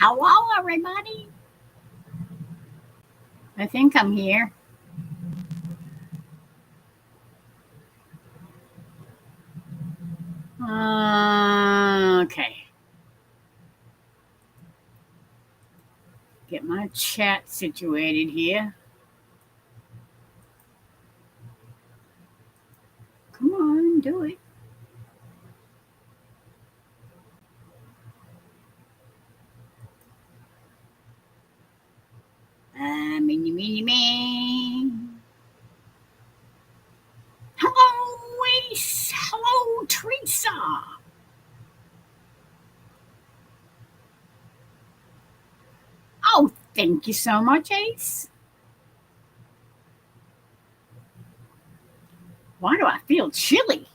Hello, everybody. I think I'm here. Okay. Get my chat situated here. Come on, do it. Mini, mini, me. Hello, Ace. Hello, Teresa. Oh, thank you so much, Ace. Why do I feel chilly?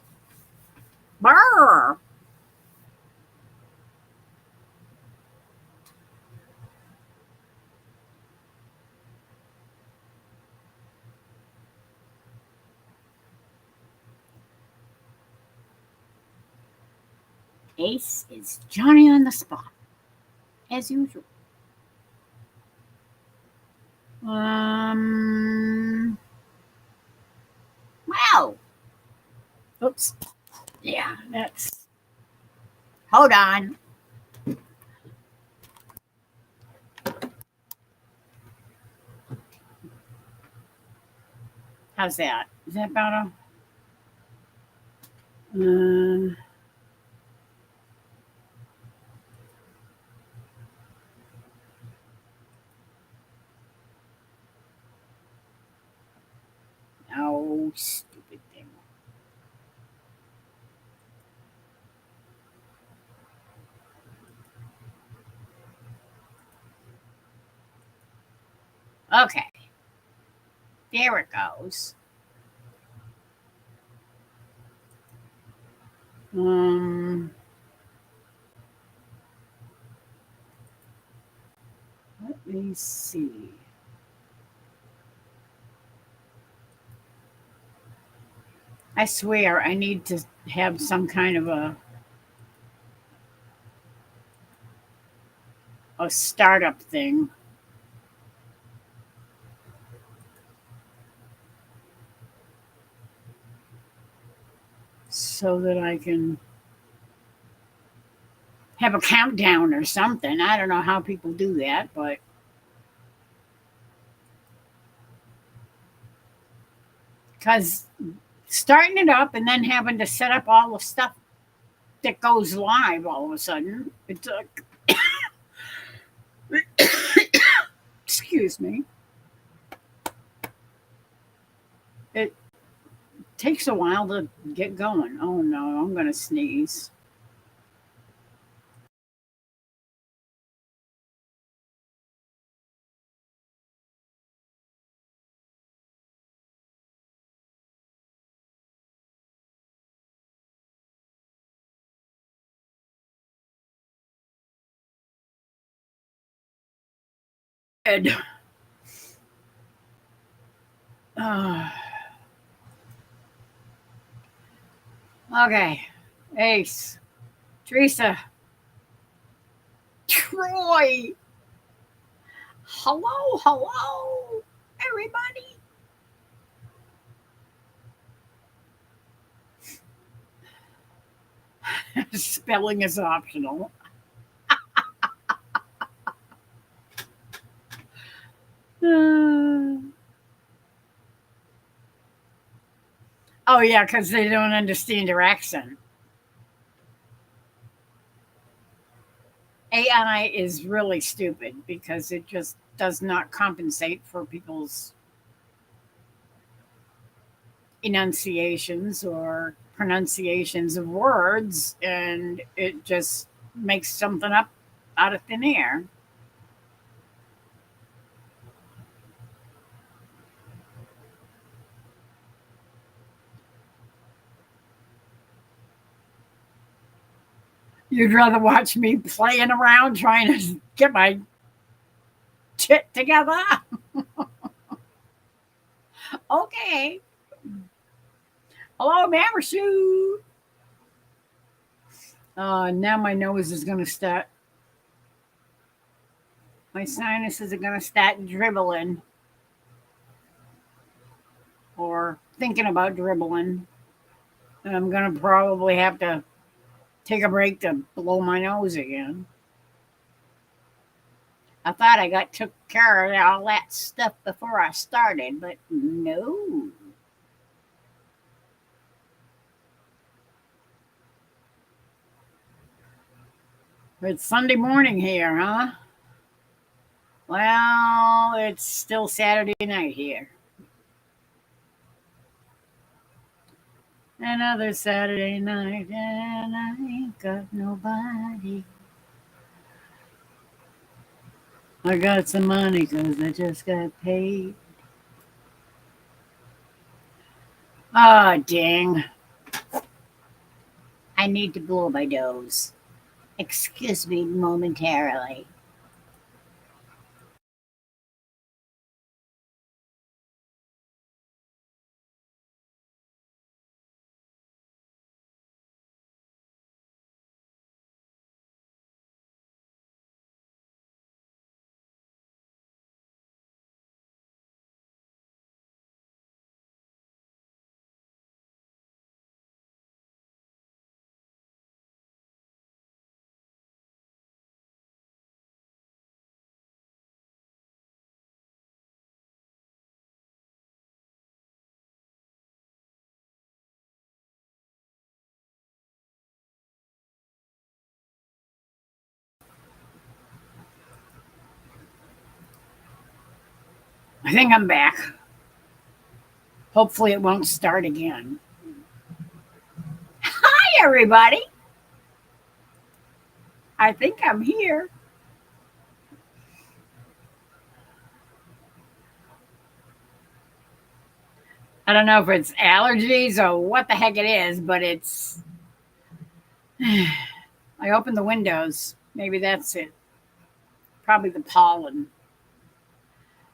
Brr. Ace is Johnny on the spot, as usual. Um, wow. Oops. Yeah, that's. Hold on. How's that? Is that better? Uh, no, stupid thing. Okay, there it goes. Um, let me see. I swear I need to have some kind of a startup thing so that I can have a countdown or something. I don't know how people do that, but because starting it up and then having to set up all the stuff that goes live all of a sudden, it's excuse me, it takes a while to get going. Oh no, I'm going to sneeze. Ed. Uh, okay. Ace. Teresa. Troy. Hello, hello, everybody. Spelling is optional. Uh, oh, yeah, because they don't understand your accent. AI is really stupid because it just does not compensate for people's enunciations or pronunciations of words, and it just makes something up out of thin air. You'd rather watch me playing around trying to get my shit together? Okay. Hello, Mamashoot. Now my nose is going to start. My sinuses are going to start dribbling or thinking about dribbling. And I'm going to probably have to take a break to blow my nose again. I thought I got took care of all that stuff before I started, but no. It's Sunday morning here, huh? Well, it's still Saturday night here. Another Saturday night, and I ain't got nobody. I got some money 'cause I just got paid. Ah, dang. I need to blow my nose. Excuse me momentarily. I think I'm back. Hopefully, it won't start again. Hi, everybody. I think I'm here. I don't know if it's allergies or what the heck it is, but it's. I opened the windows. Maybe that's it. Probably the pollen,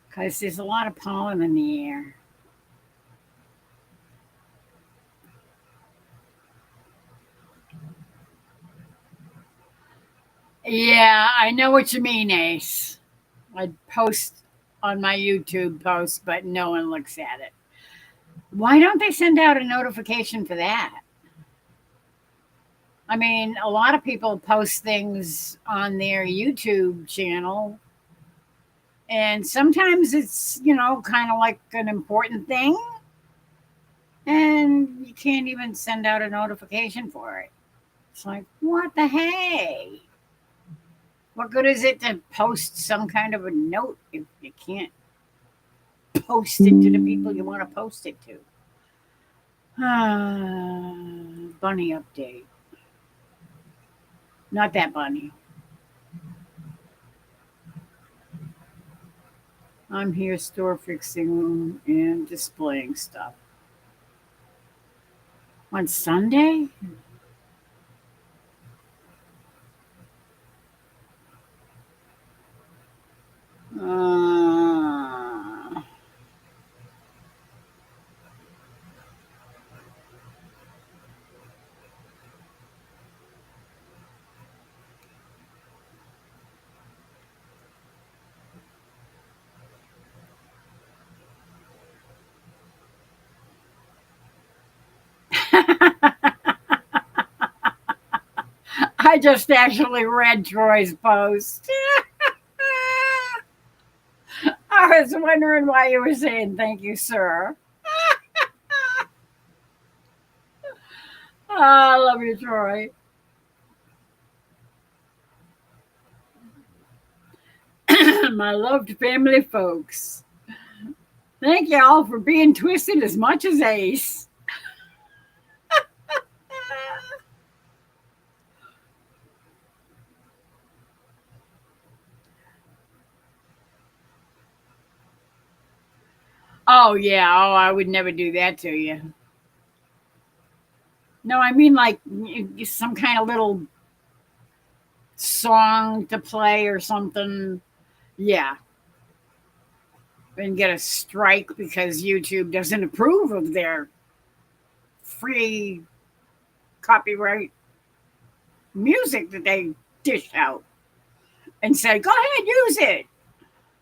because there's a lot of pollen in the air. Yeah, I know what you mean, Ace. I post on my YouTube post, but no one looks at it. Why don't they send out a notification for that? I mean, a lot of people post things on their YouTube channel, and sometimes it's, kind of like an important thing, and you can't even send out a notification for it. It's like, what the hey? What good is it to post some kind of a note if you can't post it to the people you want to post it to? Bunny update. Not that bunny. I'm here store fixing and displaying stuff. On Sunday? Uh, I just actually read Troy's post. I was wondering why you were saying thank you, sir. Oh, I love you, Troy. My loved family folks. Thank y'all for being twisted as much as Ace. Oh, yeah. Oh, I would never do that to you. No, I mean like some kind of little song to play or something. Yeah. And get a strike because YouTube doesn't approve of their free copyright music that they dish out. and say, go ahead, use it.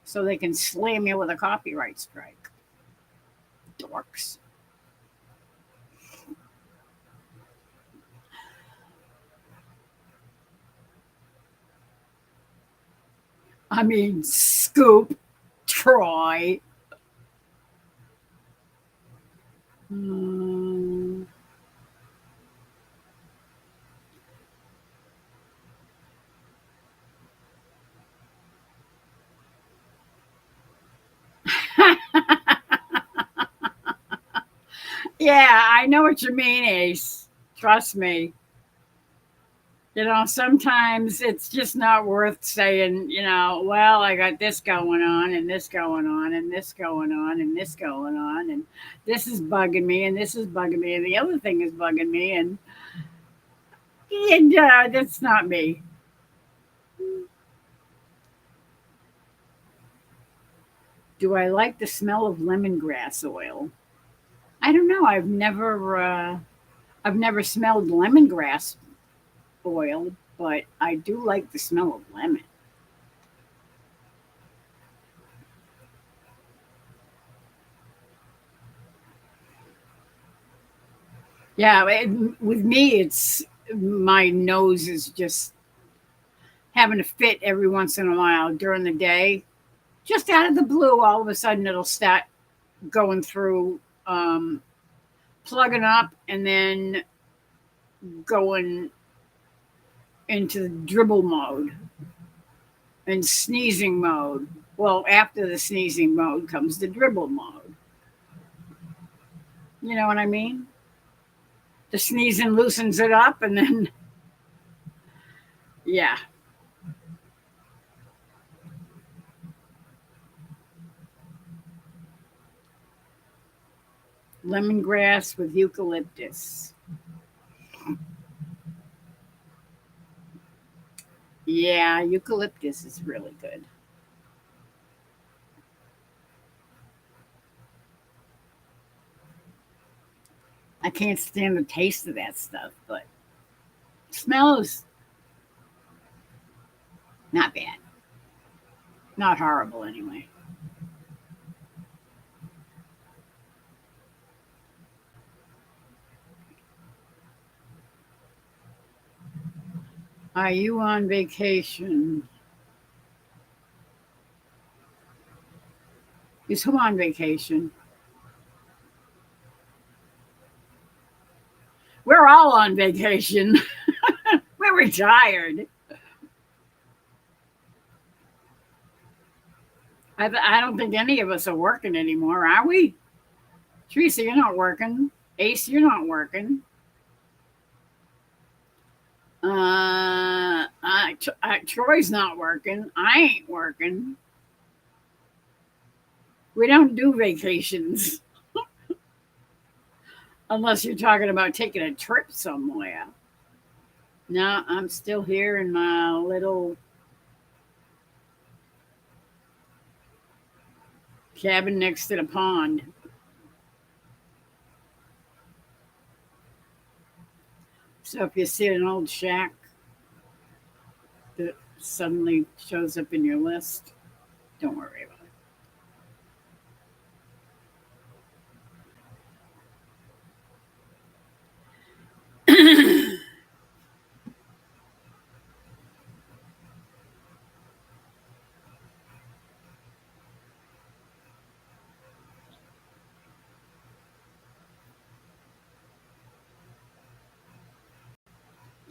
So they can slam you with a copyright strike. Dorks. I mean, Scoop, Troy. Hmm. Yeah, I know what you mean, Ace. Trust me. Sometimes it's just not worth saying, well, I got this going on and this going on and this going on and this going on and this is bugging me and this is bugging me and the other thing is bugging me and that's not me. Do I like the smell of lemongrass oil? I don't know. I've never smelled lemongrass oil, but I do like the smell of lemon. Yeah, with me, it's my nose is just having a fit every once in a while during the day. Just out of the blue, all of a sudden it'll start going through, plugging up, and then going into the dribble mode and sneezing mode. Well, after the sneezing mode comes the dribble mode. You know what I mean? The sneezing loosens it up, and then, yeah, lemongrass with eucalyptus. Yeah, eucalyptus is really good. I can't stand the taste of that stuff, but smell is not bad. Not horrible, anyway. Are you on vacation? Is who on vacation? We're all on vacation. We're retired. I don't think any of us are working anymore, are we? Teresa, you're not working. Ace, you're not working. Troy's not working. I ain't working. We don't do vacations unless you're talking about taking a trip somewhere. No, I'm still here in my little cabin next to the pond. So if you see an old shack that suddenly shows up in your list, don't worry about it.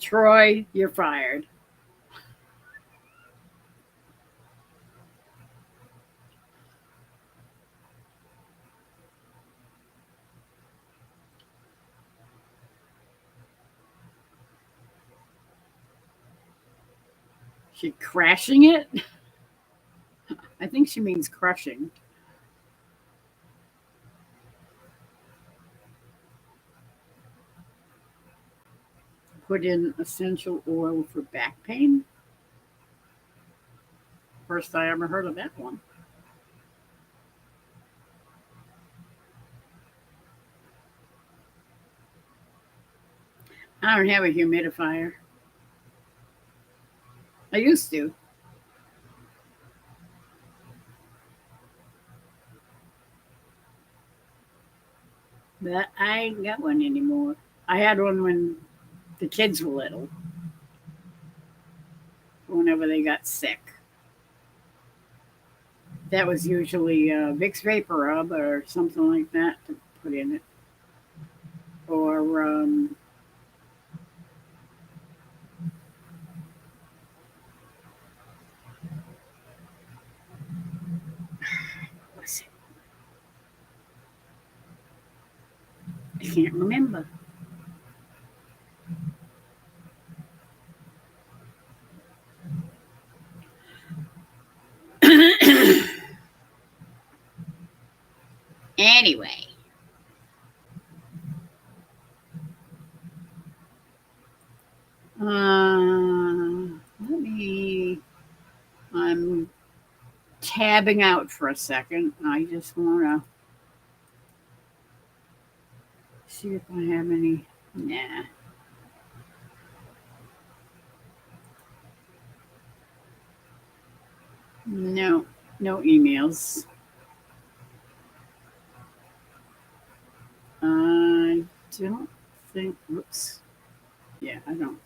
Troy, you're fired. She crashing it? I think she means crushing. Put in essential oil for back pain. First I ever heard of that one. I don't have a humidifier. I used to. But I ain't got one anymore. I had one when the kids were little, whenever they got sick. That was usually Vicks Vapor Rub or something like that to put in it. Or what's it? I can't remember. Anyway, let me. I'm tabbing out for a second. I just want to see if I have any. Nah. No, no emails. I don't think. Whoops. Yeah, I don't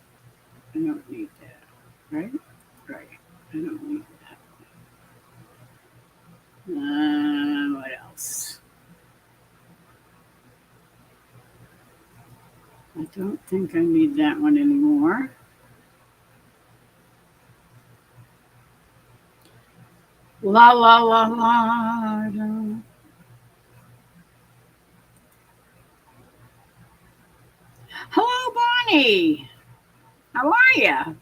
need that. Right. Right. I don't need that. What else? I don't think I need that one anymore. La la la la. Hello, Bonnie. How are you?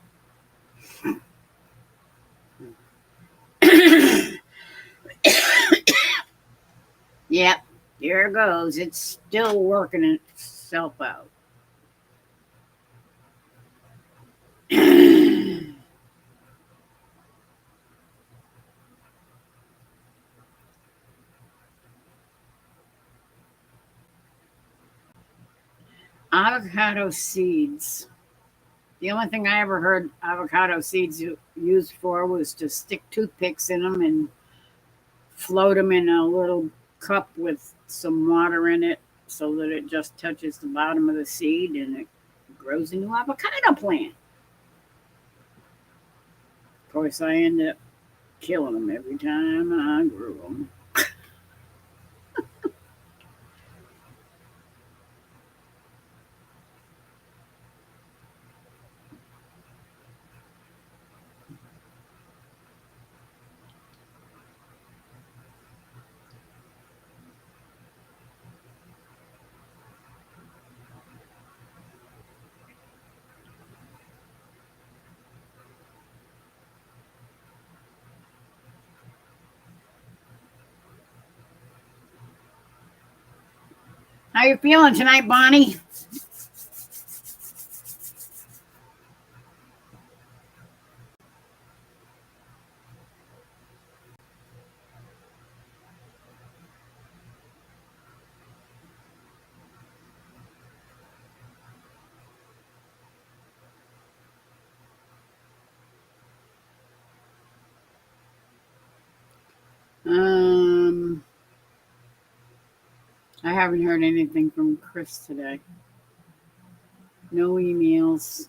Yep, here it goes. It's still working itself out. Avocado seeds. The only thing I ever heard avocado seeds used for was to stick toothpicks in them and float them in a little cup with some water in it so that it just touches the bottom of the seed and it grows into avocado plant. Of course, I end up killing them every time I grew them. How you feeling tonight, Bonnie? Um, I haven't heard anything from Chris today. No emails,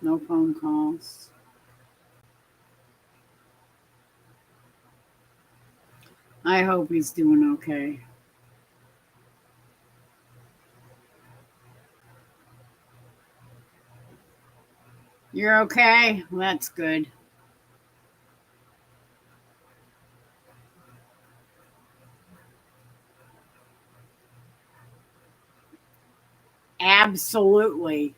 no phone calls. I hope he's doing okay. You're okay? Well, that's good. Absolutely.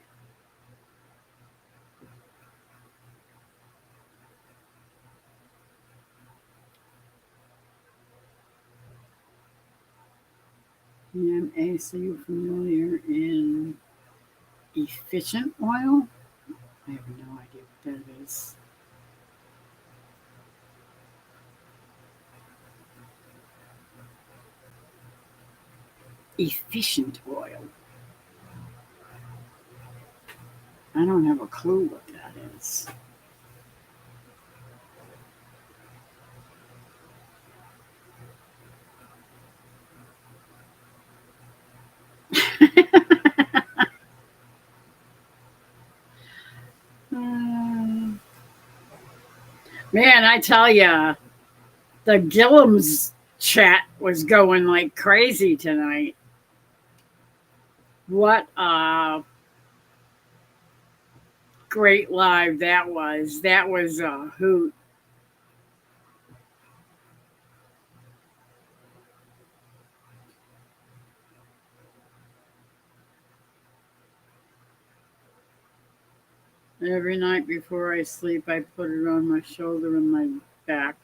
EMA, so you familiar in efficient oil? I have no idea what that is. Efficient oil. I don't have a clue what that is. Mm. Man, I tell ya, the Gillums chat was going like crazy tonight. What a great live that was. That was a hoot. Every night before I sleep, I put it on my shoulder and my back.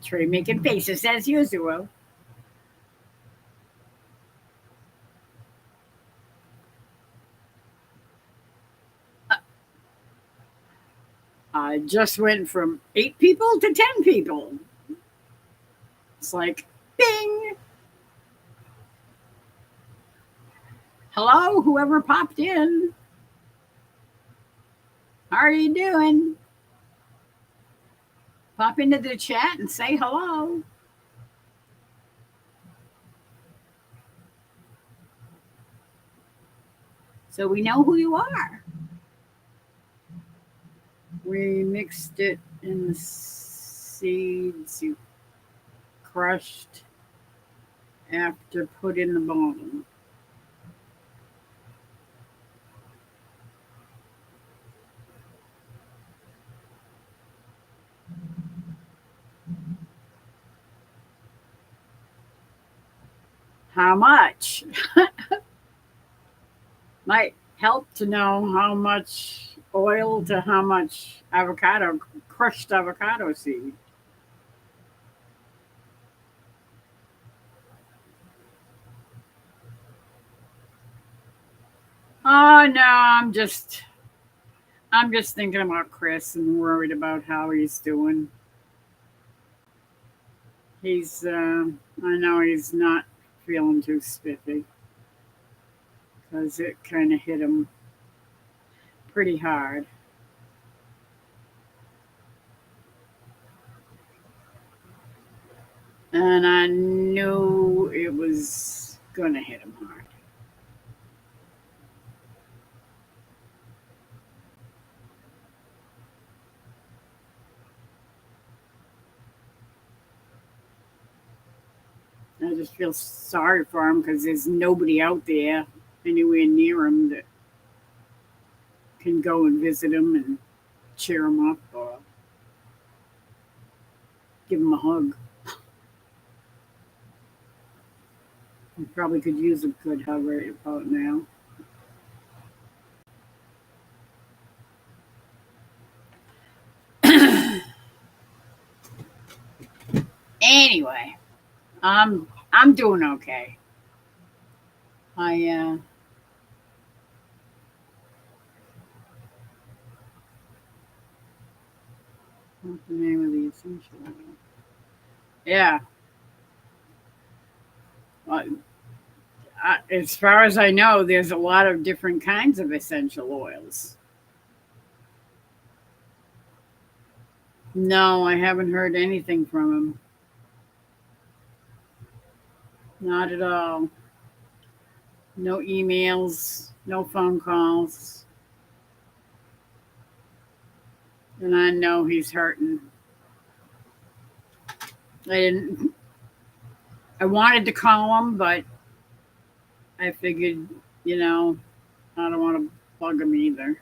Trey making faces as usual. I just went from 8 people to 10 people. It's like, bing! Hello, whoever popped in. How are you doing? Pop into the chat and say hello. So we know who you are. We mixed it in the seeds you crushed after put in the bottom. How much? Might help to know how much oil to how much avocado, crushed avocado seed. Oh no, I'm just thinking about Chris and worried about how he's doing. I know he's not feeling too spiffy because it kind of hit him pretty hard. And I knew it was going to hit him hard. I just feel sorry for him because there's nobody out there anywhere near him that can go and visit him and cheer him up or give him a hug. He probably could use a good hug right about now. Anyway, I'm doing okay. I what's the name of the essential oil? Yeah. Uh, as far as I know, there's a lot of different kinds of essential oils. No, I haven't heard anything from him. Not at all. No emails, no phone calls. And I know he's hurting. I didn't I wanted to call him, but I figured, you know, I don't want to bug him either.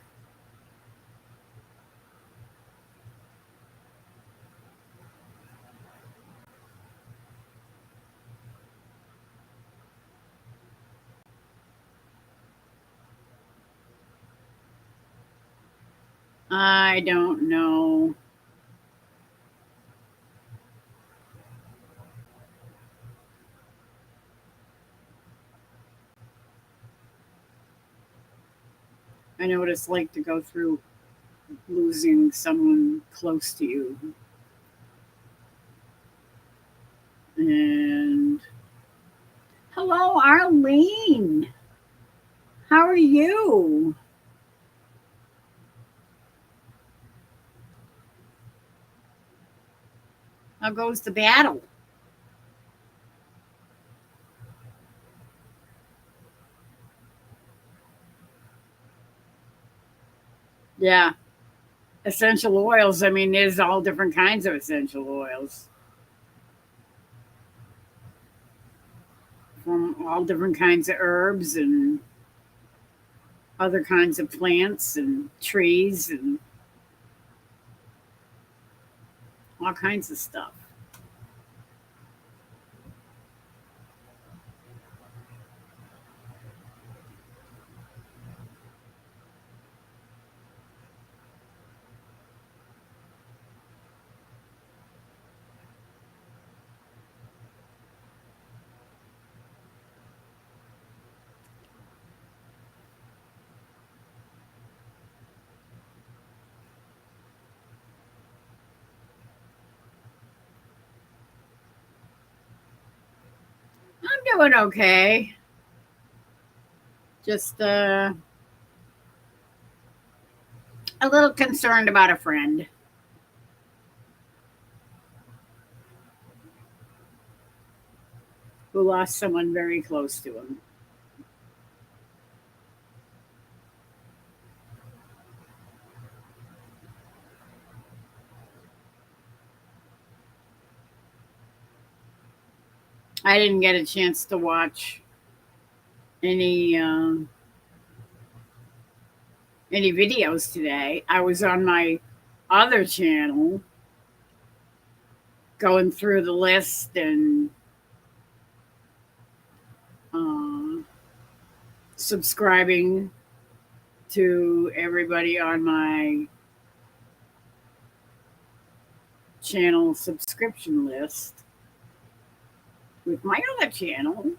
I don't know. I know what it's like to go through losing someone close to you. And hello, Arlene. How are you? How goes the battle? Yeah. Essential oils. I mean, there's all different kinds of essential oils from all different kinds of herbs and other kinds of plants and trees and all kinds of stuff. I'm doing okay. Just a little concerned about a friend who lost someone very close to him. I didn't get a chance to watch any any videos today. I was on my other channel going through the list and uh, subscribing to everybody on my channel subscription list with my other channel.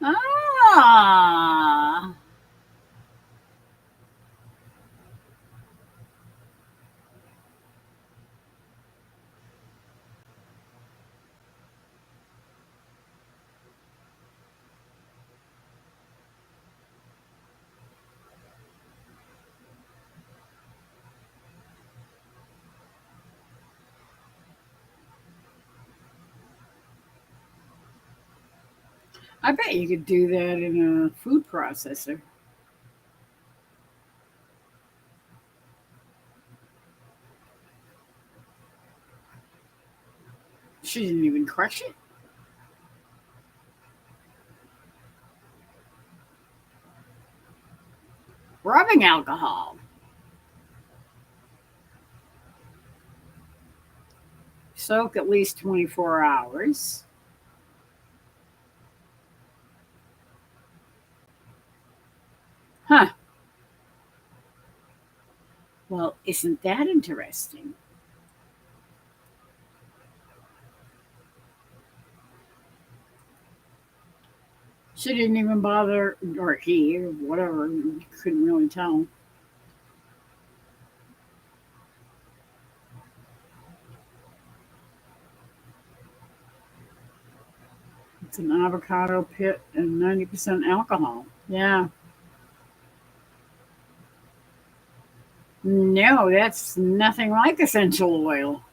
Ah, I bet you could do that in a food processor. She didn't even crush it. Rubbing alcohol. Soak at least 24 hours. Huh. Well, isn't that interesting? She didn't even bother, or he, or whatever. Couldn't really tell. It's an avocado pit and 90% alcohol. Yeah. No, that's nothing like essential oil.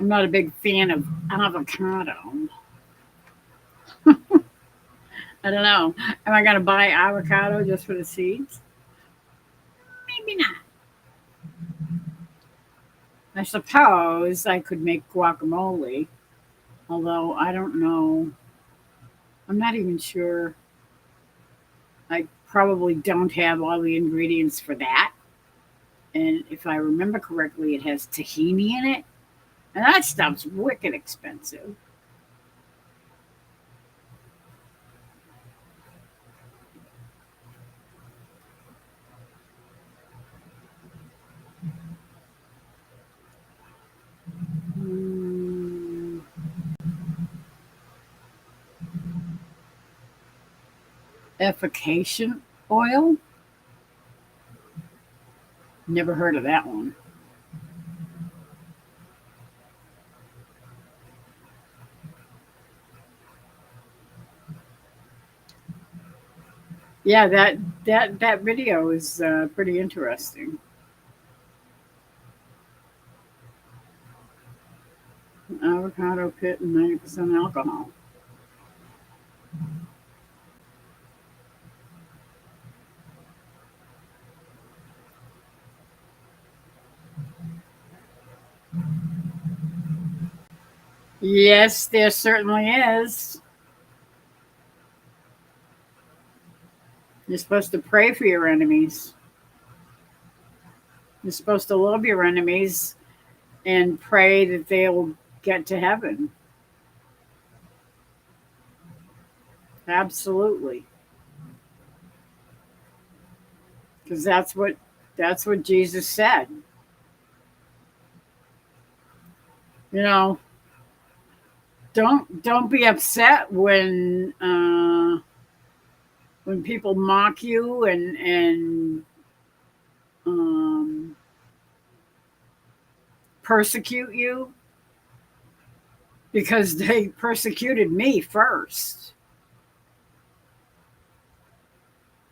I'm not a big fan of avocado. I don't know. Am I going to buy avocado just for the seeds? Maybe not. I suppose I could make guacamole, although I don't know. I'm not even sure. I probably don't have all the ingredients for that. And if I remember correctly, it has tahini in it. And that stuff's wicked expensive. Mm, efficacious oil? Never heard of that one. Yeah, that video is pretty interesting. Avocado pit and 90% alcohol. Yes, there certainly is. You're supposed to pray for your enemies. You're supposed to love your enemies and pray that they'll get to heaven. Absolutely. Because that's what Jesus said. You know, don't be upset when people mock you and um, persecute you because they persecuted me first.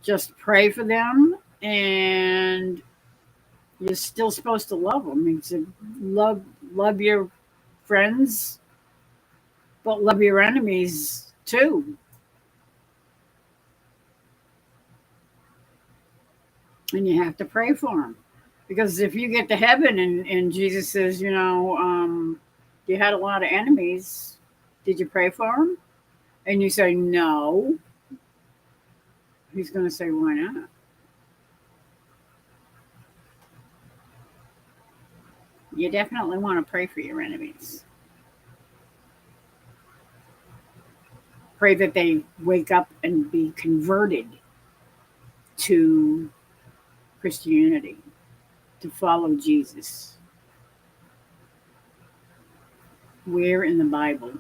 Just pray for them, and you're still supposed to love them. He said, love your friends, but love your enemies too. And you have to pray for them. Because if you get to heaven and Jesus says, you had a lot of enemies, did you pray for them? And you say, no, he's going to say, why not? You definitely want to pray for your enemies. Pray that they wake up and be converted to Christianity, to follow Jesus. Where in the Bible?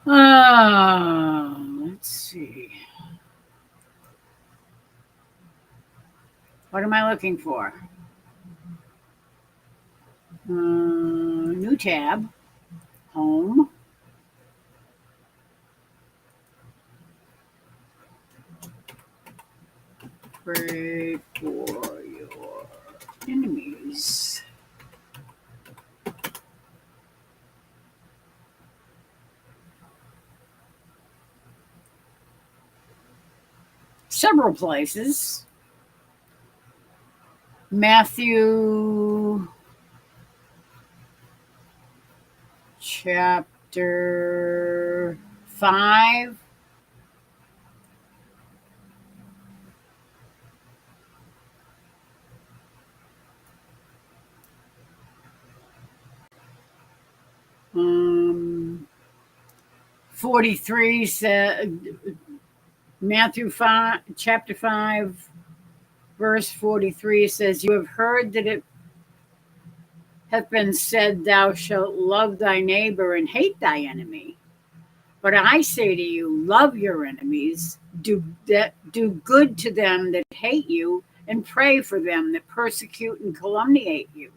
Let's see. What am I looking for? New tab, home. Pray for your enemies. Several places. Matthew chapter 5. Um, 43 said, Matthew 5, chapter 5, verse 43 says, you have heard that it hath been said, thou shalt love thy neighbor and hate thy enemy. But I say to you, love your enemies, do good to them that hate you, and pray for them that persecute and calumniate you,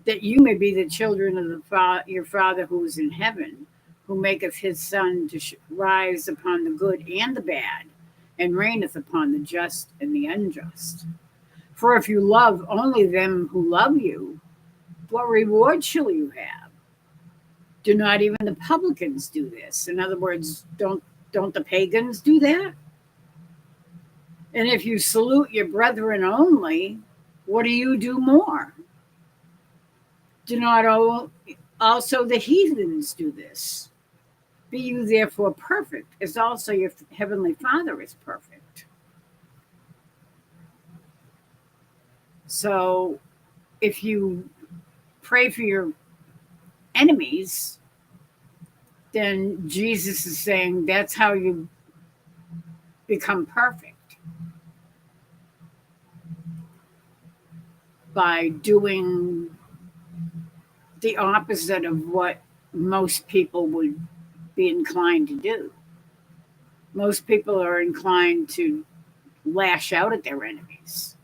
that you may be the children of your Father who is in heaven, who maketh his sun to rise upon the good and the bad, and reigneth upon the just and the unjust. For if you love only them who love you, what reward shall you have? Do not even the publicans do this? In other words, don't the pagans do that? And if you salute your brethren only, what do you do more? Do not also the heathens do this? Be you therefore perfect, as also your heavenly Father is perfect. So if you pray for your enemies, then Jesus is saying that's how you become perfect, by doing the opposite of what most people would be inclined to do. Most people are inclined to lash out at their enemies.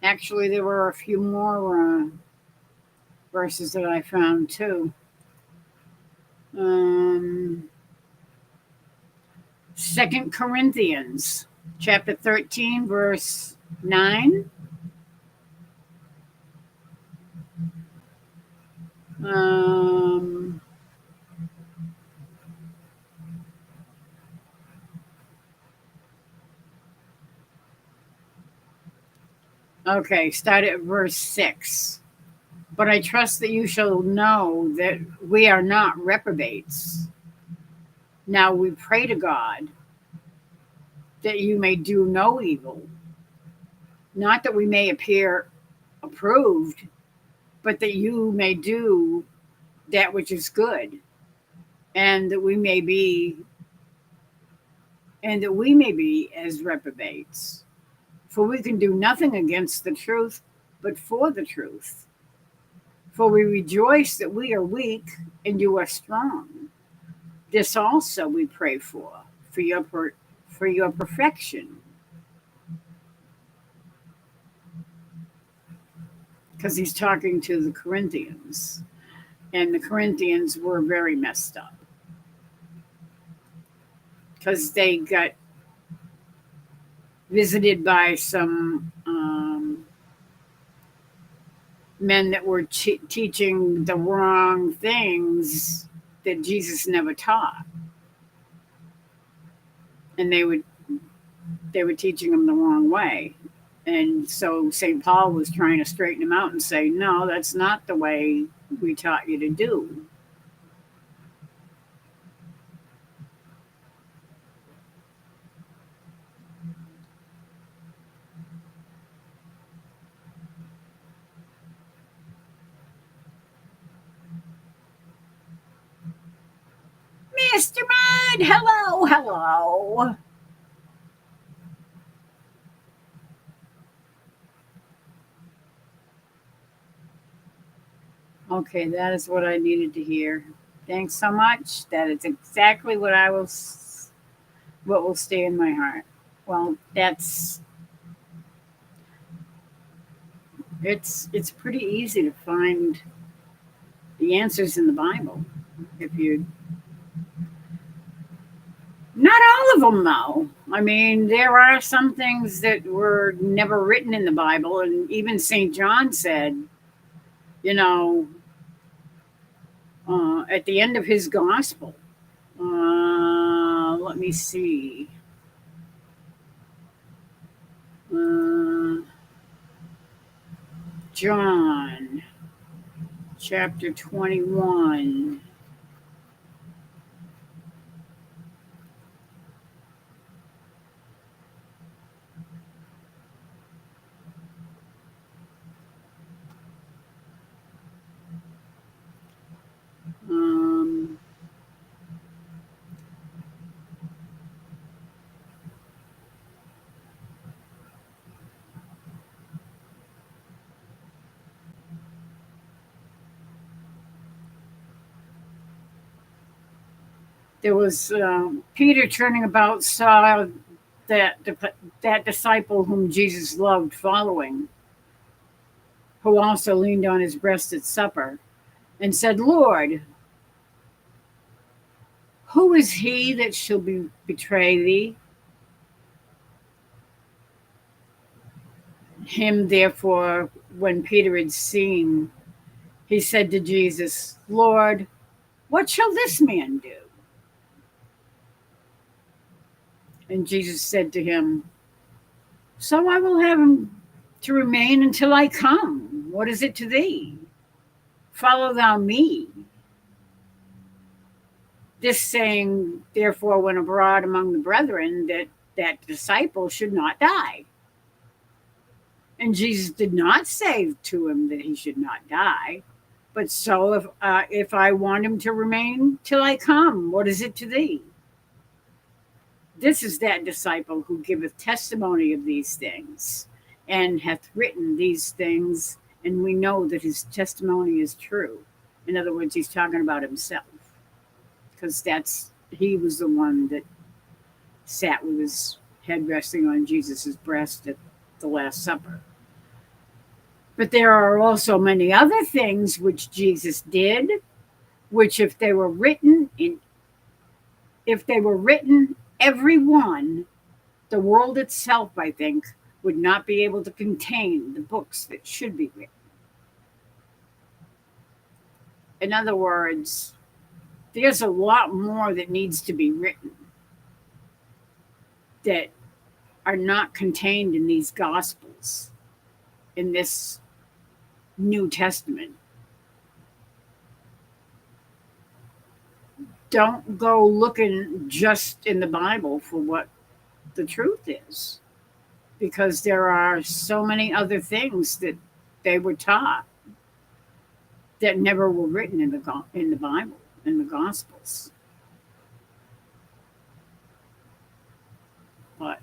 Actually, there were a few more verses that I found too. 2 Corinthians chapter 13, verse 9. Okay, start at verse 6. But I trust that you shall know that we are not reprobates. Now we pray to God that you may do no evil, not that we may appear approved, but that you may do that which is good, and that we may be as reprobates. For we can do nothing against the truth, but for the truth. For we rejoice that we are weak and you are strong. This also we pray for your perfection. Because he's talking to the Corinthians, and the Corinthians were very messed up because they got visited by some men that were teaching the wrong things that Jesus never taught, and they were teaching them the wrong way. And so St. Paul was trying to straighten them out and say, no, that's not the way we taught you to do. Mr. Mud, hello. Okay, that is what I needed to hear. Thanks so much. That is exactly what will stay in my heart. Well, it's pretty easy to find the answers in the Bible. Not all of them, though. I mean, there are some things that were never written in the Bible, and even St. John said, at the end of his gospel, let me see. John, chapter 21. There was Peter turning about, saw that disciple whom Jesus loved following, who also leaned on his breast at supper, and said, Lord, who is he that shall betray thee? Him, therefore, when Peter had seen, he said to Jesus, Lord, what shall this man do? And Jesus said to him, so I will have him to remain until I come. What is it to thee? Follow thou me. This saying, therefore, went abroad among the brethren that disciple should not die. And Jesus did not say to him that he should not die. But so if I want him to remain till I come, what is it to thee? This is that disciple who giveth testimony of these things, and hath written these things, and we know that his testimony is true. In other words, he's talking about himself, because he was the one that sat with his head resting on Jesus's breast at the Last Supper. But there are also many other things which Jesus did, which if they were written, every one, the world itself, I think, would not be able to contain the books that should be written. In other words, there's a lot more that needs to be written that are not contained in these Gospels, in this New Testament. Don't go looking just in the Bible for what the truth is, because there are so many other things that they were taught that never were written in the Bible, in the Gospels. But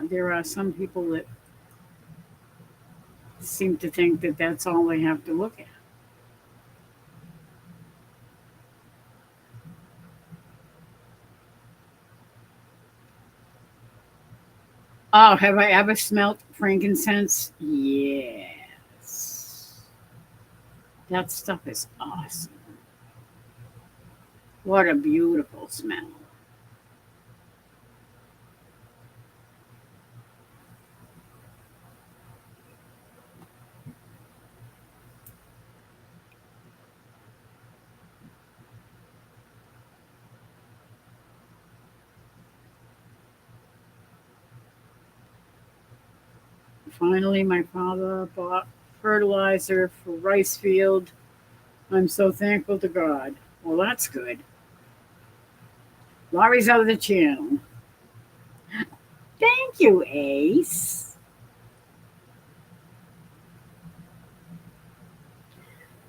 there are some people that seem to think that that's all they have to look at. Oh, have I ever smelt frankincense? Yes. That stuff is awesome. What a beautiful smell. Finally, my father bought fertilizer for rice field. I'm so thankful to God. Well, that's good. Laurie's out of the channel. Thank you, Ace.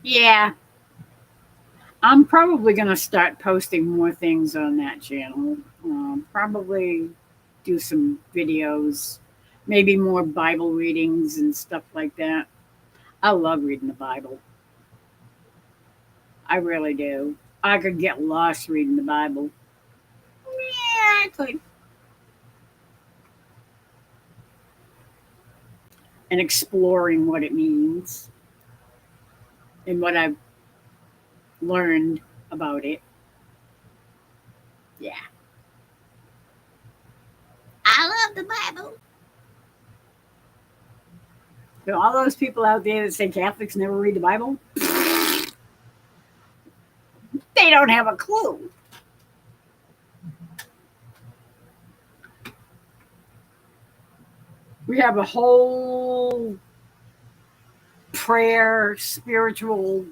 Yeah. I'm probably going to start posting more things on that channel. Probably do some videos, maybe more Bible readings and stuff like that. I love reading the Bible. I really do. I could get lost reading the Bible. Yeah, I could. And exploring what it means and what I've learned about it. Yeah. I love the Bible. So all those people out there that say Catholics never read the Bible, they don't have a clue. We have a whole prayer, spiritual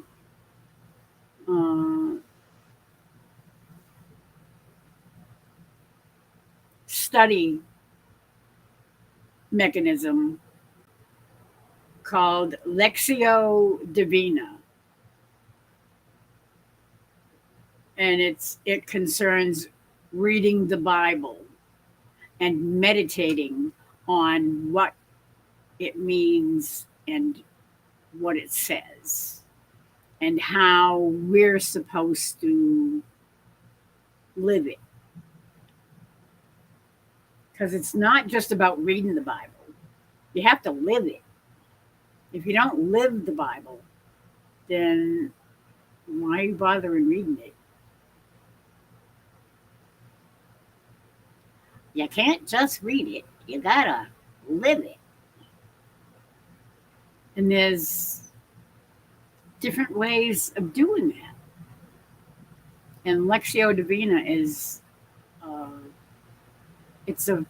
study mechanism called Lectio Divina. And it concerns reading the Bible and meditating on what it means and what it says and how we're supposed to live it. Because it's not just about reading the Bible. You have to live it. If you don't live the Bible, then why are you bothering reading it? You can't just read it. You gotta live it. And there's different ways of doing that. And Lectio Divina is it's a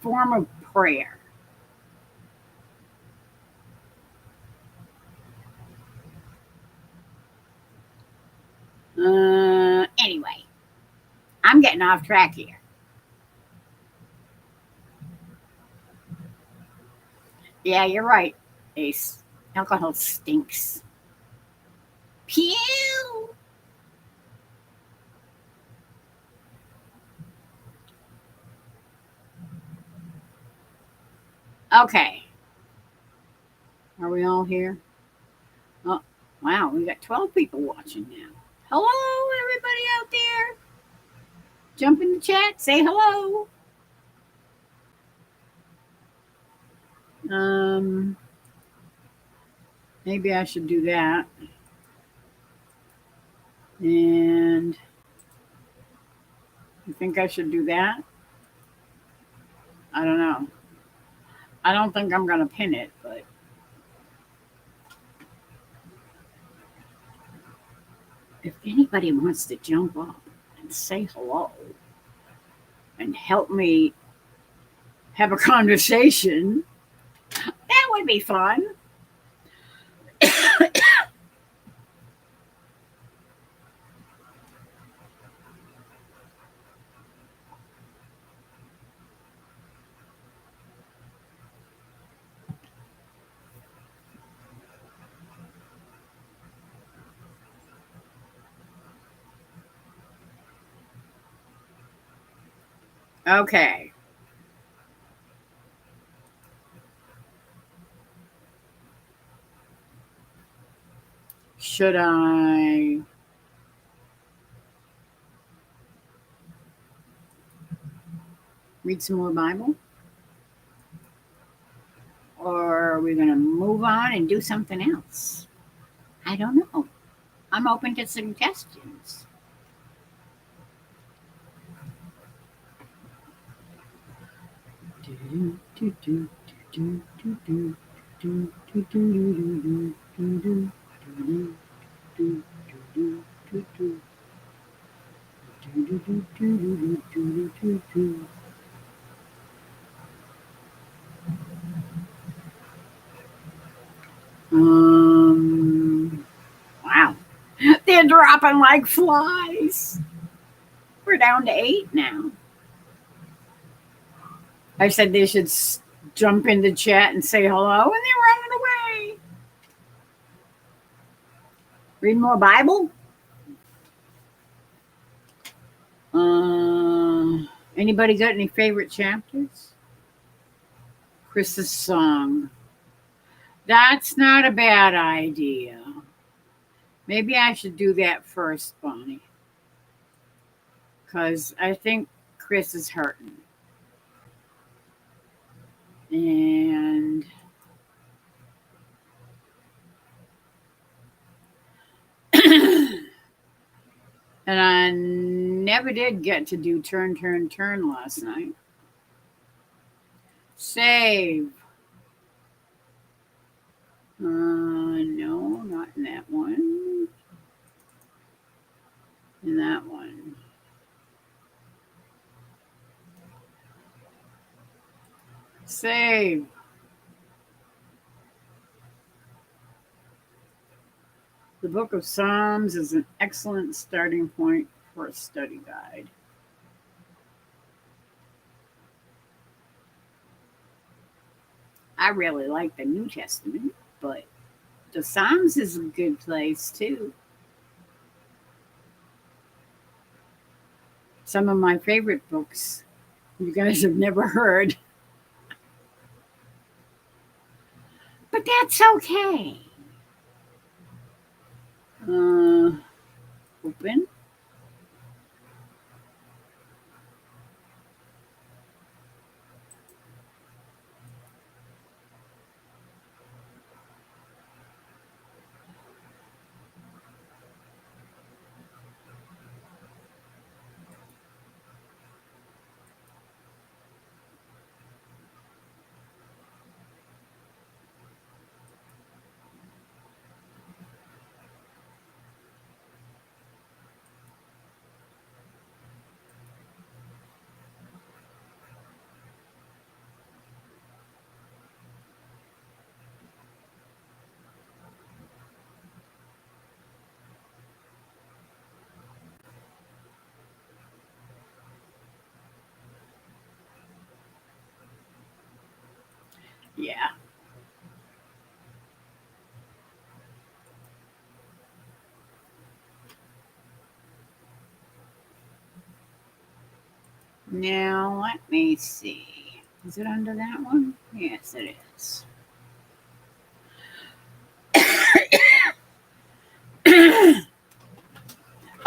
form of prayer. Anyway, I'm getting off track here. Yeah, you're right, Ace. Alcohol stinks. Pew! Okay, are we all here? Oh, wow, we got 12 people watching now. Hello, everybody out there. Jump in the chat, say hello. Um, Maybe I should do that. And you think I should do that? I don't know. I don't think I'm going to pin it, but if anybody wants to jump up and say hello and help me have a conversation, that would be fun. Okay. Should I read some more Bible? Or are we going to move on and do something else? I don't know. I'm open to suggestions. Wow. They're dropping like flies. We're down to 8 now. I said they should jump in the chat and say hello, and they're running away. Read more Bible? Anybody got any favorite chapters? Chris's song. That's not a bad idea. Maybe I should do that first, Bonnie. Because I think Chris is hurting. And and I never did get to do turn, turn, turn last night. Save. No, not in that one. In that one. Save. The Book of Psalms is an excellent starting point for a study guide. I really like the New Testament, but the Psalms is a good place too. Some of my favorite books you guys have never heard. But that's okay. Open. Yeah. Now, let me see. Is it under that one? Yes, it is.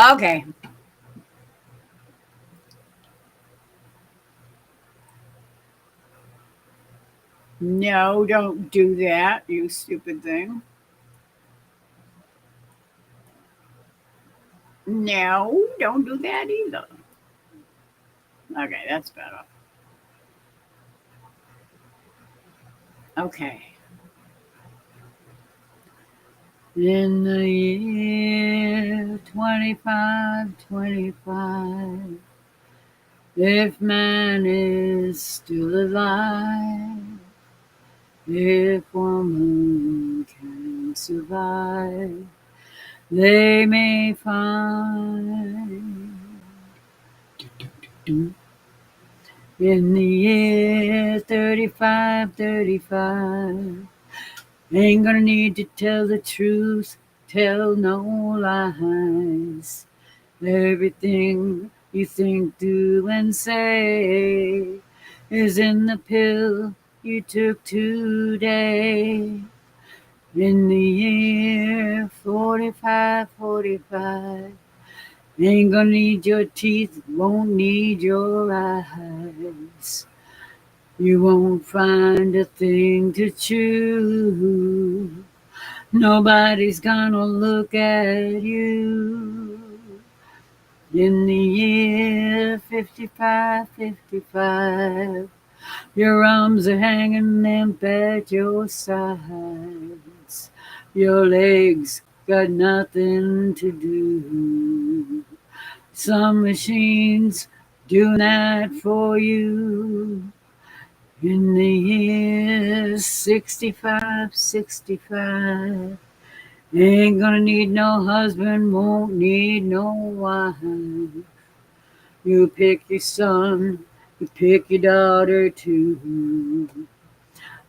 Okay. No, don't do that, you stupid thing. No, don't do that either. Okay, that's better. Okay. In the year 2525, if man is still alive, if woman can survive, they may find. In the year 3535, ain't gonna need to tell the truth, tell no lies. Everything you think, do, and say is in the pill you took today. In the year 4545, ain't gonna need your teeth, won't need your eyes. You won't find a thing to chew. Nobody's gonna look at you. In the year 5555, your arms are hanging limp at your sides. Your legs got nothing to do. Some machines do that for you. In the year 6565, ain't gonna need no husband, won't need no wife. You pick your son, you pick your daughter too.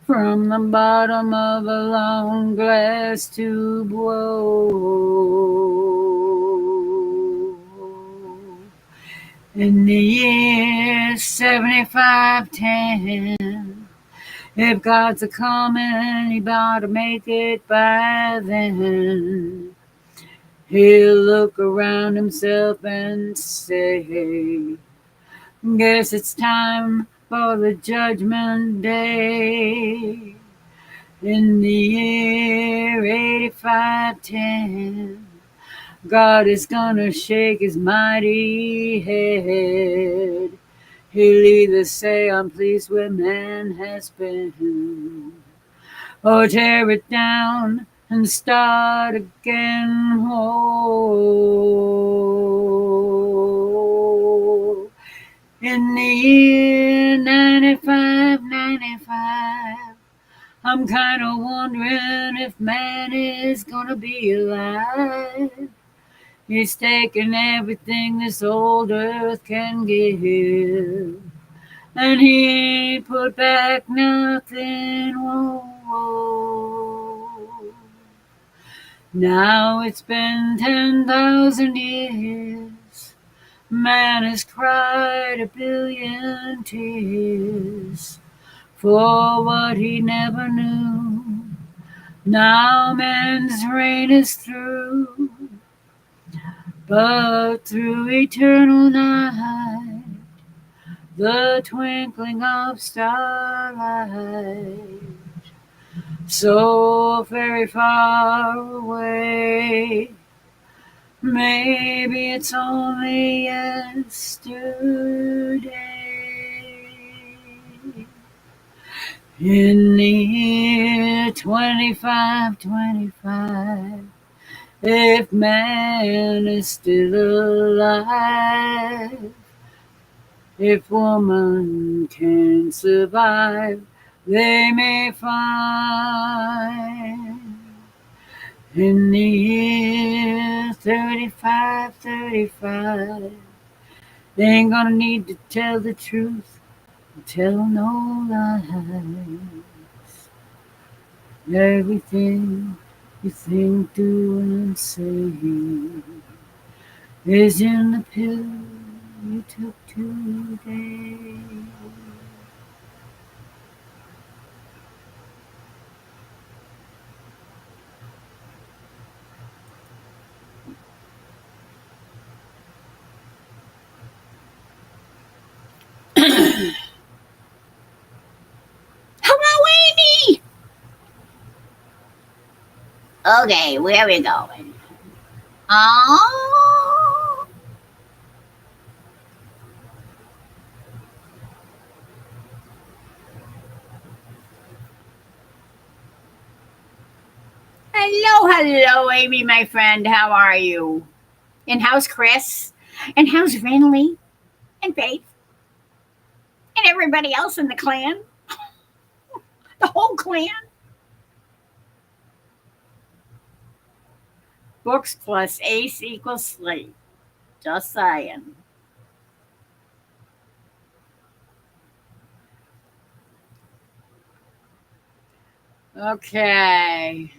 From the bottom of a long glass tube, whoa. In the year 7510, if God's a comin', he bout to make it by then. He'll look around himself and say, guess it's time for the judgment day. In the year 8510, God is gonna shake his mighty head. He'll either say, I'm pleased where man has been, or tear it down and start again. Oh, in the year 9595, I'm kind of wondering if man is gonna be alive. He's taking everything this old earth can give, and he ain't put back nothing. Whoa, whoa. Now it's been 10,000 years. Man has cried a billion tears for what he never knew. Now man's reign is through, but through eternal night, the twinkling of starlight, so very far away, maybe it's only yesterday. In the year 2525, if man is still alive, if woman can survive, they may find. In the year 3535, they ain't gonna need to tell the truth, tell no lies. Everything you think, do, and say is in the pill you took today. Hello, Amy! Okay, where are we going? Oh, hello, Amy, my friend. How are you? And how's Chris? And how's Renly? And Faith? And everybody else in the clan? The whole clan? Books plus ace equals slate. Just saying. Okay.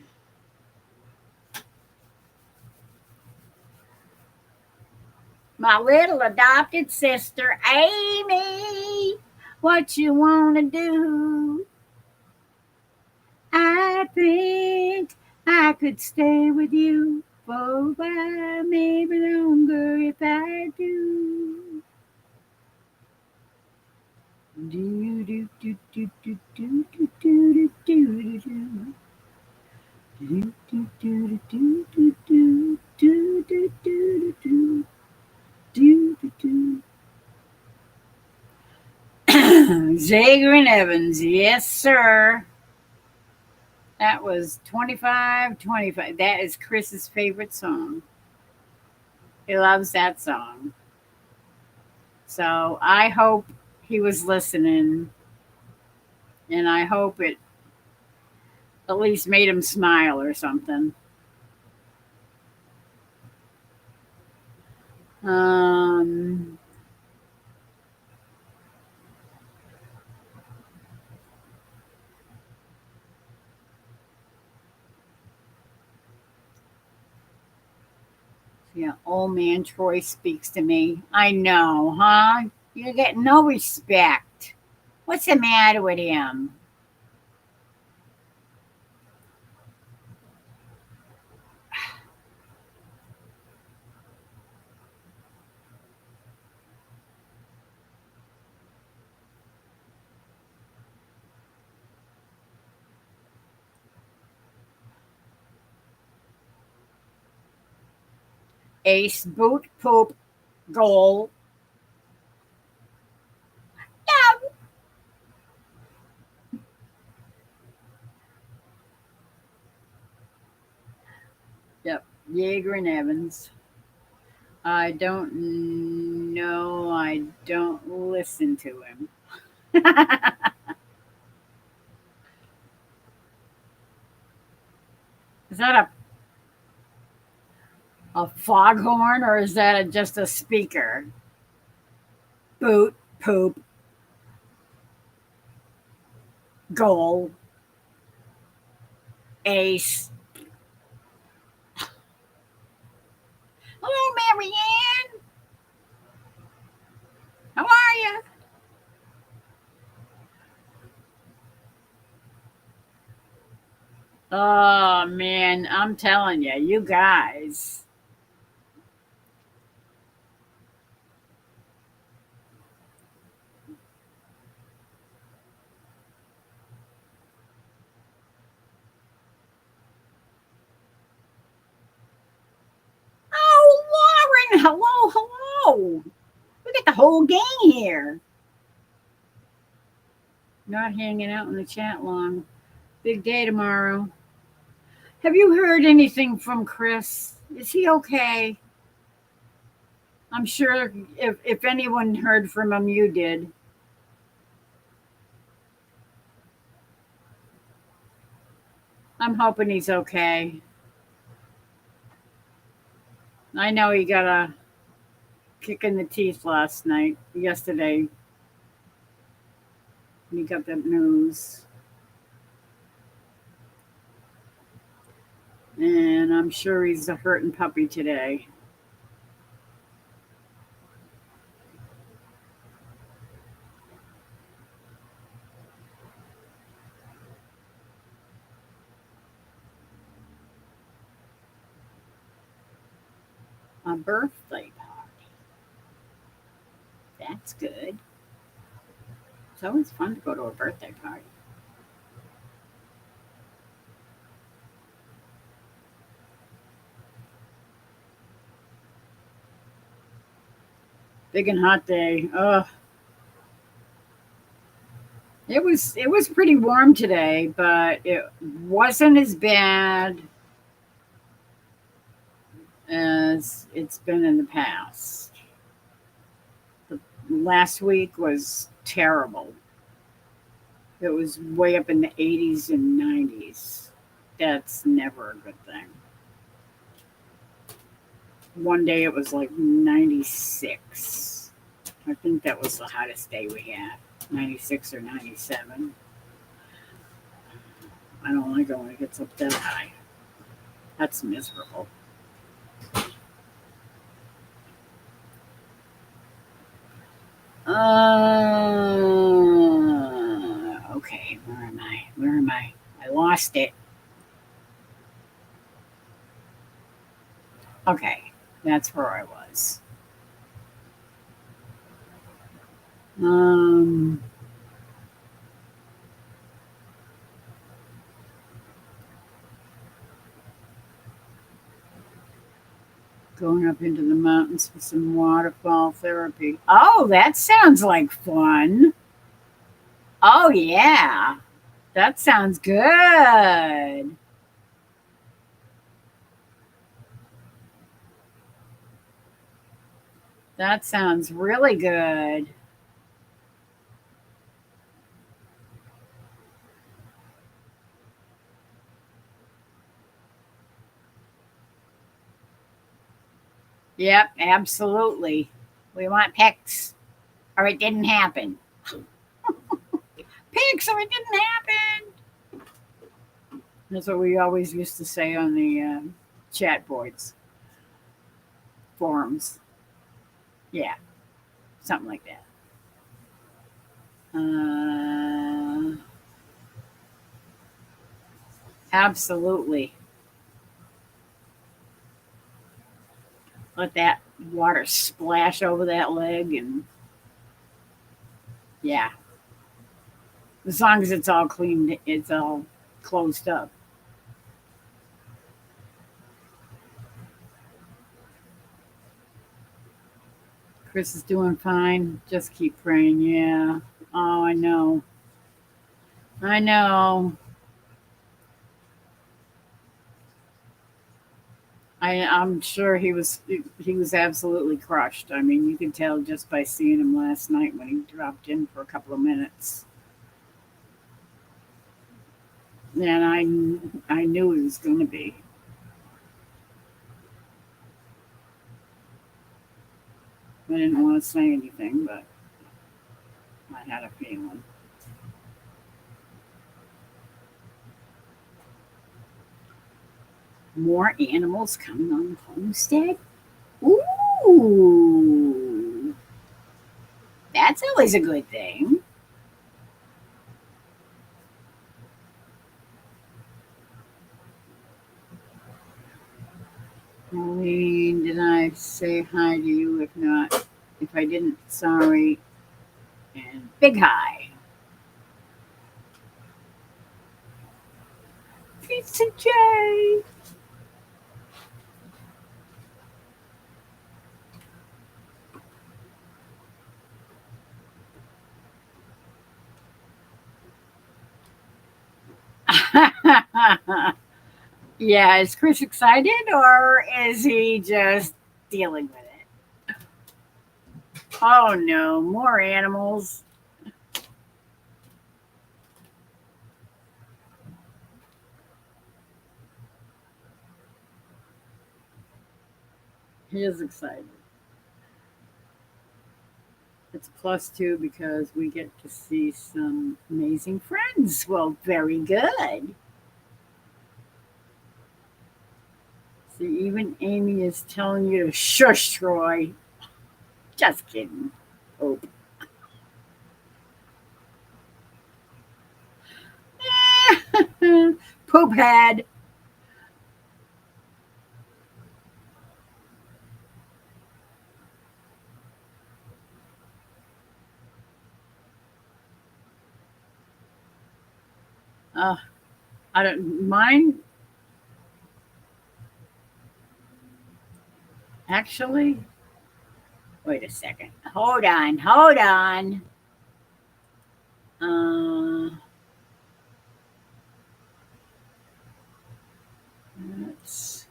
My little adopted sister, Amy. What you wanna do? I think I could stay with you for a while, maybe longer if I do. Do do do do do do do do do do do. Do do do do do do do do do do do do do. Zager and Evans, yes, sir. That was 25, 25. That is Chris's favorite song. He loves that song. So I hope he was listening, and I hope it at least made him smile or something. Um, yeah, old man Troy speaks to me. I know, huh? You get no respect. What's the matter with him? Ace boot poop goal. Yeah. Yep. Yeager and Evans. I don't know. I don't listen to him. Is that a foghorn or is that just a speaker? Boot, poop, goal, ace. Hello, Marianne. How are you? Oh, man. I'm telling you, you guys. Oh, Lauren. Hello, hello. We got the whole gang here. Not hanging out in the chat long. Big day tomorrow. Have you heard anything from Chris? Is he okay? I'm sure if anyone heard from him, you did. I'm hoping he's okay. I know he got a kick in the teeth yesterday, when he got that news. And I'm sure he's a hurting puppy today. A birthday party. That's good. It's always fun to go to a birthday party. Big and hot day. Oh, it was pretty warm today, but it wasn't as bad as it's been in the past. The last week was terrible. It was way up in the 80s and 90s. That's never a good thing. One day it was like 96. I think that was the hottest day we had. 96 or 97. I don't like it when it gets up that high. That's miserable. Okay, where am I? Where am I? I lost it. Okay, that's where I was. Um, Going up into the mountains for some waterfall therapy. Oh, that sounds like fun. Oh, yeah, that sounds good. That sounds really good. Yep, absolutely. We want pics, or it didn't happen. Pics, or it didn't happen. That's what we always used to say on the chat boards, forums. Yeah, something like that. Absolutely. Let that water splash over that leg, and yeah, as long as it's all cleaned, it's all closed up. Chris is doing fine. Just keep praying. Yeah. Oh, I know. I know. I'm sure he was absolutely crushed. I mean, you could tell just by seeing him last night when he dropped in for a couple of minutes, and I knew he was going to be. I didn't want to say anything, but I had a feeling. More animals coming on the homestead. Ooh, that's always a good thing. Pauline, did I say hi to you? If not, if I didn't, sorry. And big hi. Pizza J. Yeah, is Chris excited or is he just dealing with it? Oh no, more animals. He is excited. It's a plus two because we get to see some amazing friends. Well, very good. See, even Amy is telling you to shush, Troy. Just kidding. Poop. Poop head. Uh, I don't mine actually. Wait a second. Hold on. Hold on. Uh, let's.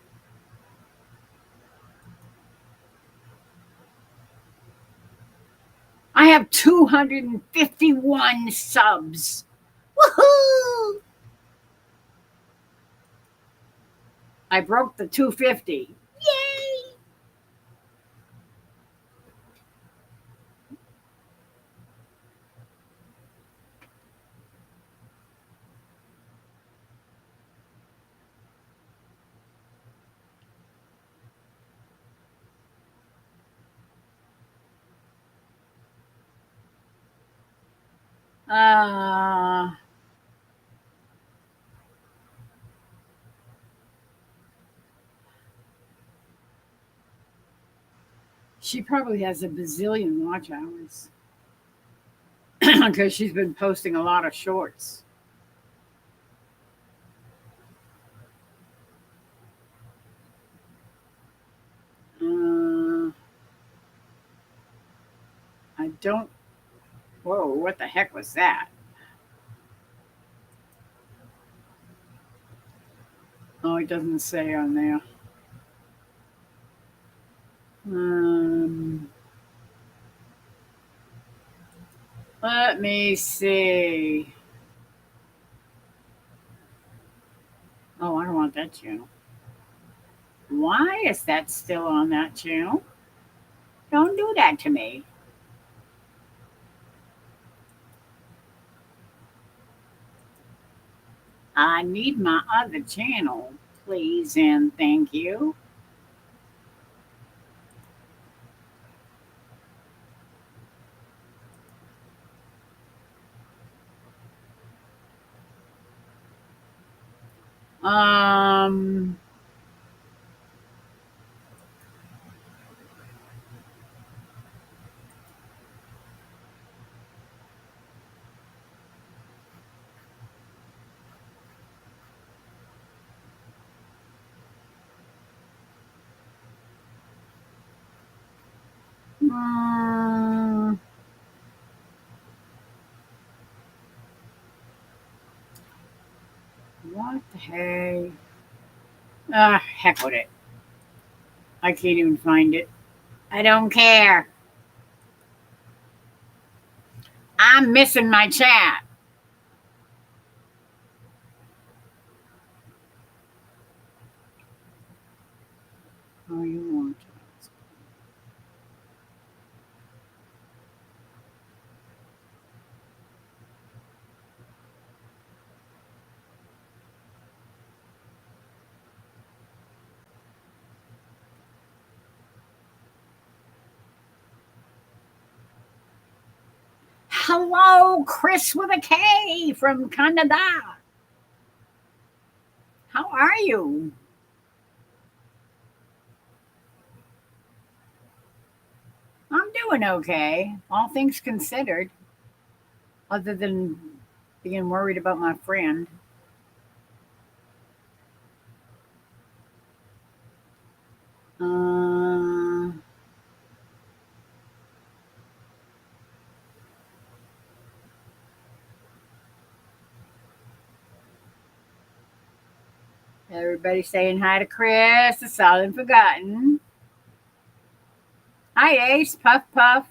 I have 251 subs. Woohoo! I broke the 250. Yay! Uh, she probably has a bazillion watch hours because she's been posting a lot of shorts. Uh, I don't. Whoa, what the heck was that? Oh, it doesn't say on there. Um, let me see. Oh, I don't want that channel. Why is that still on that channel? Don't do that to me. I need my other channel, please and thank you. Um, mm, what the heck? Ah, heck with it. I can't even find it. I don't care. I'm missing my chat. Oh, you want it. Hello, Chris with a K from Canada. How are you? I'm doing okay, all things considered, other than being worried about my friend. Uh, everybody saying hi to Chris, the solid forgotten. Hi, Ace, Puff Puff.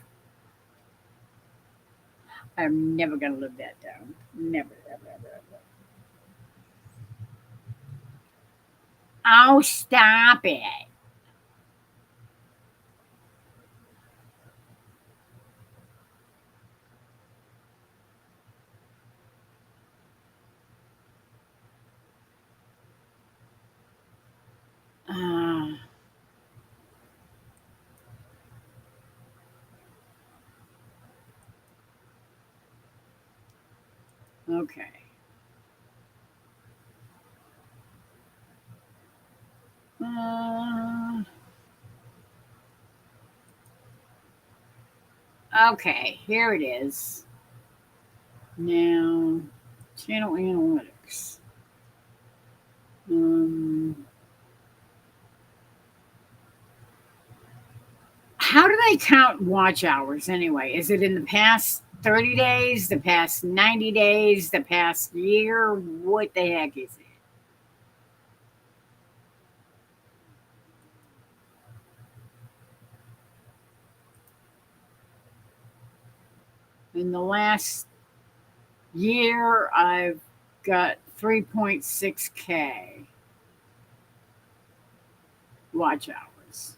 I'm never gonna live that down. Never, ever, ever, ever. Oh, stop it. Okay. Uh, okay, here it is. Now, channel analytics. Um, how do they count watch hours anyway? Is it in the past 30 days, the past 90 days, the past year? What the heck is it? In the last year, I've got 3.6K watch hours.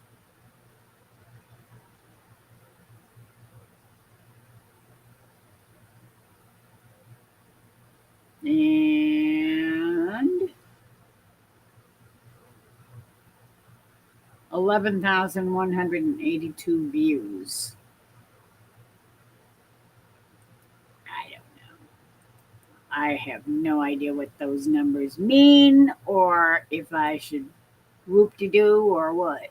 And 11,182 views. I don't know. I have no idea what those numbers mean or if I should whoop de doo or what.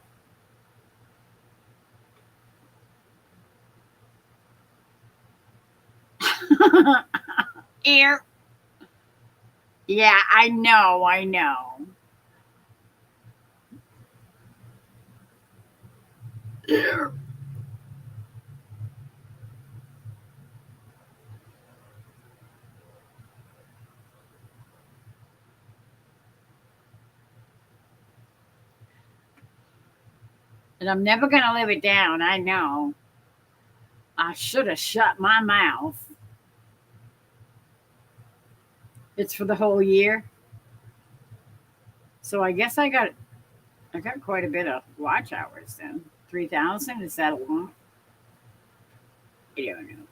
Here. Yeah, I know, I know. And I'm never going to live it down. I know. I should have shut my mouth. It's for the whole year. So I got quite a bit of watch hours then. 3,000, is that a lot? I don't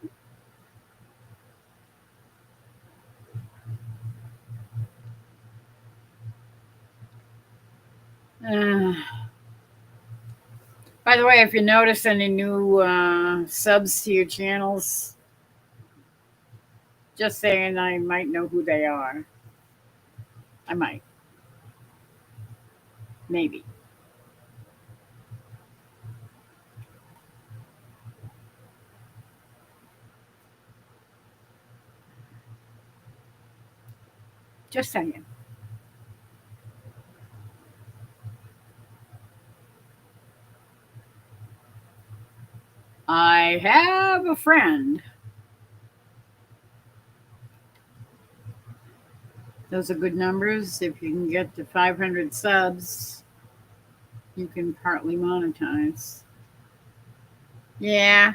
know. By the way, if you notice any new subs to your channels, just saying I might know who they are. I might. Maybe. Just saying. I have a friend. Those are good numbers. If you can get to 500 subs, you can partly monetize. Yeah.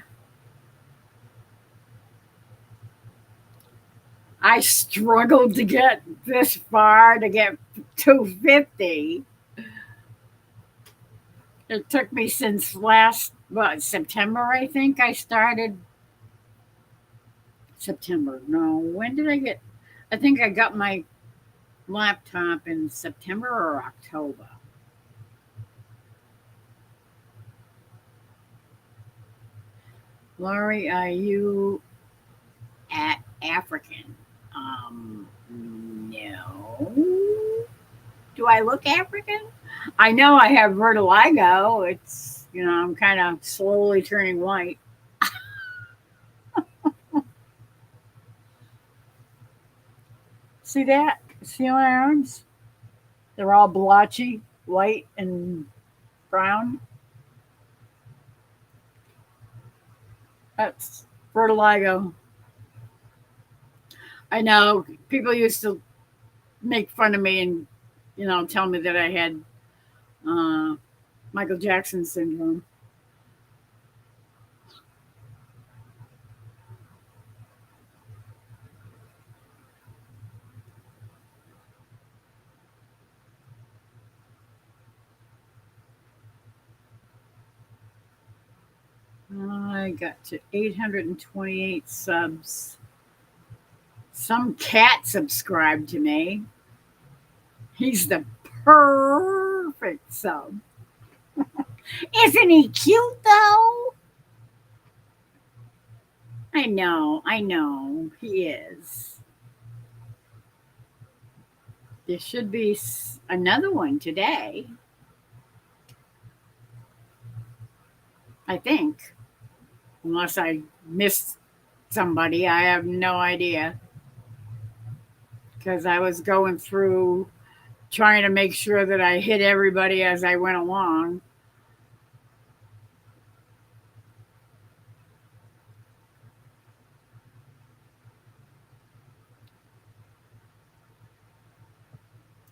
I struggled to get this far to get 250. It took me since last, September, I think I started. September. No, when did I get? I think I got my laptop in September or October. Laurie, are you at African? No. Do I look African? I know I have vertigo. I'm kind of slowly turning white. See that? See my arms? They're all blotchy, white and brown. That's vertigo. I know people used to make fun of me and tell me that I had uh, Michael Jackson syndrome. I got to 828 subs. Some cat subscribed to me. He's the perfect sub. Isn't he cute though? I know, he is. There should be another one today, I think. Unless I missed somebody, I have no idea. Because I was going through trying to make sure that I hit everybody as I went along.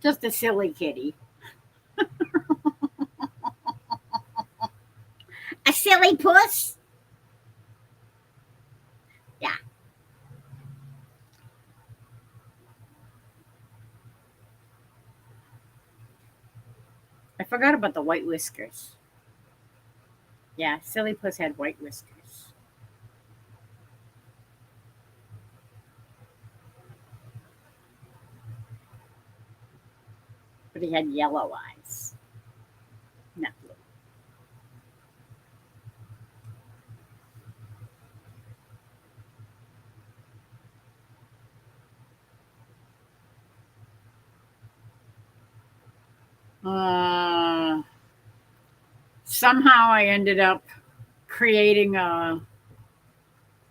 Just a silly kitty. A silly puss? Yeah. I forgot about the white whiskers. Yeah, silly puss had white whiskers. But he had yellow eyes, not blue. Somehow I ended up creating a,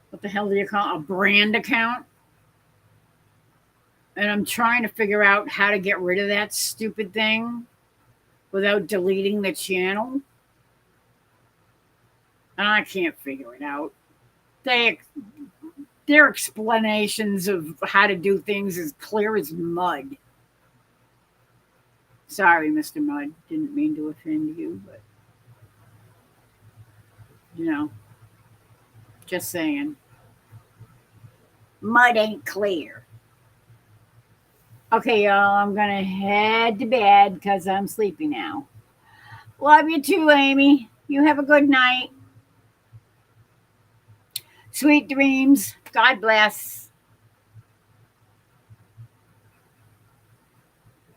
what the hell do you call it? A brand account. And I'm trying to figure out how to get rid of that stupid thing without deleting the channel. And I can't figure it out. They their explanations of how to do things is clear as mud. Sorry, Mr. Mud. Didn't mean to offend you, but you know, just saying. Mud ain't clear. Okay, y'all, I'm gonna head to bed because I'm sleepy now. Love you too, Amy. You have a good night. Sweet dreams. God bless.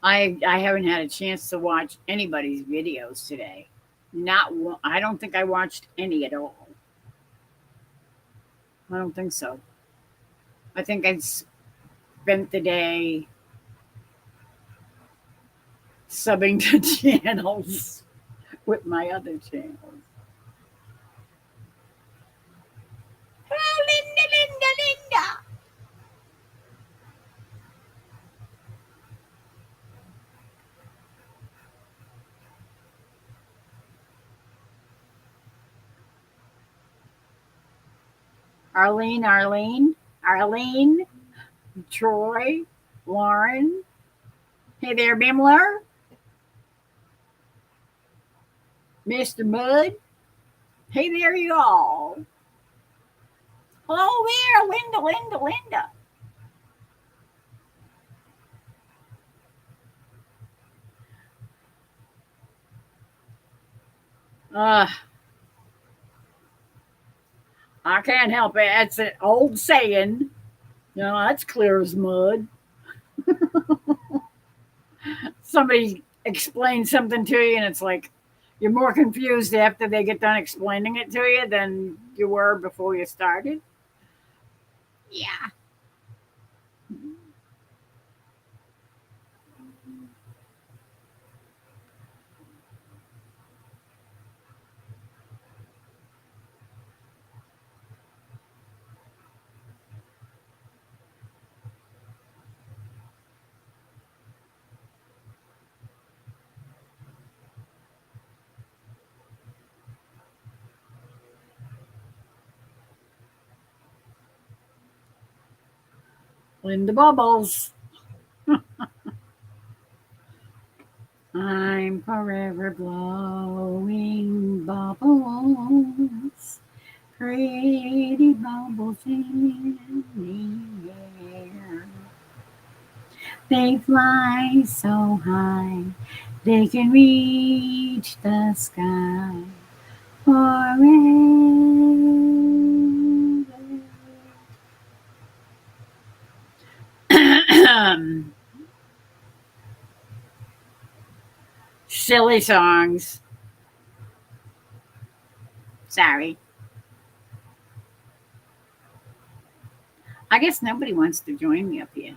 I haven't had a chance to watch anybody's videos today. Not one, I don't think I watched any at all. I don't think so. I think I spent the day subbing to channels with my other channels. Oh, Linda, Linda, Linda. Arlene, Arlene, Arlene, Troy, Lauren. Hey there, Bimler. Mr. Mud. Hey there, y'all. Hello there, Linda, Linda, Linda. Uh, I can't help it. It's an old saying. You know, that's clear as mud. Somebody explains something to you, and it's like you're more confused after they get done explaining it to you than you were before you started. Yeah. Linda Bubbles. I'm forever blowing bubbles, pretty bubbles in the air. They fly so high, they can reach the sky forever. Silly songs. Sorry. I guess nobody wants to join me up here.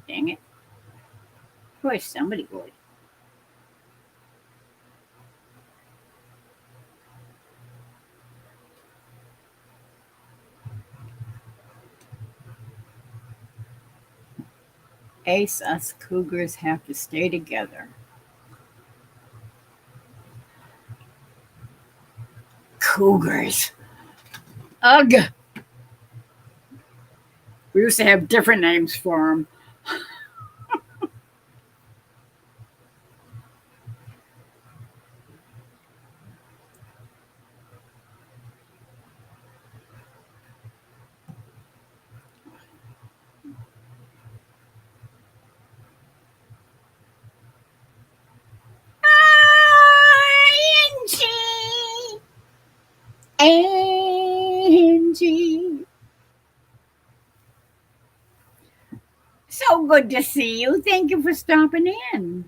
Dang it. course, somebody would. Ace, us cougars have to stay together. Cougars. Ugh. We used to have different names for them. Angie. Angie. So good to see you. Thank you for stopping in.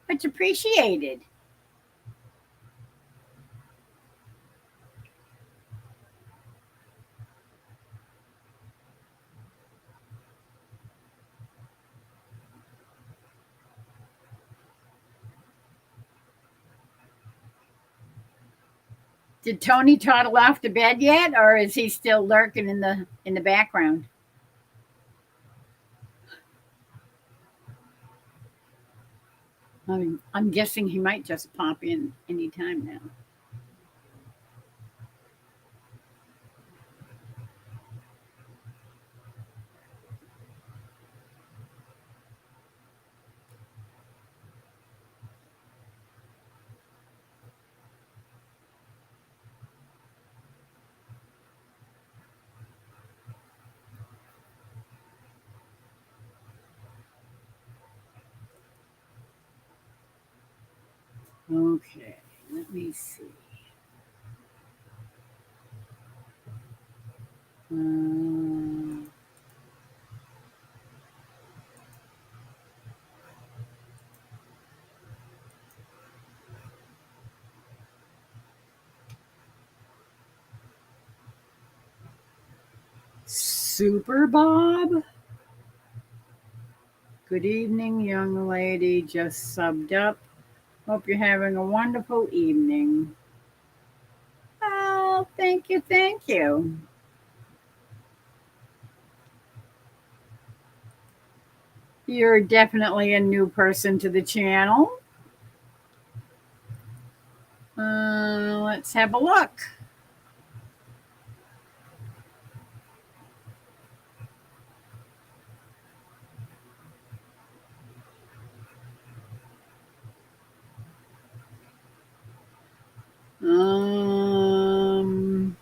Much appreciated. Did Tony toddle off to bed yet, or is he still lurking in the background? I'm guessing he might just pop in anytime now. Okay, let me see. Um, Super Bob? Good evening, young lady. Just subbed up. Hope you're having a wonderful evening. Oh, thank you, thank you. You're definitely a new person to the channel. Let's have a look. Um,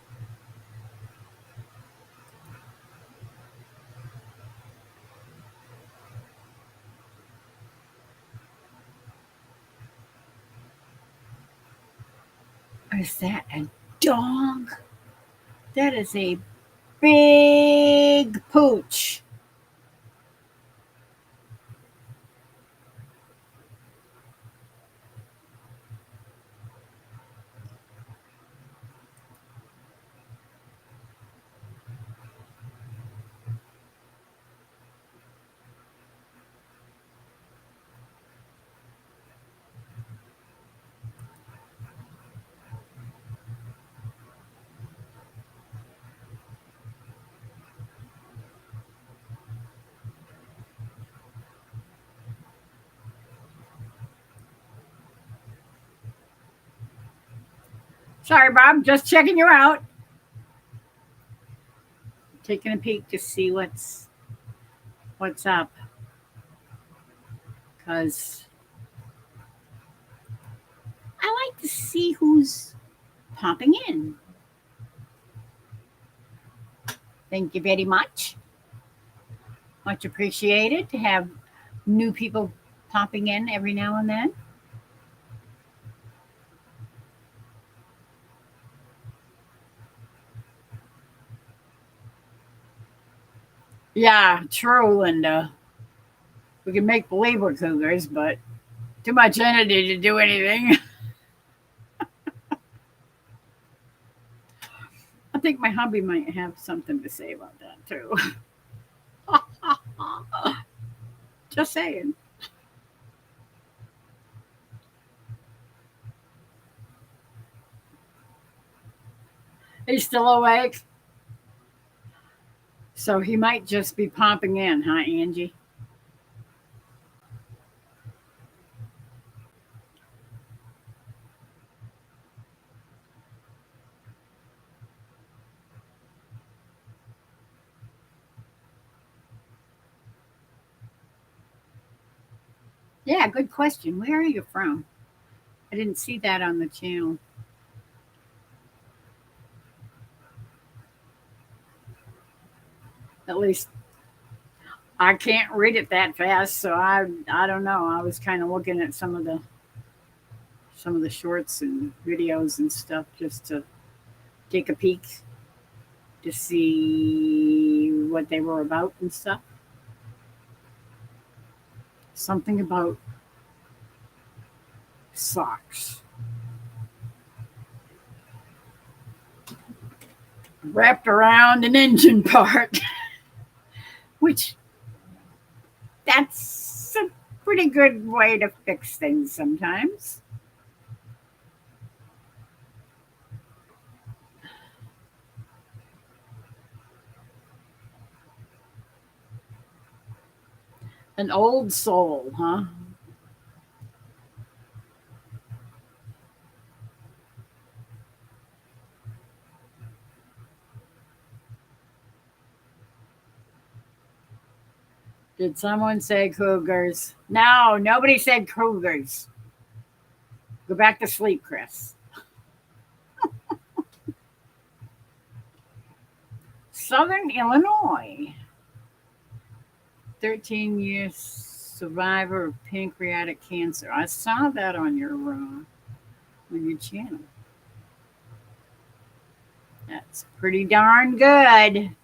is that a dog? That is a big pooch. Sorry, Bob, just checking you out. Taking a peek to see what's up. Cause I like to see who's popping in. Thank you very much. Much appreciated to have new people popping in every now and then. Yeah, true, Linda. We can make believe we're cougars, but too much energy to do anything. I think my hubby might have something to say about that too. Just saying. He's still awake. So he might just be popping in, huh, Angie? Yeah, good question. Where are you from? I didn't see that on the channel. At least I can't read it that fast, so I don't know. I was kind of looking at some of the shorts and videos and stuff just to take a peek to see what they were about and stuff. Something about socks wrapped around an engine part, which that's a pretty good way to fix things sometimes. An old soul, huh? Did someone say cougars? No, nobody said cougars. Go back to sleep, Chris. Southern Illinois. 13 years survivor of pancreatic cancer. I saw that on your channel. That's pretty darn good.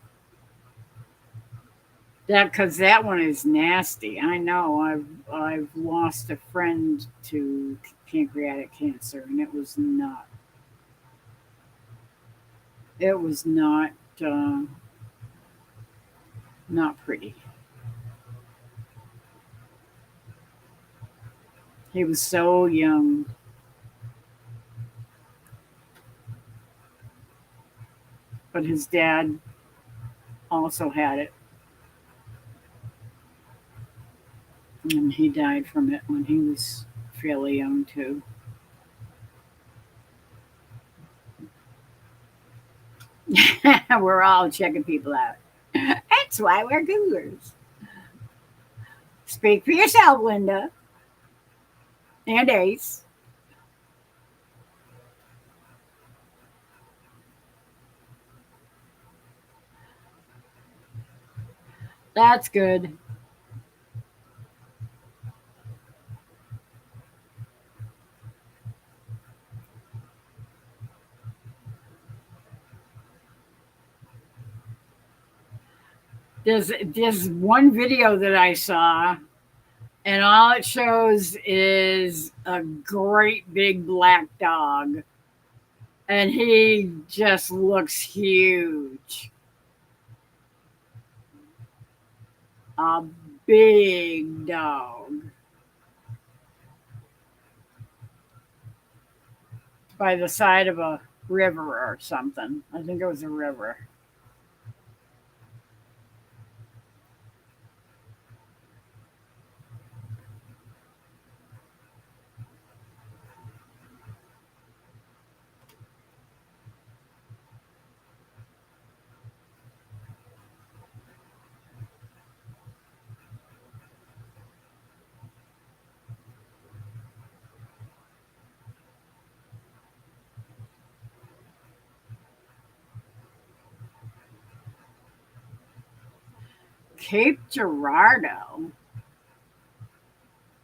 That because that one is nasty. I know. I've lost a friend to pancreatic cancer, and it was uh, not pretty. He was so young, but his dad also had it, and he died from it when he was fairly young too. We're all checking people out. That's why we're Googlers. Speak for yourself, Linda and Ace. That's good. There's one video that I saw, and all it shows is a great big black dog, and he just looks huge. A big dog by the side of a river or something. I think it was a river. Cape Girardeau,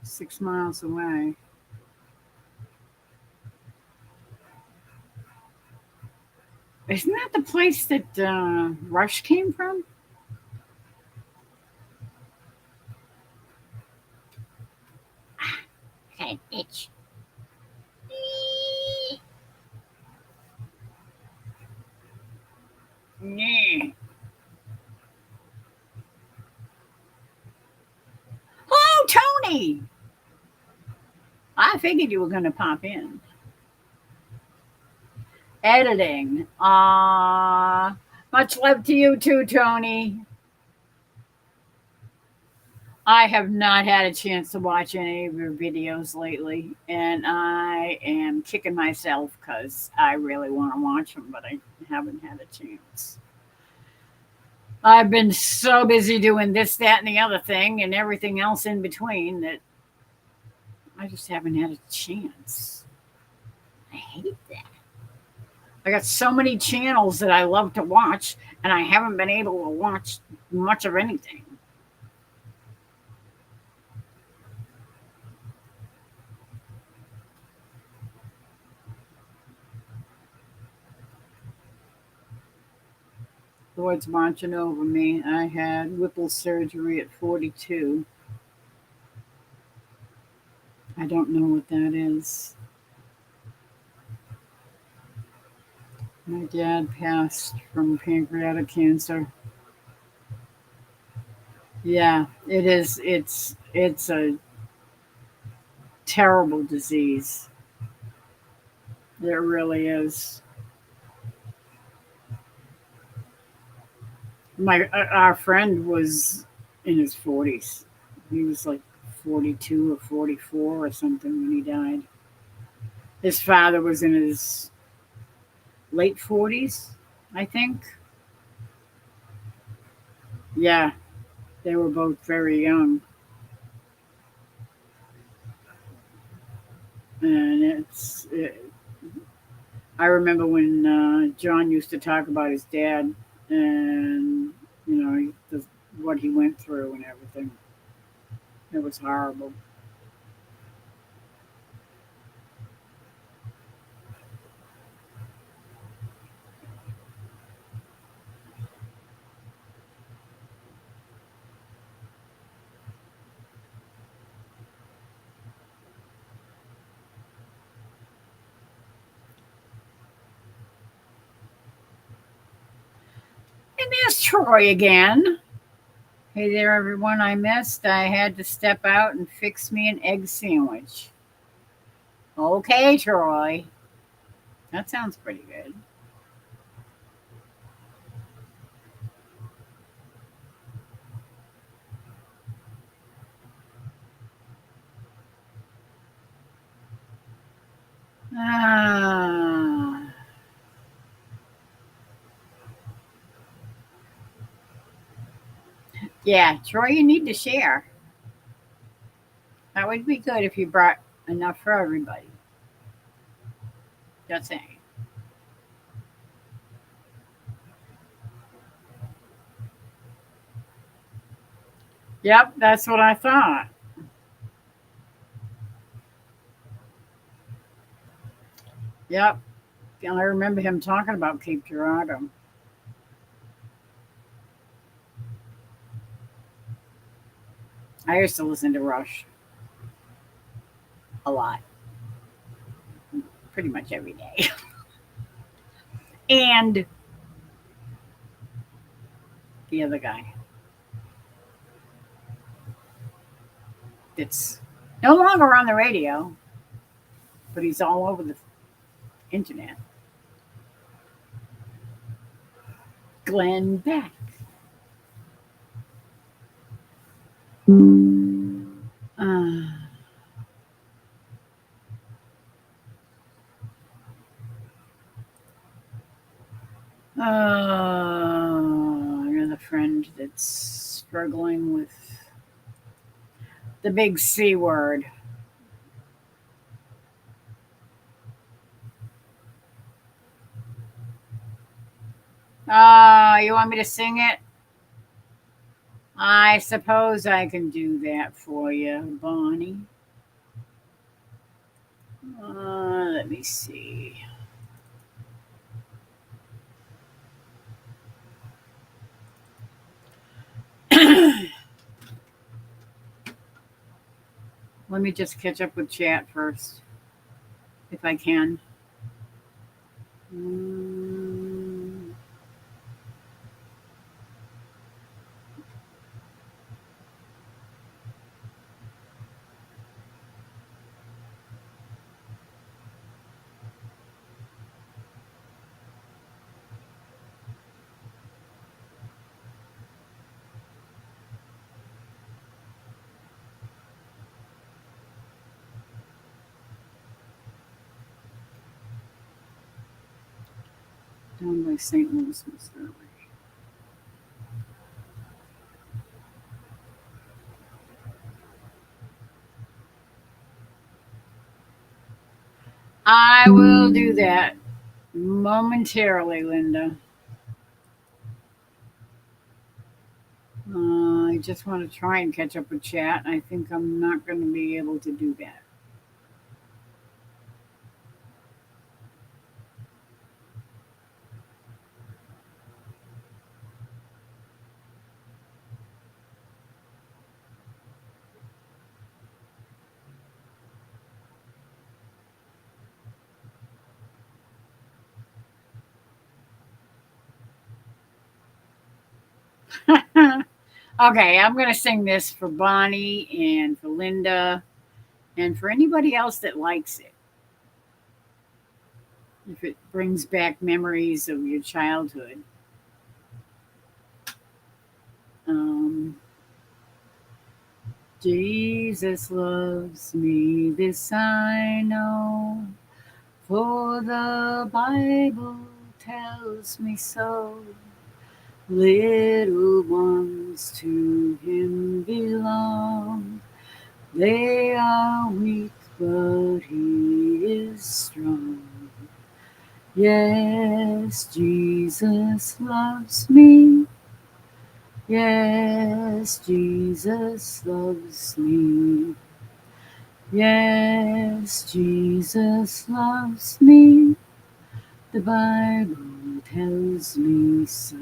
6 miles away. Isn't that the place that Rush came from? Okay, itch. Yeah. Oh, Tony! I figured you were going to pop in. Editing. Much love to you too, Tony. I have not had a chance to watch any of your videos lately, and I am kicking myself because I really want to watch them, but I haven't had a chance. I've been so busy doing this, that, and the other thing, and everything else in between that I just haven't had a chance. I hate that. I got so many channels that I love to watch, and I haven't been able to watch much of anything. Lord's watching over me. I had Whipple surgery at 42. I don't know what that is. My dad passed from pancreatic cancer. Yeah, it is. It's a terrible disease. It really is. My our friend was in his 40s. He was like 42 or 44 or something when he died. His father was in his late 40s, I think. Yeah, they were both very young. And I remember when John used to talk about his dad and, what he went through and everything. It was horrible. And there's Troy again. Hey there, everyone. I missed. I had to step out and fix me an egg sandwich. Okay, Troy. That sounds pretty good. Ah, yeah, Troy, you need to share. That would be good if you brought enough for everybody. Just saying. Yep, that's what I thought. Yep. I remember him talking about Cape Girardeau. I used to listen to Rush a lot, pretty much every day. And the other guy that's no longer on the radio, but he's all over the internet. Glenn Beck. Uh, another friend that's struggling with the big C word. You want me to sing it? I suppose I can do that for you, Bonnie. Let me see. Let me just catch up with chat first, if I can. Mm, Down by St. Louis, Missouri. I will do that momentarily, Linda. I just want to try and catch up with chat. I think I'm not going to be able to do that. Okay, I'm going to sing this for Bonnie and for Linda and for anybody else that likes it. If it brings back memories of your childhood. Um, Jesus loves me, this I know, for the Bible tells me so. Little ones to him belong. They are weak, but he is strong. Yes, Jesus loves me. Yes, Jesus loves me. Yes, Jesus loves me. The Bible tells me so.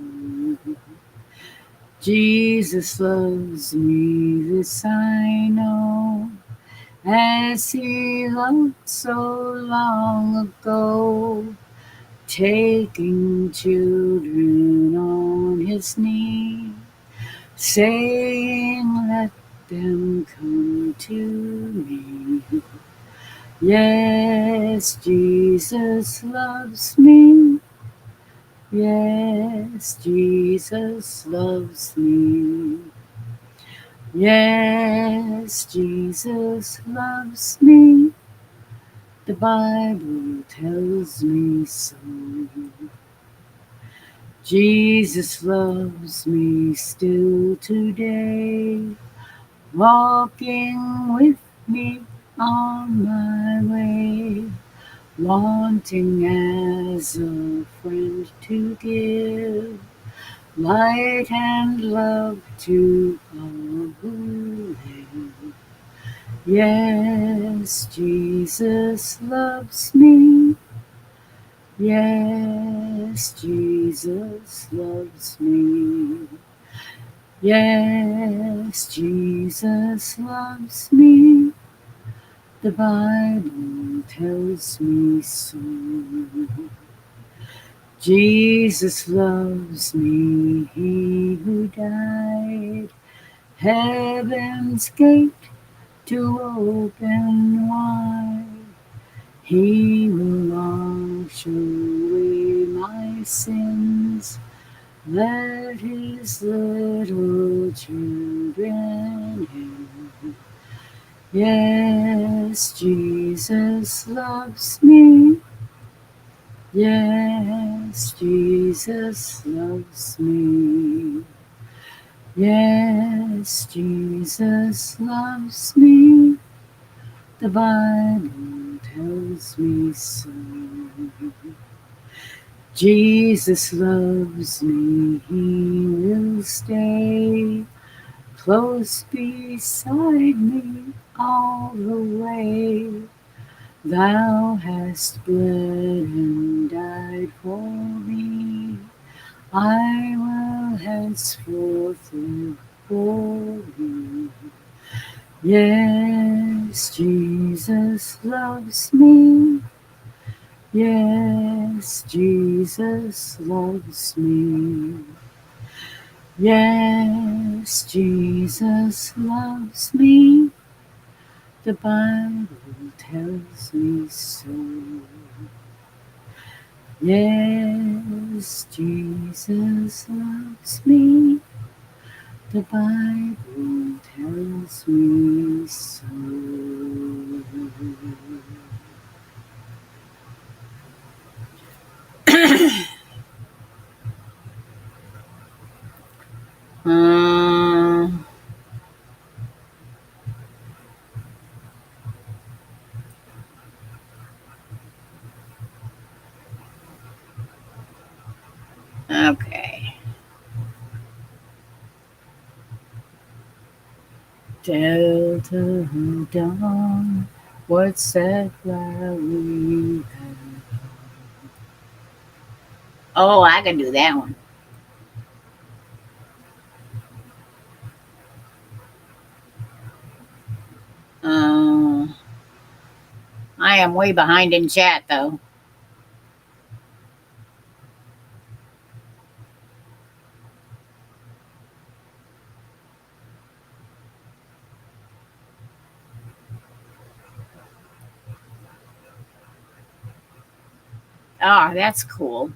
Jesus loves me, this I know, as he loved so long ago, taking children on his knee, saying, let them come to me. Yes, Jesus loves me. Yes, Jesus loves me. Yes, Jesus loves me. The Bible tells me so. Jesus loves me still today, walking with me on my way, wanting as a friend to give light and love to all who live. Yes, Jesus loves me. Yes, Jesus loves me. Yes, Jesus loves me. The Bible tells me so. Jesus loves me, he who died, heaven's gate to open wide. He will wash away my sins, let his little children in. Yes, Jesus loves me. Yes, Jesus loves me. Yes, Jesus loves me. The Bible tells me so. Jesus loves me, he will stay close beside me all the way. Thou hast bled and died for me. I will henceforth live for thee. Yes, Jesus loves me. Yes, Jesus loves me. Yes, Jesus loves me. The Bible tells me so. Yes, Jesus loves me. The Bible tells me so. Okay. Delta Dawn, what's that flowery? Oh, I can do that one. Uh, I am way behind in chat though. Oh, that's cool.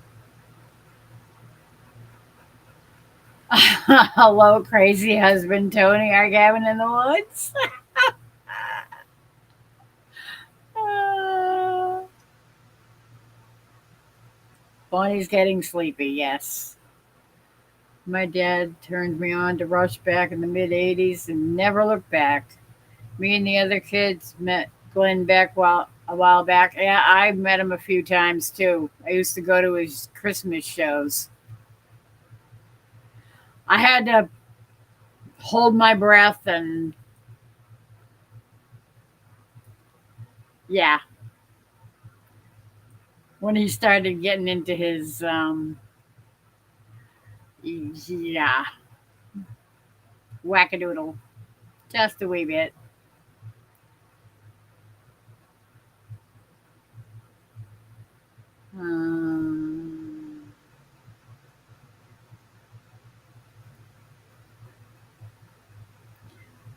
Hello, crazy husband Tony. Our cabin in the woods. Bonnie's getting sleepy. Yes. My dad turned me on to Rush back in the mid '80s and never looked back. Me and the other kids met Glenn Beck a while back. Yeah, I've met him a few times too. I used to go to his Christmas shows. I had to hold my breath and yeah, when he started getting into his yeah, wackadoodle just a wee bit. Um,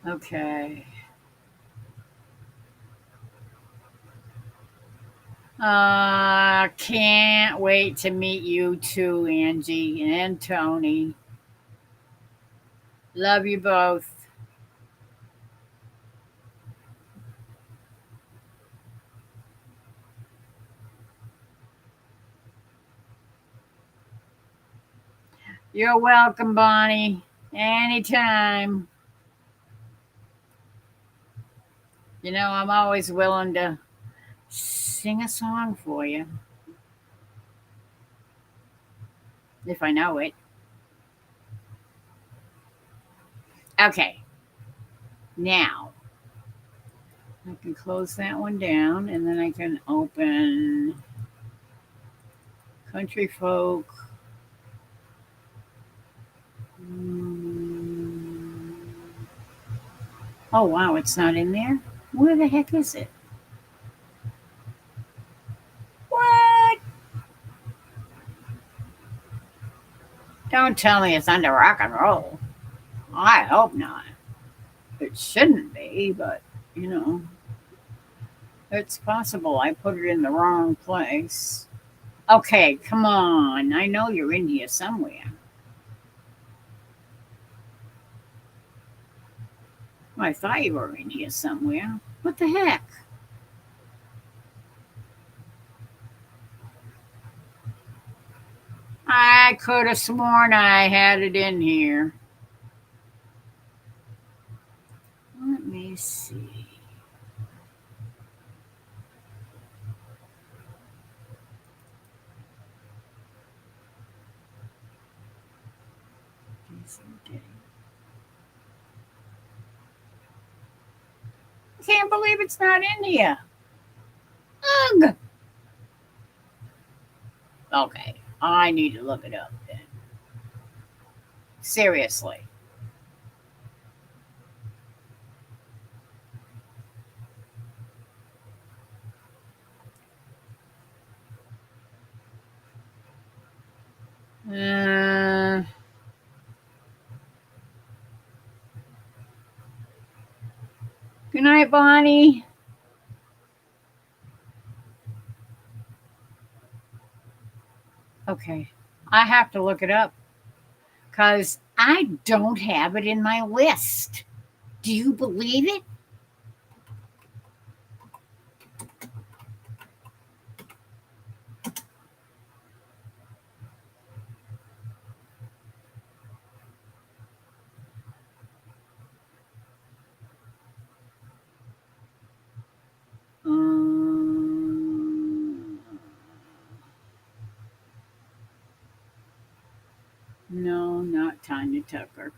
okay. Can't wait to meet you too, Angie and Tony. Love you both. You're welcome, Bonnie. Anytime. You know, I'm always willing to sing a song for you if I know it. Okay, now I can close that one down and then I can open Country Folk. Mm. Oh, wow, it's not in there? Where the heck is it? What? Don't tell me it's under rock and roll. I hope not. It shouldn't be, but you know, it's possible I put it in the wrong place. Okay, come on. I know you're in here somewhere. I thought you were in here somewhere. What the heck? I could have sworn I had it in here. Let me see. I can't believe it's not in here. Ugh. Okay, I need to look it up then. Seriously. Uh, Good night, Bonnie. Okay, I have to look it up because I don't have it in my list. Do you believe it? Um, Tucker.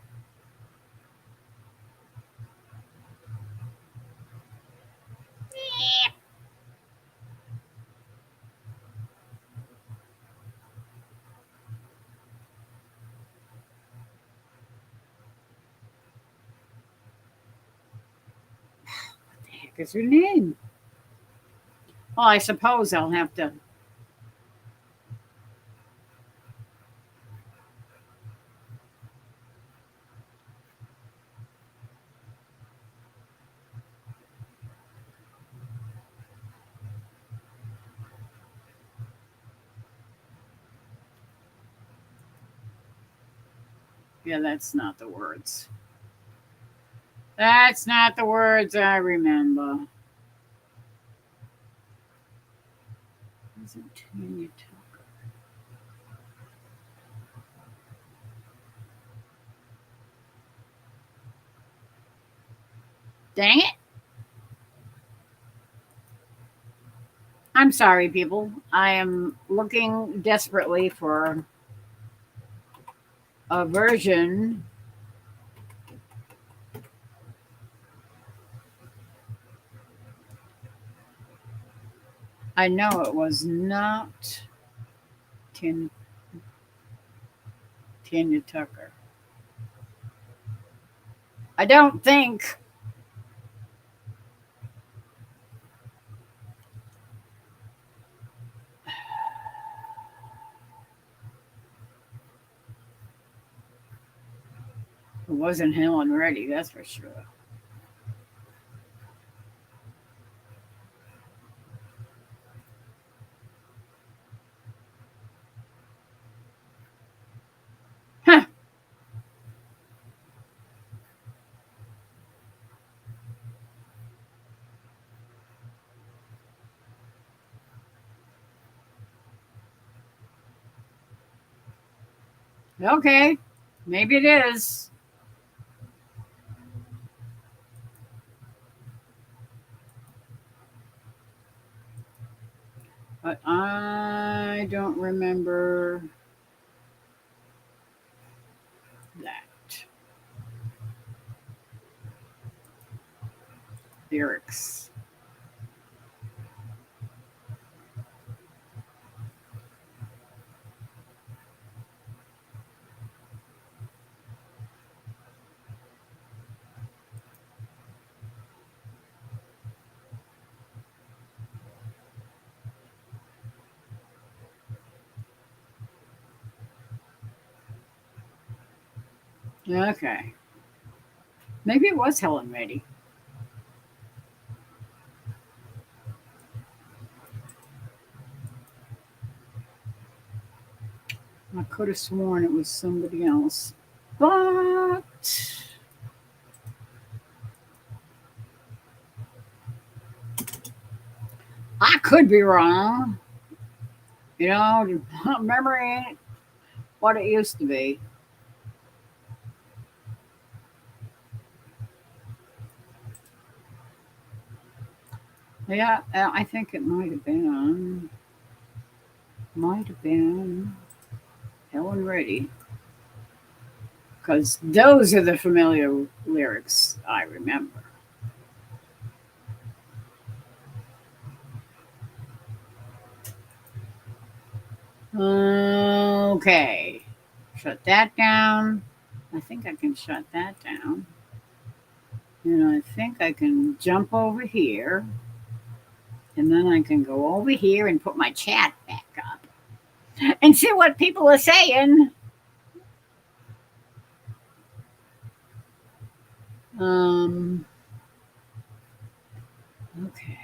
What the heck is her name? Well, I suppose I'll have to. Yeah, that's not the words. That's not the words I remember. Isn't Tanya Tucker? Dang it. I'm sorry, people. I am looking desperately for a version. I know it was not Tanya Tucker. I don't think. It wasn't Helen Reddy, that's for sure. Huh. Okay. Maybe it is. But I don't remember that. Lyrics. Okay. Maybe it was Helen Reddy. I could have sworn it was somebody else. But I could be wrong. You know, memory ain't what it used to be. Yeah, I think it might have been Helen Reddy. Because those are the familiar lyrics I remember. Okay. Shut that down. I think I can shut that down. And I think I can jump over here. And then I can go over here and put my chat back up and see what people are saying. Um, okay.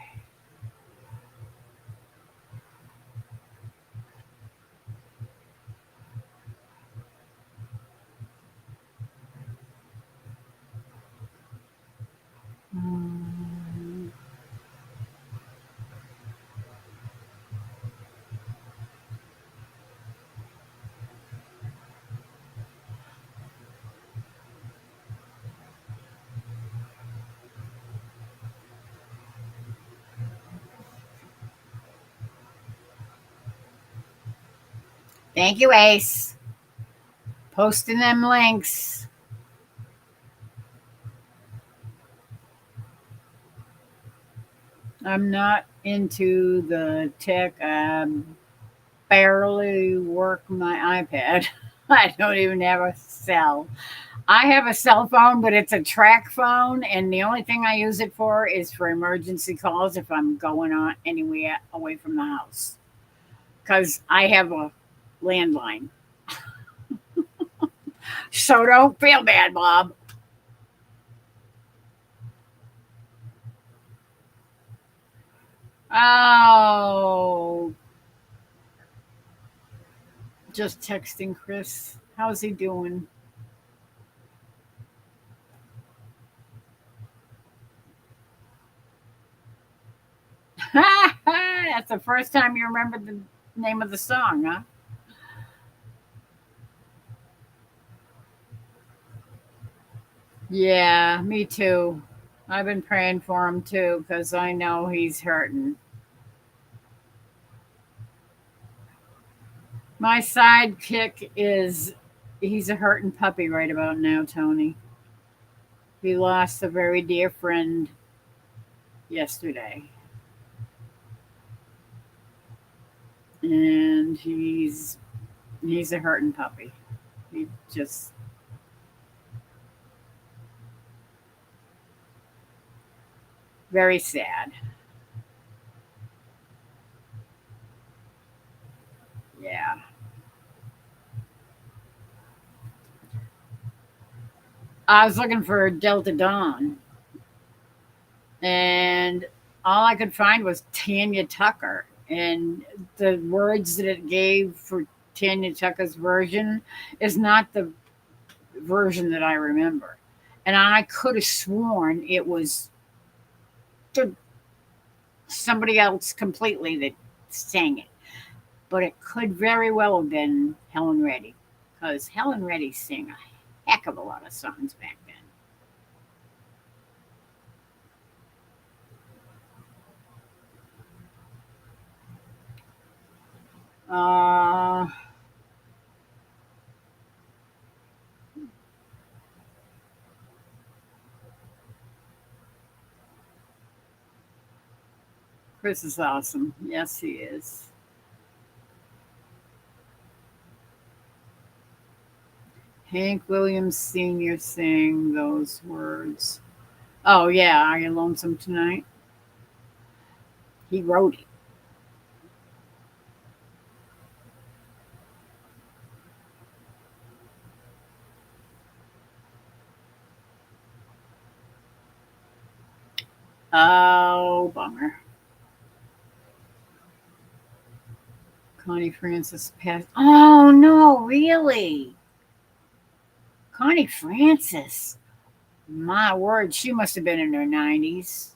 Um, Thank you, Ace. Posting them links. I'm not into the tech. I barely work my iPad. I don't even have a cell. I have a cell phone, but it's a track phone, and the only thing I use it for is for emergency calls if I'm going on anywhere away from the house. Because I have a landline. So don't feel bad, Bob. Oh, just texting Chris. How's he doing? That's the first time you remembered the name of the song, huh? Yeah, me too. I've been praying for him too because I know he's hurting. My sidekick is he's a hurting puppy right about now, Tony. He lost a very dear friend yesterday, and he's a hurting puppy. He just very sad. Yeah. I was looking for Delta Dawn, and all I could find was Tanya Tucker. And the words that it gave for Tanya Tucker's version is not the version that I remember. And I could have sworn it was somebody else completely that sang it. But it could very well have been Helen Reddy, because Helen Reddy sang a heck of a lot of songs back then. Uh, Chris is awesome. Yes, he is. Hank Williams Sr. sang those words. Oh, yeah. Are you lonesome tonight? He wrote it. Oh, bummer. Connie Francis passed. Oh, no, really? Connie Francis. My word, she must have been in her 90s.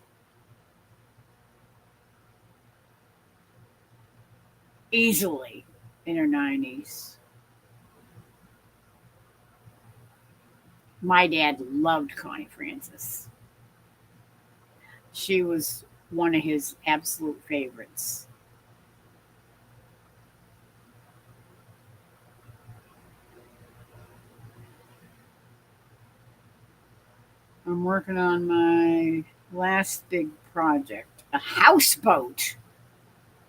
Easily in her 90s. My dad loved Connie Francis. She was one of his absolute favorites. I'm working on my last big project, a houseboat.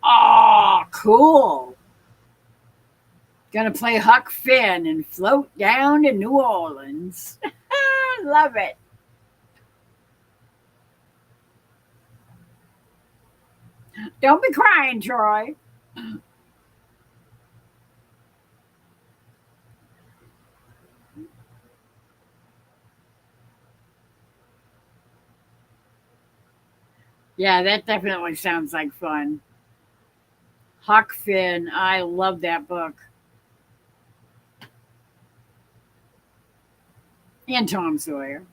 Oh, cool. Gonna play Huck Finn and float down to New Orleans. Love it. Don't be crying, Troy. Yeah, that definitely sounds like fun. Huck Finn, I love that book. And Tom Sawyer.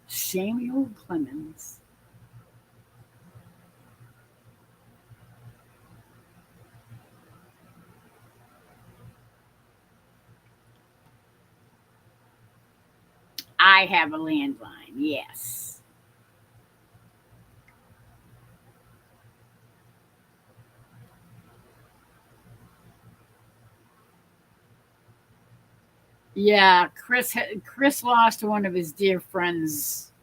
Samuel Clemens. I have a landline, yes. Yeah, Chris lost one of his dear friends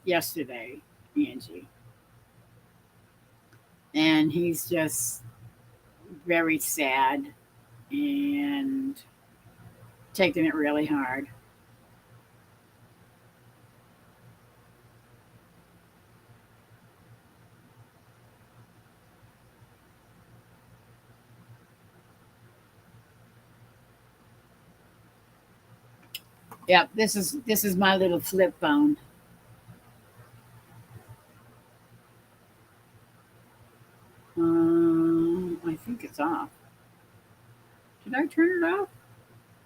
yesterday, Angie, and he's just very sad and taking it really hard. Yep, this is my little flip phone. I think it's off. Did I turn it off?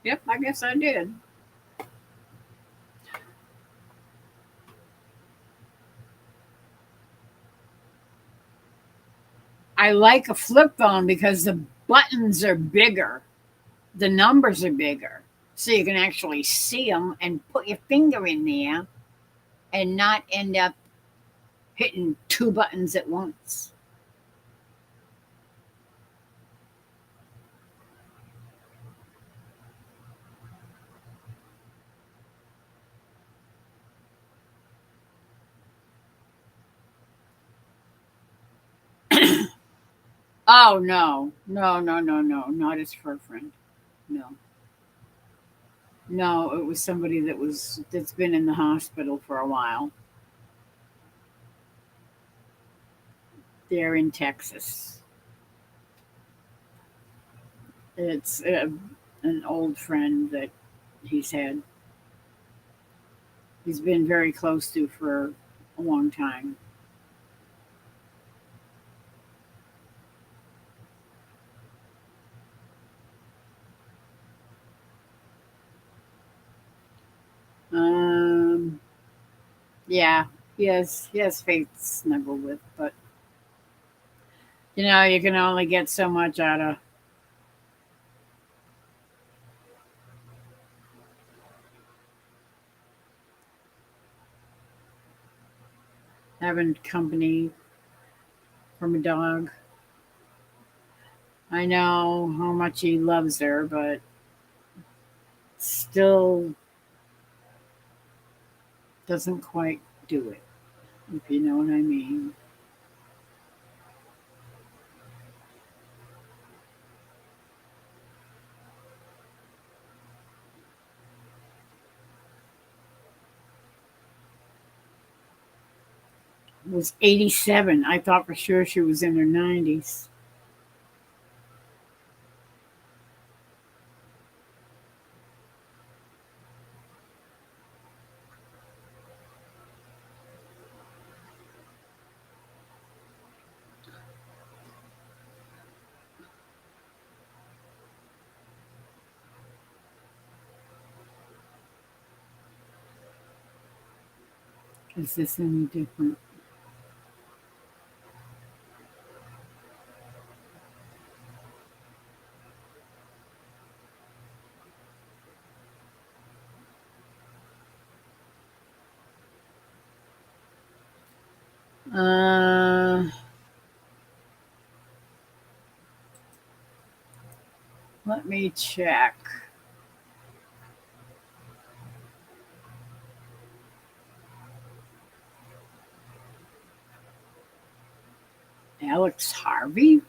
Yep, I guess I did. I like a flip phone because the buttons are bigger, the numbers are bigger, so you can actually see them and put your finger in there and not end up hitting two buttons at once. Oh no, no, no, no, no, not his fur friend. No, no, it was somebody that's been in the hospital for a while. They're in Texas. It's an old friend that he's had. He's been very close to for a long time. Um, yeah, he has Faith to snuggle with, but you can only get so much out of having company from a dog. I know how much he loves her, but still doesn't quite do it, if you know what I mean. Was 87. I thought for sure she was in her 90s. Is this any different? Uh, Let me check. Alex Harvey?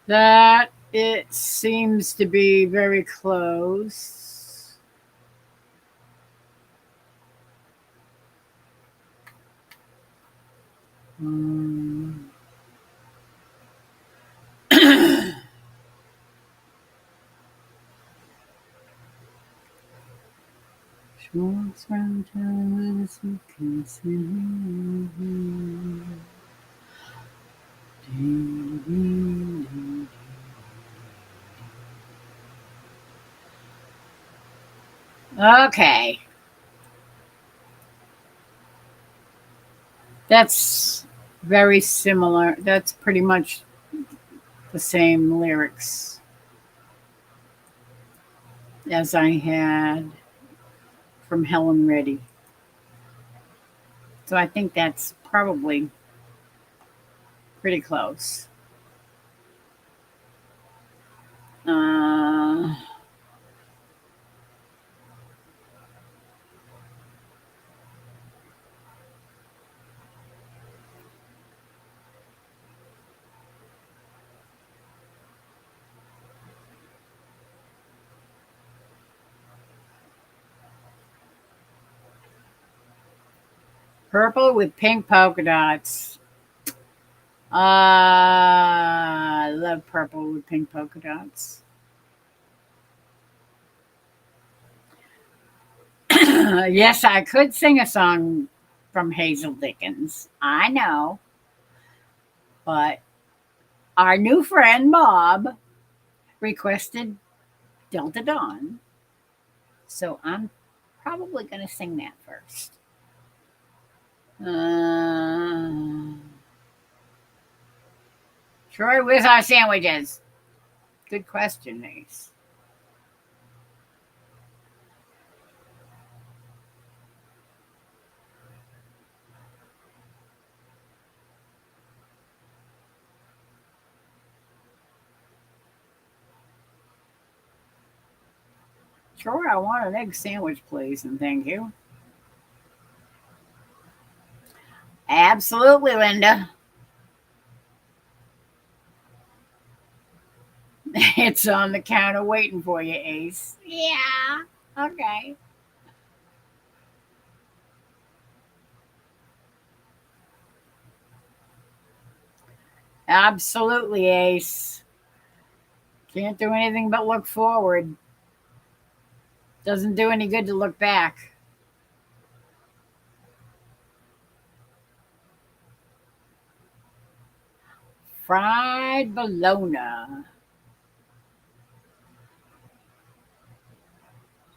That it seems to be very close. Um, she walks around town with a suitcase in her hand. Okay. That's very similar. That's pretty much the same lyrics as I had from Helen Reddy. So I think that's probably pretty close. Uh, Purple with pink polka dots. I love purple with pink polka dots. Yes, I could sing a song from Hazel Dickens. I know. But our new friend Bob requested Delta Dawn. So I'm probably going to sing that first. Troy, where's our sandwiches? Good question, Ace. Troy, I want an egg sandwich, please, and thank you. Absolutely, Linda. It's on the counter waiting for you, Ace. Yeah. Okay. Absolutely, Ace. Can't do anything but look forward. Doesn't do any good to look back. Fried bologna.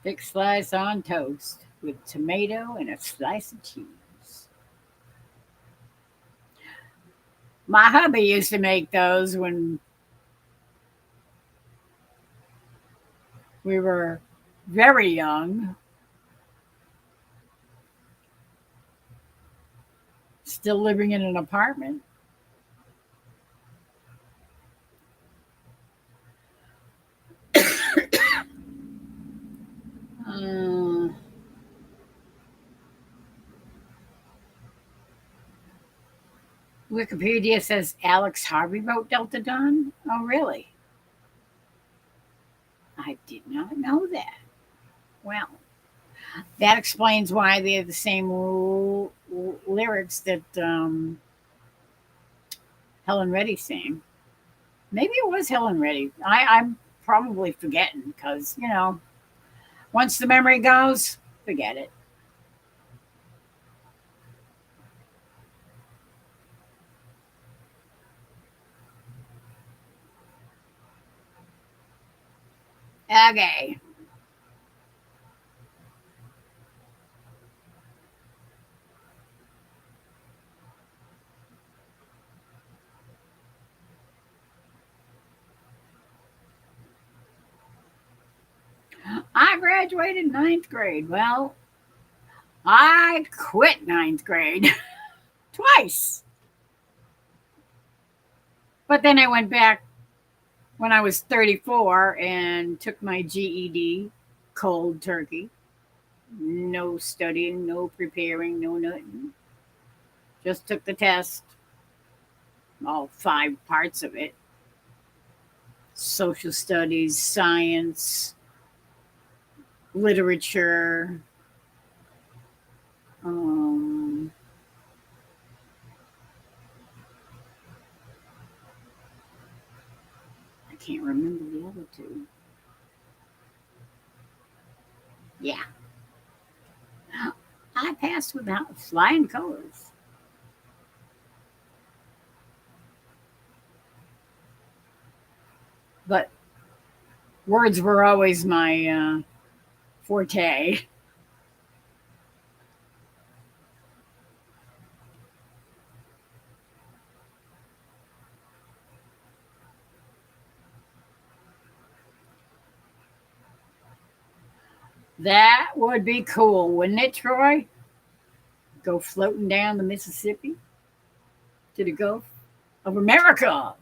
Thick slice on toast with tomato and a slice of cheese. My hubby used to make those when we were very young, still living in an apartment. Uh, Wikipedia says Alex Harvey wrote Delta Dawn. Oh, really? I did not know that. Well, that explains why they have the same lyrics that Helen Reddy sang. Maybe it was Helen Reddy. I'm probably forgetting because, once the memory goes, forget it. Okay. I graduated ninth grade. Well, I quit ninth grade twice. But then I went back when I was 34 and took my GED cold turkey. No studying, no preparing, no nothing. Just took the test, all five parts of it: social studies, science, literature. Um, I can't remember the other two. Yeah, I passed without flying colors. But words were always my forte. That would be cool, wouldn't it, Troy? Go floating down the Mississippi to the Gulf of America.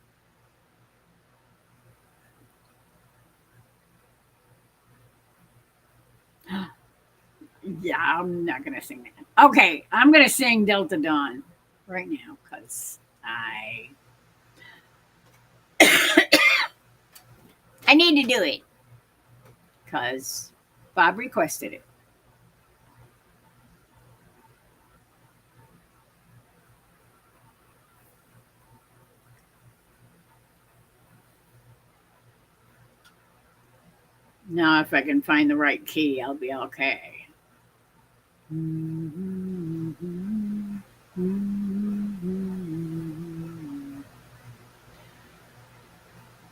Yeah, I'm not going to sing that. Okay, I'm going to sing Delta Dawn right now because I need to do it because Bob requested it. Now, if I can find the right key, I'll be okay.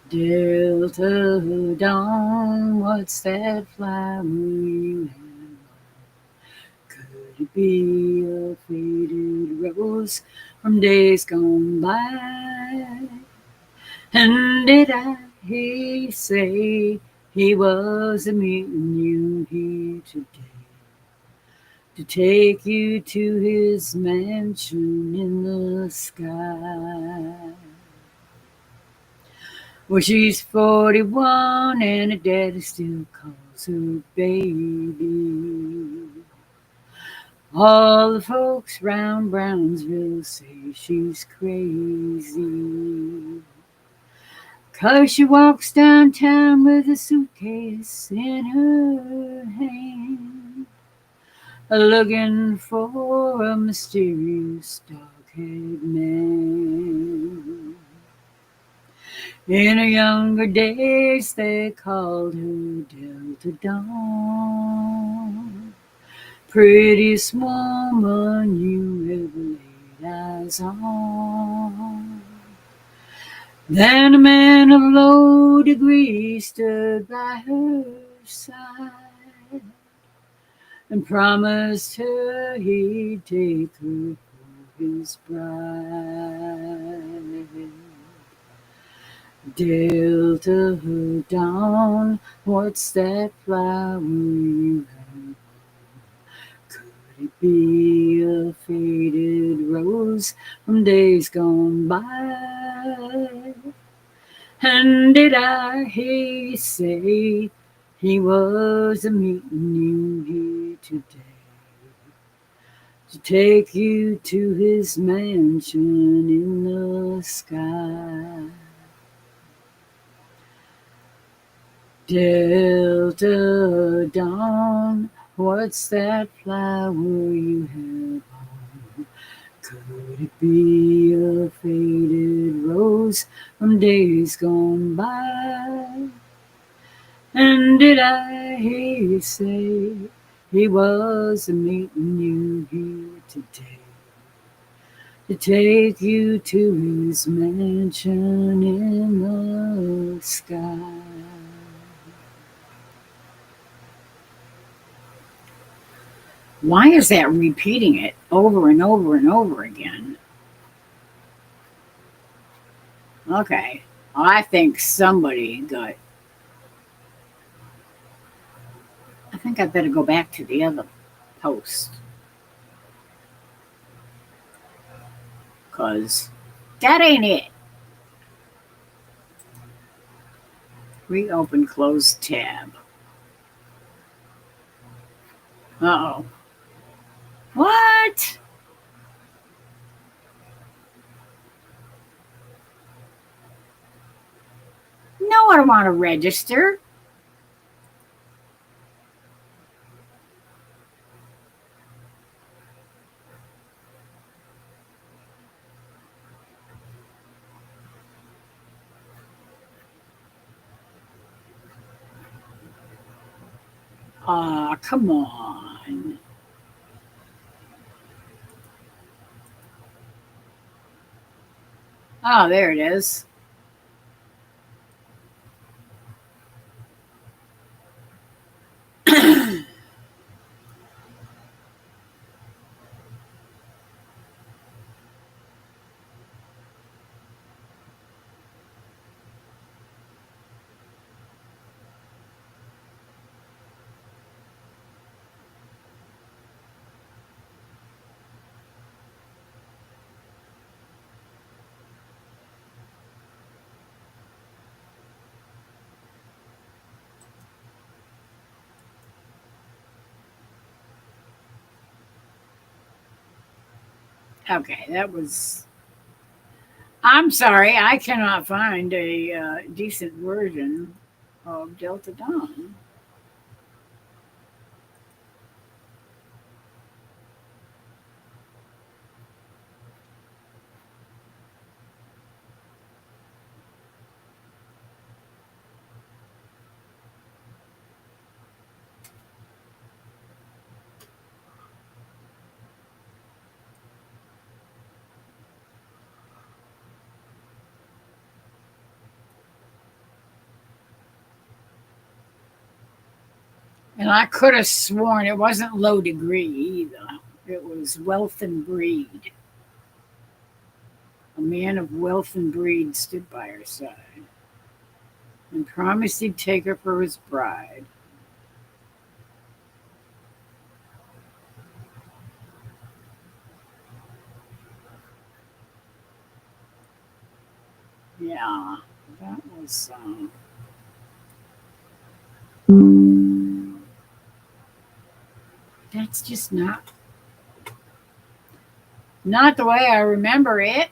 Delta dawn, what's that flower you have? Could it be a faded rose from days gone by? And did I hear you say he was a meeting you here today to take you to his mansion in the sky? Well, she's 41 and her daddy still calls her baby. All the folks round Brownsville say she's crazy, 'cause she walks downtown with a suitcase in her hand, looking for a mysterious dark-haired man. In her younger days, they called her Delta Dawn, prettiest woman you ever laid eyes on. Then a man of low degree stood by her side and promised her he'd take her for his bride. Delta dawn, what's that flower you have? Could it be a faded rose from days gone by? And did I hear you say he was a meeting you here today to take you to his mansion in the sky? Delta dawn, what's that flower you have on? Could it be a faded rose from days gone by? And did I hear you say he was a meeting you here today to take you to his mansion in the sky? Why is that repeating it over and over and over again? Okay, I think somebody got. I think I better go back to the other post because that ain't it. Reopen closed tab. Uh oh. What? No, I don't want to register. Ah, come on. Oh, there it is. Okay, that was. I'm sorry, I cannot find a decent version of Delta Dawn. And I could have sworn it wasn't Low Degree either. It was Wealth and Breed. A man of wealth and breed stood by her side and promised he'd take her for his bride. Yeah, that was. That's just not the way I remember it.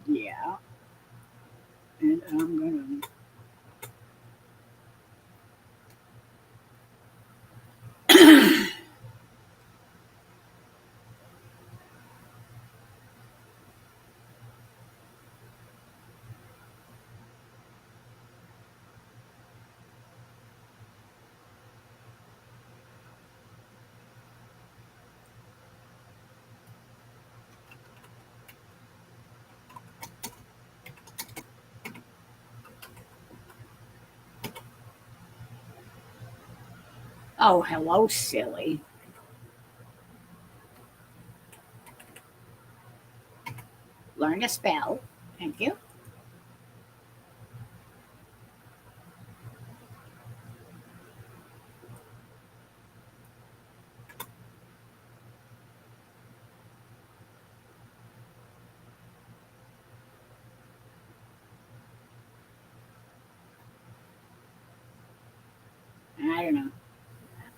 Yeah, and I'm gonna. Oh, hello, silly. Learn to spell. Thank you. I don't know.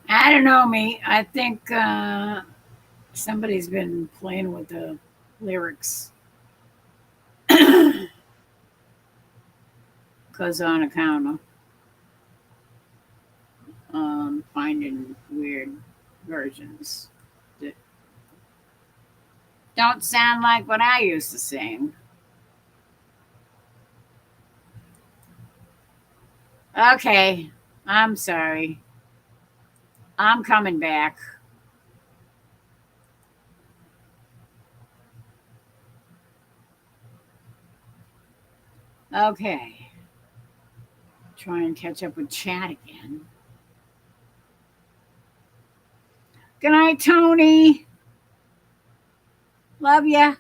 I don't know me. I think somebody's been playing with the lyrics because on account of finding weird versions that don't sound like what I used to sing. Okay, I'm sorry. I'm coming back. Okay, try and catch up with chat again. Good night, Tony. Love ya.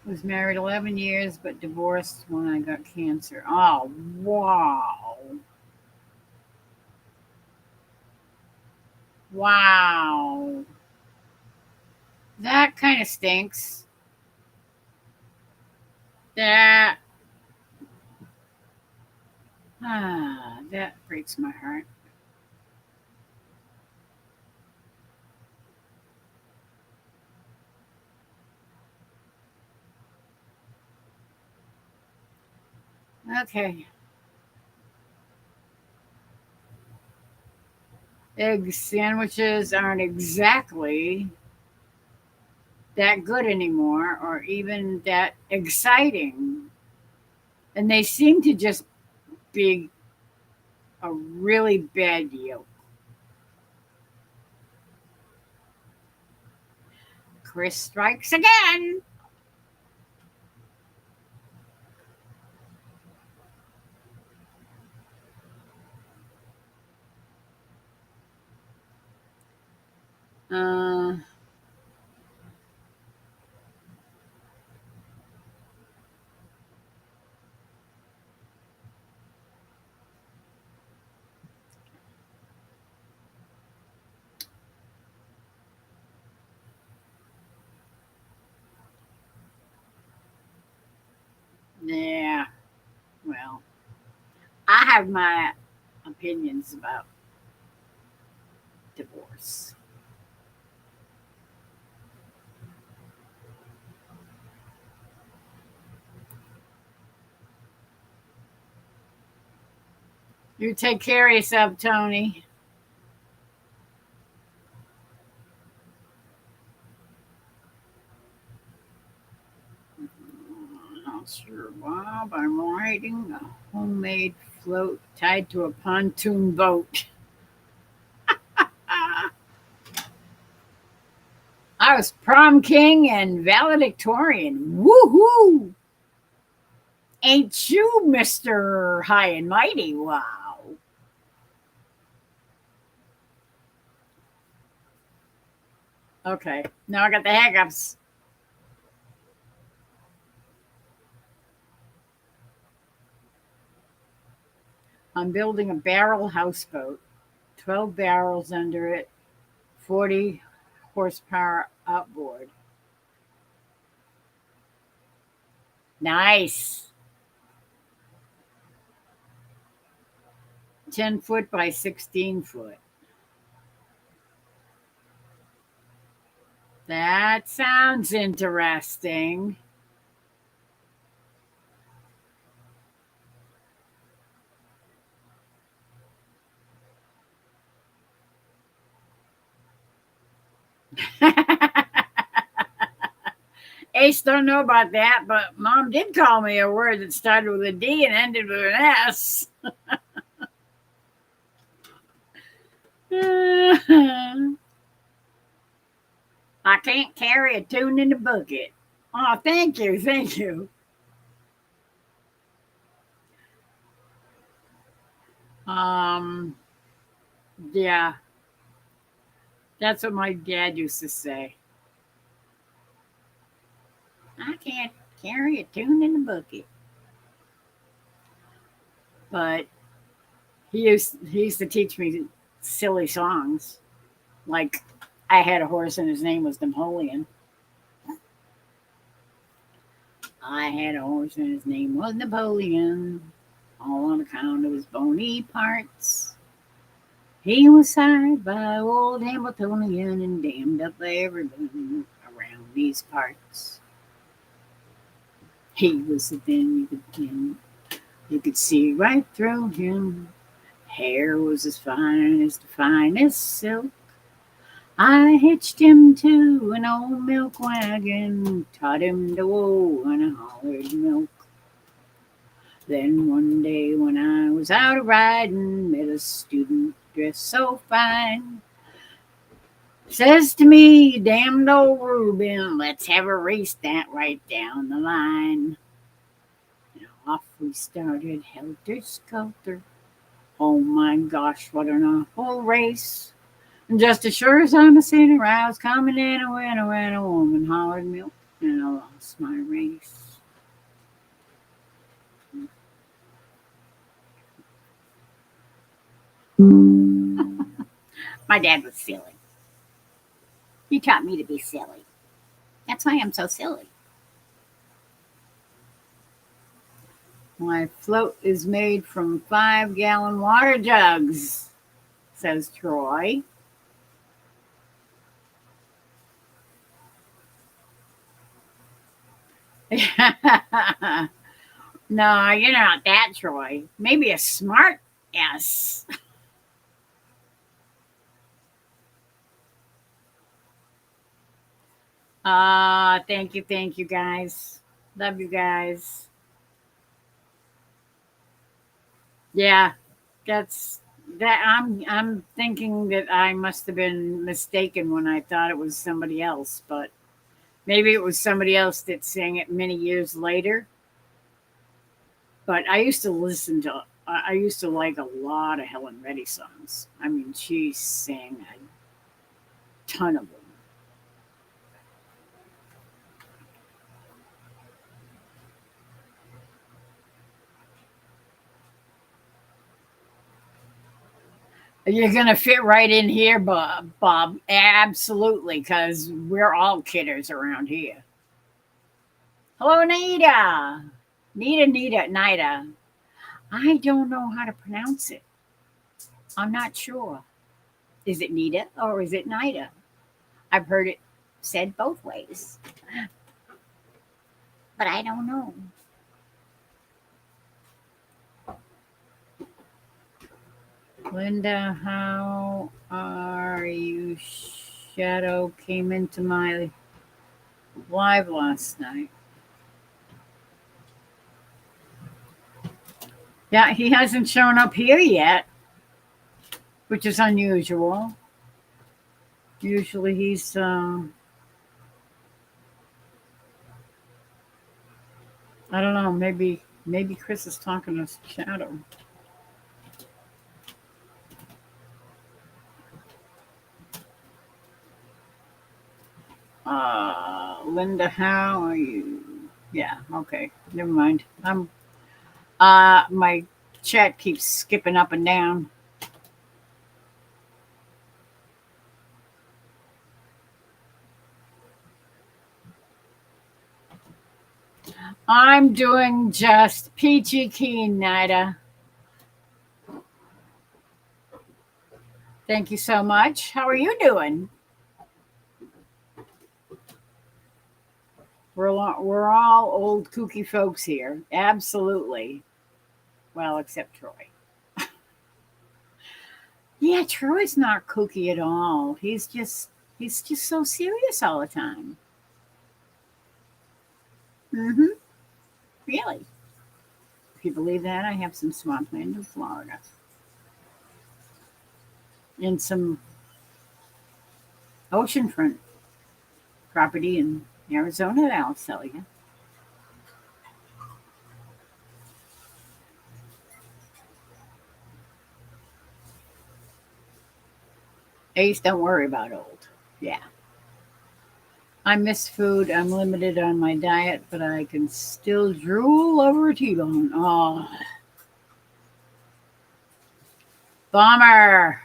Was married 11 years, but divorced when I got cancer. Oh, wow. Wow. That kind of stinks. That that breaks my heart. Okay. Egg sandwiches aren't exactly that good anymore or even that exciting. And they seem to just be a really bad yolk. Chris strikes again. have my opinions about divorce. You take care of yourself, Tony. I'll survive. I'm riding a homemade float tied to a pontoon boat. I was prom king and valedictorian. Woohoo! Ain't you Mr. High and Mighty? Wow. Okay, now I got the hiccups. I'm building a barrel houseboat, 12 barrels under it, 40 horsepower outboard. Nice. 10 foot by 16 foot. That sounds interesting. Ace don't know about that, but Mom did call me a word that started with a D and ended with an S. I can't carry a tune in the bucket. Oh, thank you, thank you. Um, yeah, that's what my dad used to say. I can't carry a tune in the bucket. But he used to teach me silly songs. Like I had a horse and his name was Napoleon. I had a horse and his name was Napoleon. All on account of his bony parts. He was sired by old Hamiltonian and damned up everyone around these parts. He was the thin you could see right through him. Hair was as fine as the finest silk. I hitched him to an old milk wagon, taught him to whoa and I hollered milk. Then one day when I was out a riding, met a student dressed so fine. Says to me, damned old Reuben, let's have a race that right down the line. And off we started, helter skelter. Oh my gosh, what an awful race. And just as sure as I'm a sinner, I was coming in and when a woman hollered milk and I lost my race. My dad was silly. He taught me to be silly. That's why I'm so silly. My float is made from 5-gallon water jugs, says Troy. No, you're not that, Troy. Maybe a smart S. Thank you, guys. Love you guys. Yeah, that's that. I'm thinking that I must have been mistaken when I thought it was somebody else, but maybe it was somebody else that sang it many years later. But I used to listen to. I used to like a lot of Helen Reddy songs. I mean, she sang a ton of them. You're gonna fit right in here, Bob. Bob, absolutely, because we're all kidders around here. Hello, Nita. Nita, Nita. I don't know how to pronounce it. I'm not sure. Is it Nita or is it Nida? I've heard it said both ways, but I don't know. Linda, how are you? Shadow came into my live last night. Yeah, he hasn't shown up here yet, which is unusual. Usually he's, I don't know, maybe Chris is talking to Shadow. Linda, how are you? Yeah, okay, never mind. My chat keeps skipping up and down. I'm doing just peachy keen, Nida. Thank you so much. How are you doing? We're all old kooky folks here. Absolutely. Well, except Troy. Yeah, Troy's not kooky at all. He's just so serious all the time. Mm-hmm. Really. If you believe that, I have some swampland in Florida and some oceanfront property in Arizona that I'll sell you. Ace, don't worry about old. Yeah. I miss food. I'm limited on my diet, but I can still drool over a T-bone. Oh, bummer.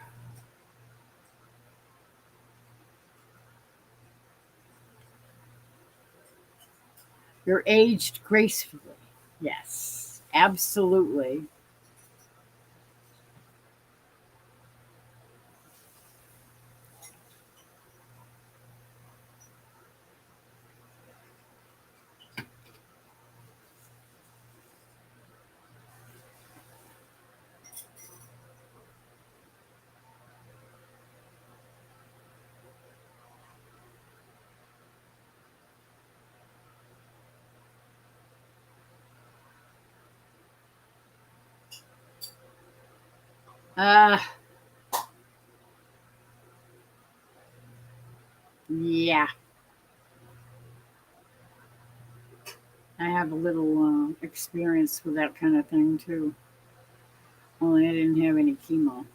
You're aged gracefully. Yes, absolutely. Uh, yeah, I have a little experience with that kind of thing too. Only I didn't have any chemo.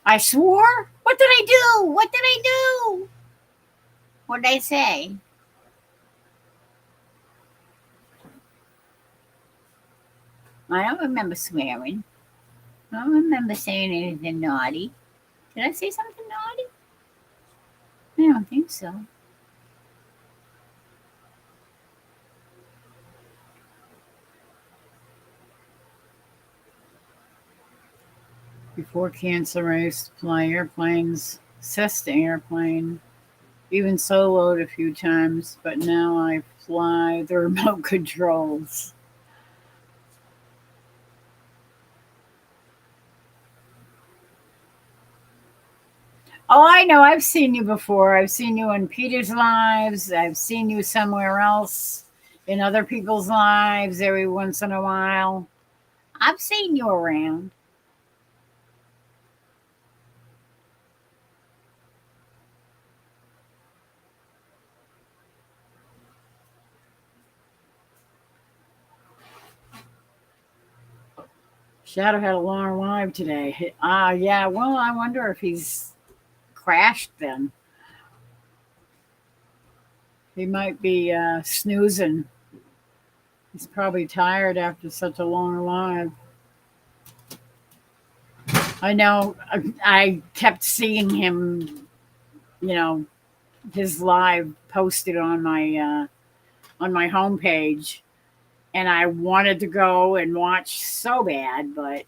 I swore? What did I do? What did I do? What did I say? I don't remember swearing. I don't remember saying anything naughty. Did I say something naughty? I don't think so. Before cancer, I used to fly airplanes, Cessna airplane, even soloed a few times, but now I fly the remote controls. Oh, I know. I've seen you before. I've seen you in Peter's lives. I've seen you somewhere else in other people's lives every once in a while. I've seen you around. Shadow had a long live today. Yeah. Well, I wonder if he's crashed then. He might be snoozing. He's probably tired after such a long live. I know I kept seeing him, you know, his live posted on my homepage, and I wanted to go and watch so bad, but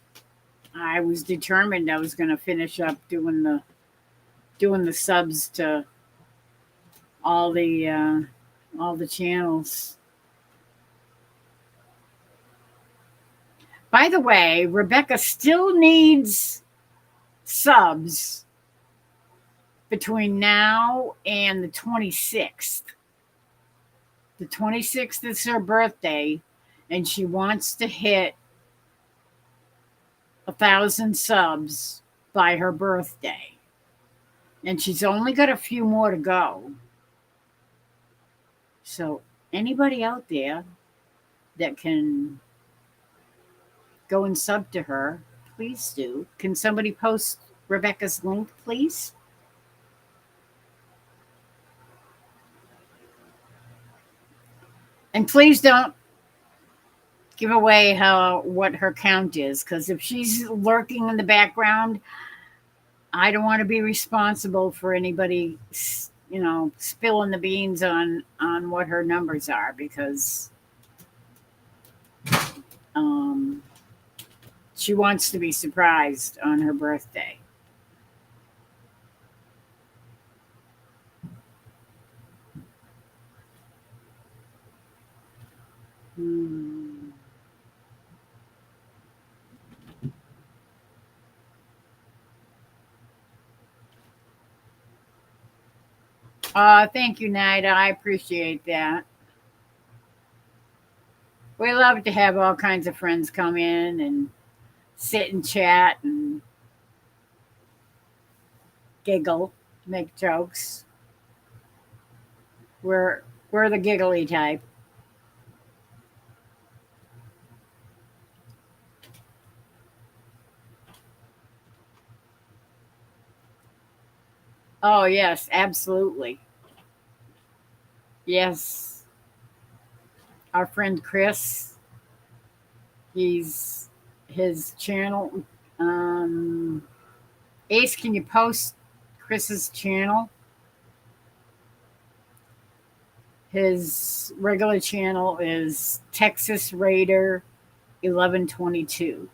I was determined I was going to finish up doing the subs to all the uh, all the channels. By the way, Rebecca still needs subs between now and the 26th. The 26th is her birthday, and she wants to hit 1,000 subs by her birthday. And she's only got a few more to go. So, anybody out there that can go and sub to her, please do. Can somebody post Rebecca's link, please? And please don't give away what her count is, because if she's lurking in the background, I don't want to be responsible for anybody, spilling the beans on what her numbers are, because um, she wants to be surprised on her birthday. Hmm. Thank you, Nida. I appreciate that. We love to have all kinds of friends come in and sit and chat and giggle, make jokes. We're we're the giggly type. Oh yes, absolutely. Yes, our friend Chris. He's his channel. Um, Ace, can you post Chris's channel? His regular channel is Texas Raider 1122,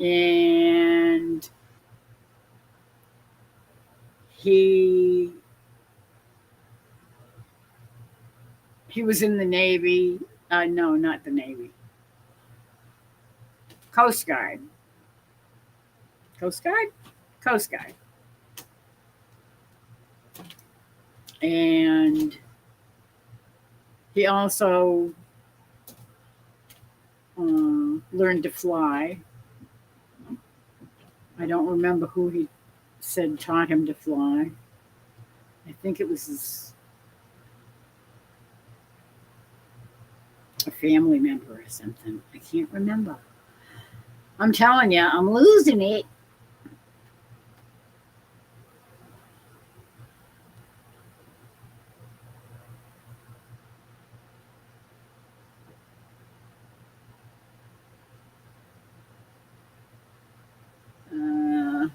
and he he was in the Navy. No, not the Navy. Coast Guard. Coast Guard. Coast Guard. And he also learned to fly. I don't remember who he said taught him to fly. I think it was a family member or something. I can't remember. I'm telling you, I'm losing it. Uh,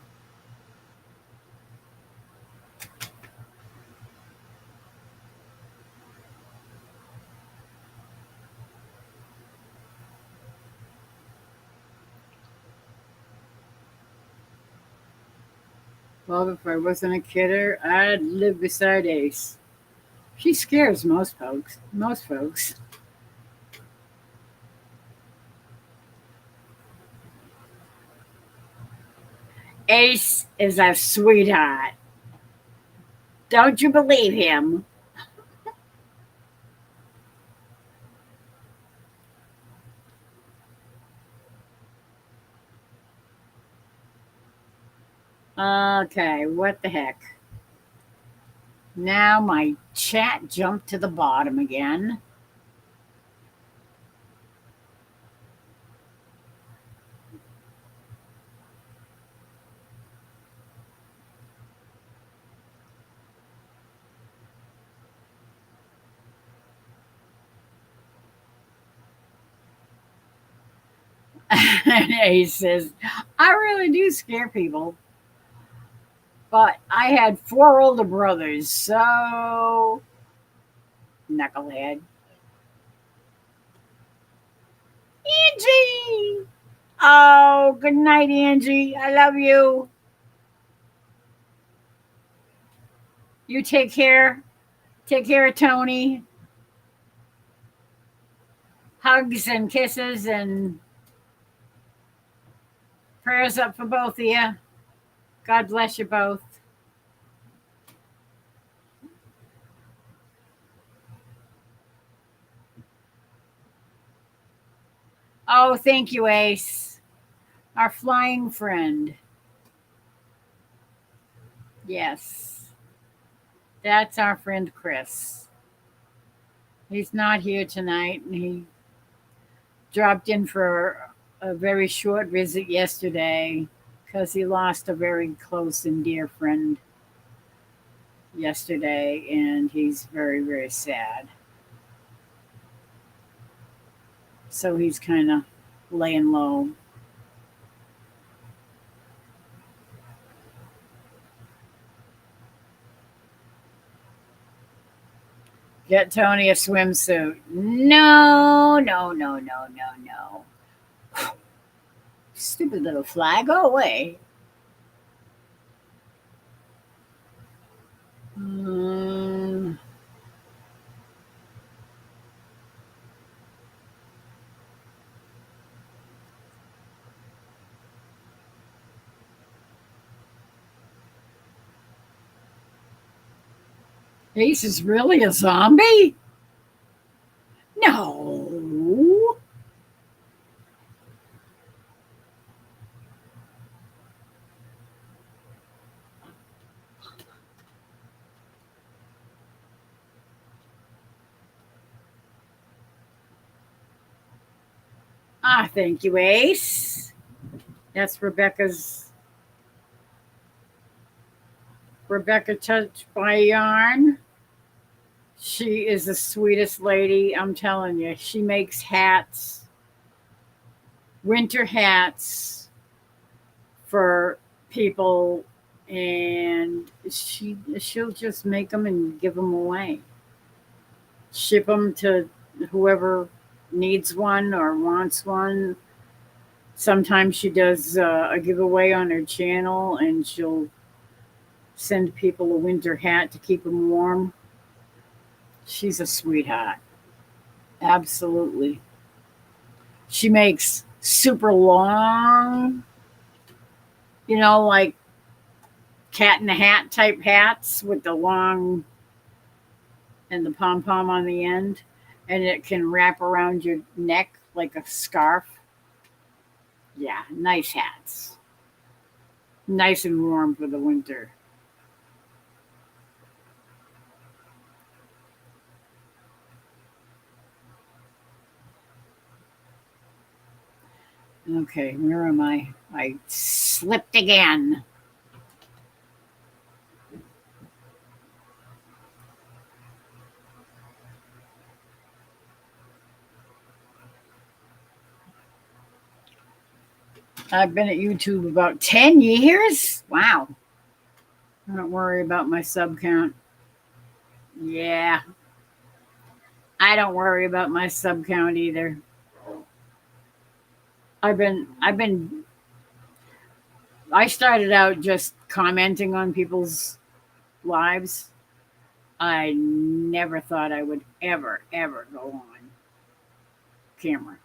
well, if I wasn't a kidder, I'd live beside Ace. She scares most folks. Most folks. Ace is a sweetheart. Don't you believe him? Okay, what the heck? Now my chat jumped to the bottom again. And he says, I really do scare people. But I had four older brothers, so knucklehead. Angie! Oh, good night, Angie. I love you. You take care. Take care of Tony. Hugs and kisses and prayers up for both of you. God bless you both. Oh, thank you, Ace. Our flying friend. Yes, that's our friend Chris. He's not here tonight, and he dropped in for a very short visit yesterday because he lost a very close and dear friend yesterday, and he's very, very sad. So he's kind of laying low. Get Tony a swimsuit. No, no, no, no, no, no. Stupid little fly, go away. Mm, Ace is really a zombie? No. Ah, thank you, Ace. That's Rebecca Touch by Yarn. She is the sweetest lady. I'm telling you. She makes hats, winter hats for people, and she'll just make them and give them away. Ship them to whoever needs one or wants one. Sometimes she does a giveaway on her channel, and she'll send people a winter hat to keep them warm. She's a sweetheart. Absolutely. She makes super long, like cat in the hat type hats with the long and the pom pom on the end, and it can wrap around your neck like a scarf. Yeah, nice hats. Nice and warm for the winter. Okay, where am I? I slipped again. I've been at YouTube about 10 years. Wow. I don't worry about my sub count. Yeah, I don't worry about my sub count either. I started out just commenting on people's lives. I never thought I would ever, ever go on camera.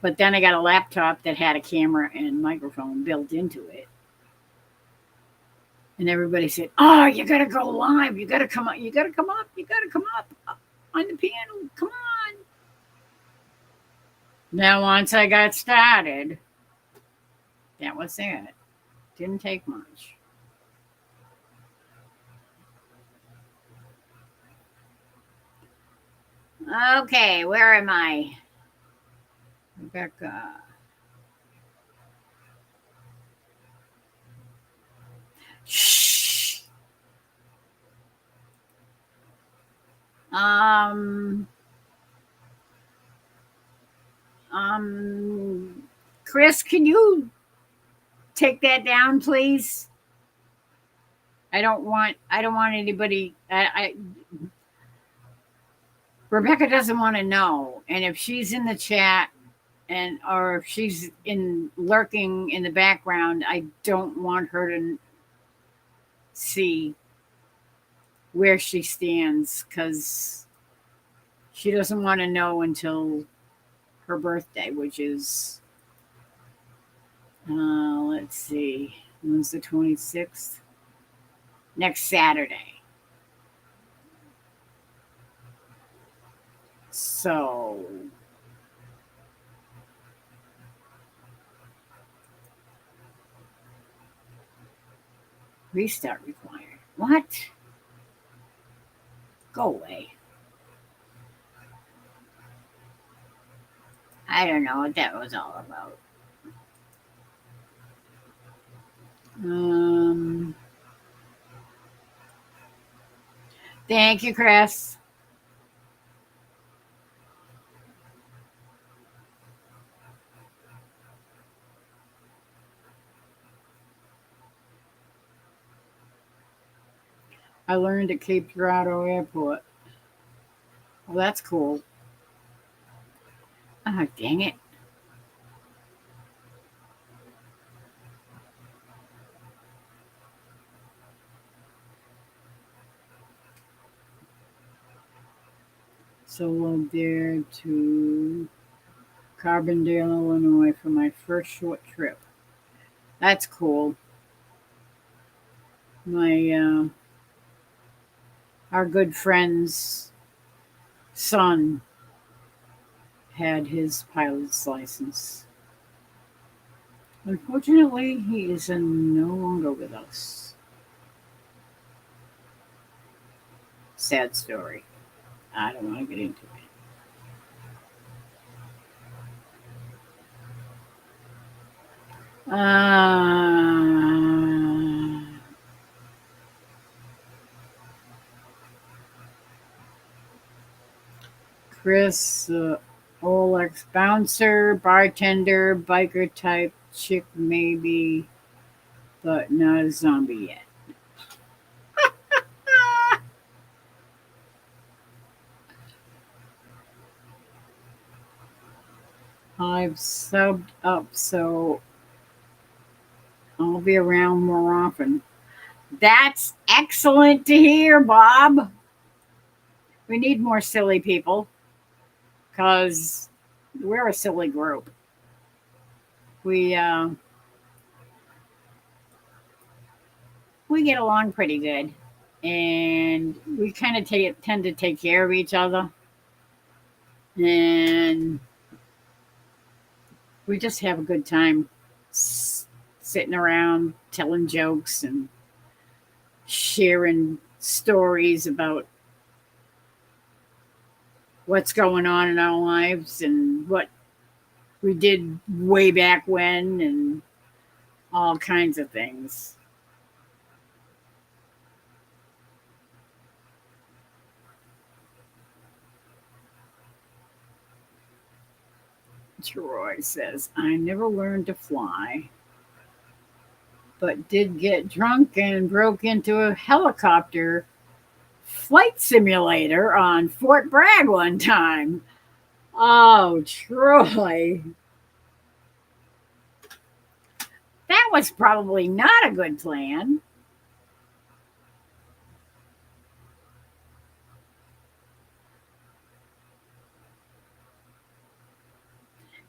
But then I got a laptop that had a camera and microphone built into it. And everybody said, "Oh, you got to go live. You got to come up. You got to come up. You got to come up on the panel. Come on." Now, once I got started, that was it. Didn't take much. Okay, where am I? Rebecca. Shh. Um, Chris, can you take that down, please? I don't want anybody. Rebecca doesn't want to know, and if she's in the chat or if she's in lurking in the background, I don't want her to see where she stands because she doesn't want to know until her birthday, which is let's see, when's the 26th? Next Saturday. So restart required. What? Go away. I don't know what that was all about. Thank you, Chris. I learned at Cape Girardeau Airport. Well, that's cool. Ah, dang it. Solo there to Carbondale, Illinois for my first short trip. That's cool. My our good friend's son had his pilot's license. Unfortunately, he is no longer with us. Sad story. I don't want to get into it. Chris, Olex bouncer, bartender, biker type chick, maybe, but not a zombie yet. I've subbed up, so I'll be around more often. That's excellent to hear, Bob. We need more silly people because we're a silly group. We get along pretty good, and we kind of tend to take care of each other, and we just have a good time sitting around telling jokes and sharing stories about what's going on in our lives and what we did way back when and all kinds of things. Troy says, I never learned to fly, but did get drunk and broke into a helicopter flight simulator on Fort Bragg one time. Oh, Troy. That was probably not a good plan.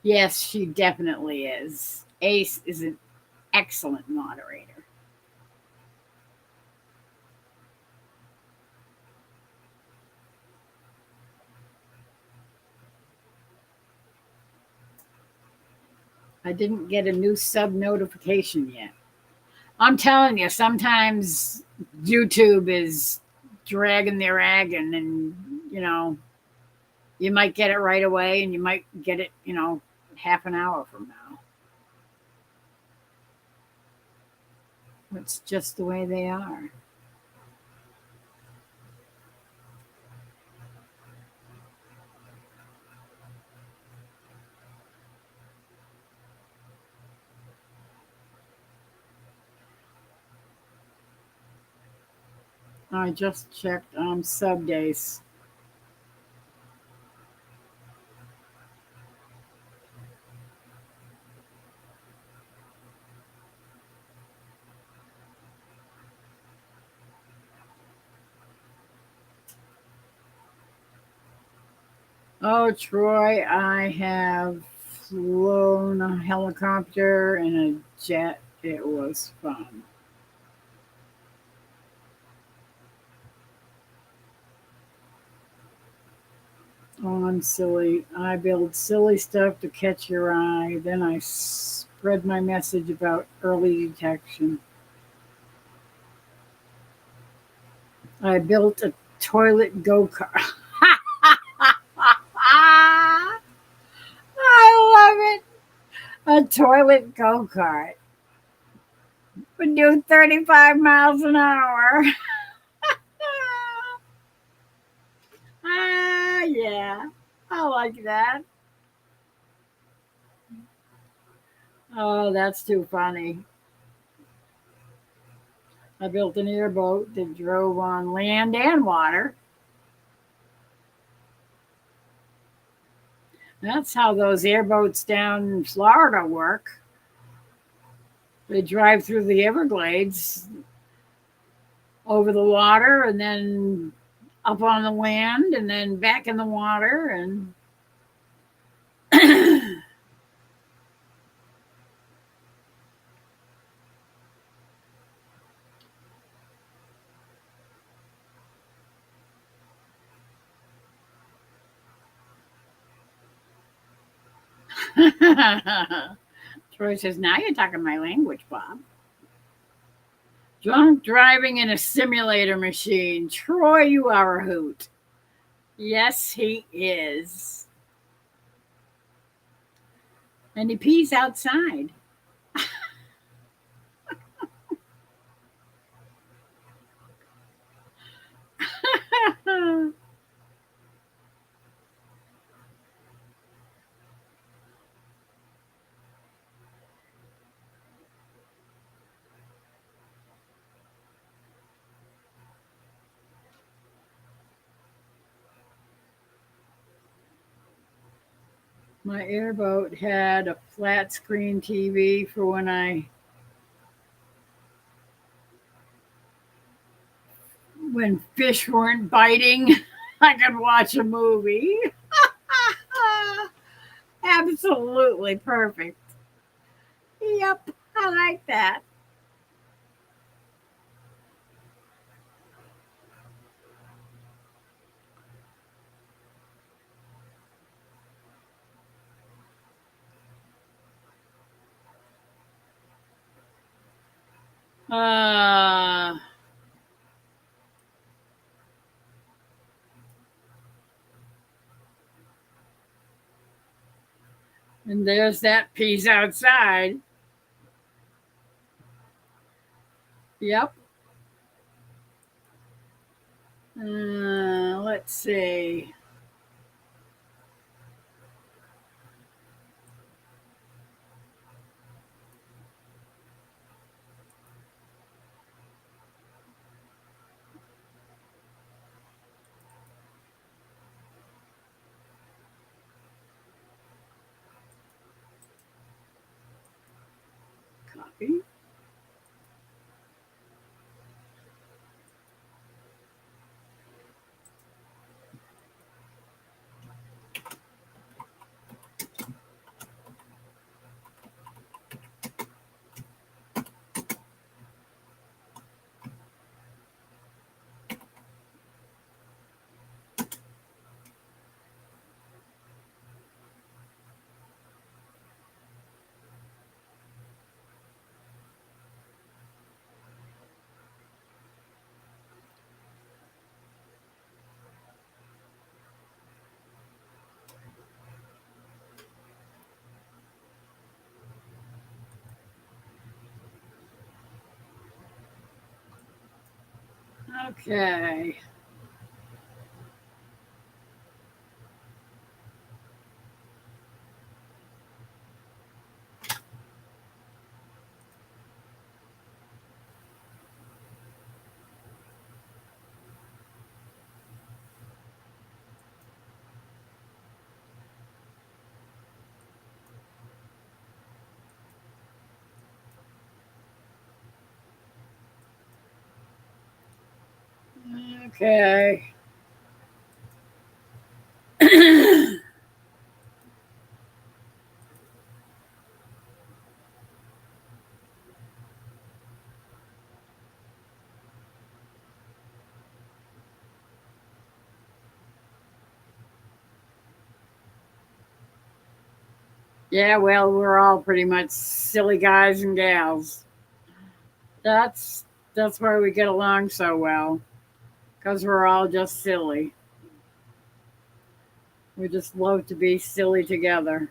Yes, she definitely is. Ace is an excellent moderator. I didn't get a new sub notification yet. I'm telling you, sometimes YouTube is dragging their wagon, and you might get it right away, and you might get it, half an hour from now. It's just the way they are. I just checked sub days. Oh, Troy, I have flown a helicopter and a jet. It was fun. Oh, I'm silly. I build silly stuff to catch your eye. Then I spread my message about early detection. I built a toilet go kart. I love it. A toilet go kart would do 35 miles an hour. Yeah. I like that. Oh, that's too funny. I built an airboat that drove on land and water. That's how those airboats down in Florida work. They drive through the Everglades over the water and then up on the land and then back in the water and Troy says, now you're talking my language, Bob. Drunk driving in a simulator machine. Troy, you are a hoot. Yes, he is. And he pees outside. My airboat had a flat screen TV for when fish weren't biting. I could watch a movie. Absolutely perfect. Yep, I like that. Uh, and there's that piece outside. Yep. Let's see. Copy. Okay. Okay. Yeah, well, we're all pretty much silly guys and gals. That's that's why we get along so well, because we're all just silly. We just love to be silly together.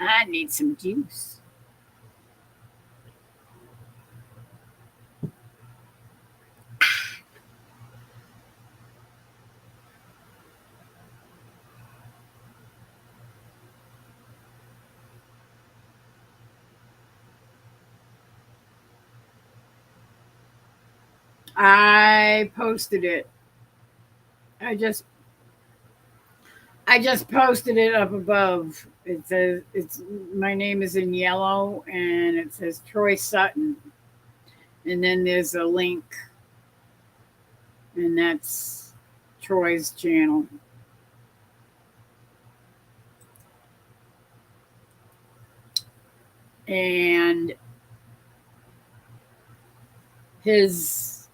I need some juice. I posted it. I just I just posted it up above. It says it's my name is in yellow and it says Troy Sutton. And then there's a link and that's Troy's channel. And his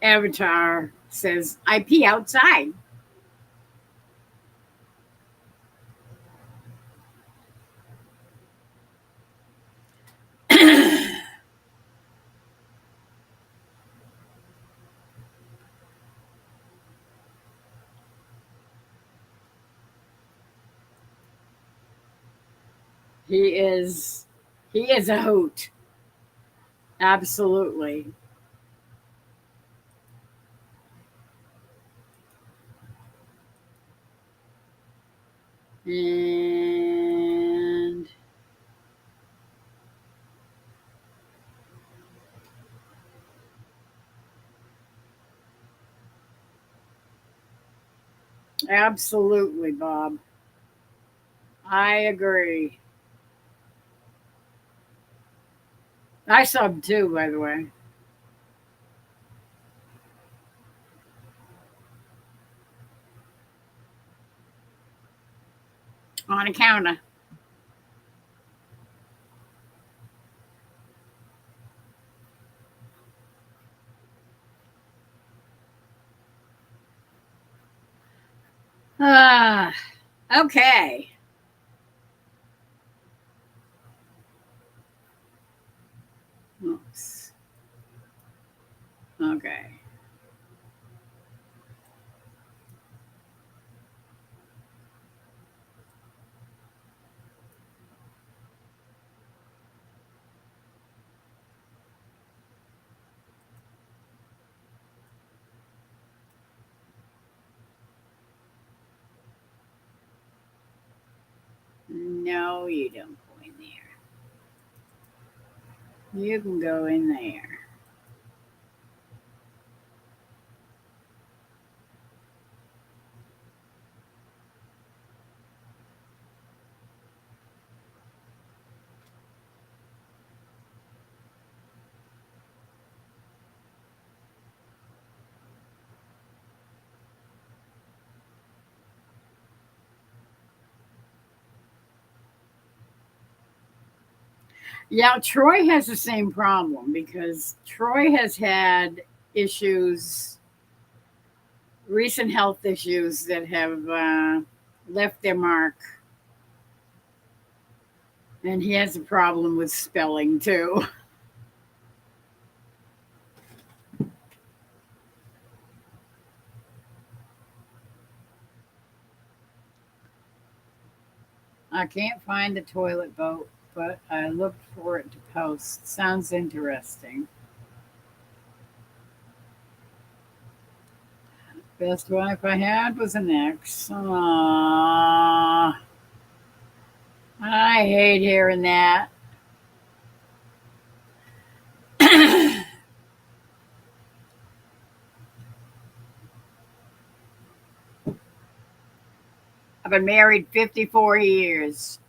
avatar says I pee outside. he is he is a hoot. Absolutely. And absolutely, Bob. I agree. I sub too, by the way, on account of. Ah, okay. Oops. Okay. No, you don't go in there. You can go in there. Yeah, Troy has the same problem because Troy has had issues, recent health issues that have left their mark. And he has a problem with spelling too. I can't find the toilet boat, but I looked for it to post. Sounds interesting. Best wife I had was an ex. Aww. I hate hearing that. I've been married 54 years.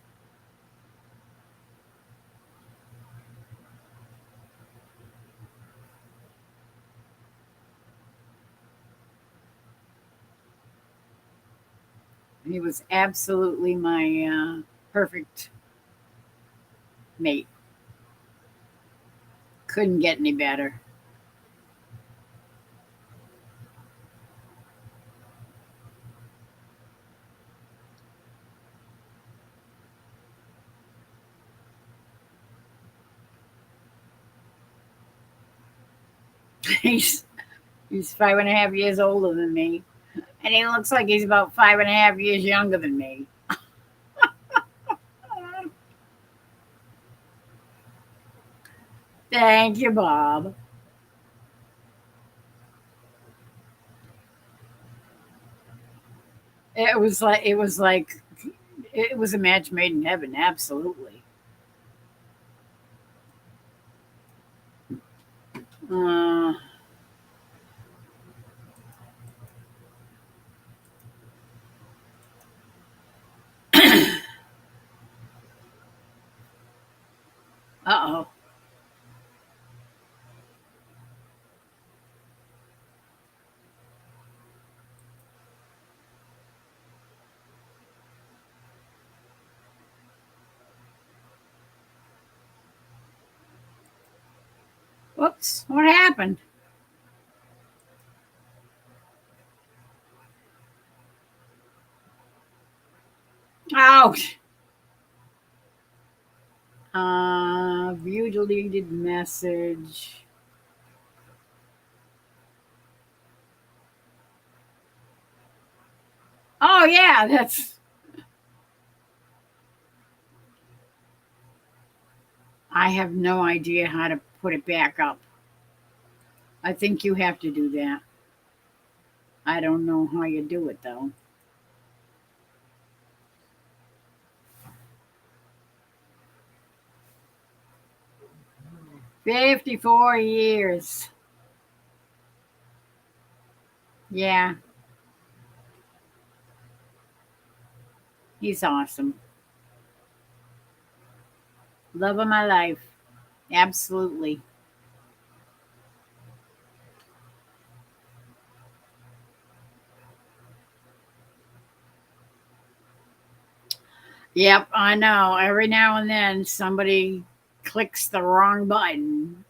He was absolutely my perfect mate. Couldn't get any better. he's he's 5.5 years older than me, and he looks like he's about 5.5 years younger than me. Thank you, Bob. It was a match made in heaven. Absolutely. Uh oh. Whoops. What happened? Ouch. View deleted message. Oh yeah, that's. I have no idea how to put it back up. I think you have to do that. I don't know how you do it though. 54 years. Yeah, he's awesome. Love of my life. Absolutely. Yep, I know. Every now and then somebody clicks the wrong button.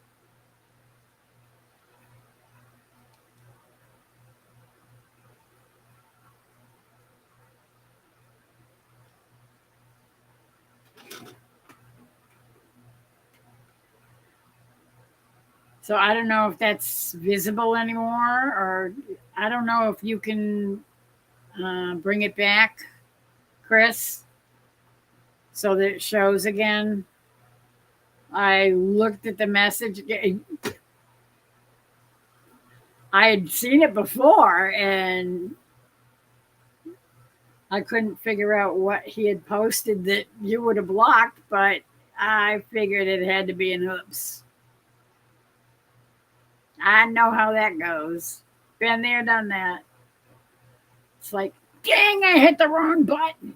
So I don't know if that's visible anymore, or I don't know if you can bring it back, Chris, so that it shows again. I looked at the message. I had seen it before, and I couldn't figure out what he had posted that you would have blocked, but I figured it had to be an oops. I know how that goes. Been there, done that. It's like, dang, I hit the wrong button.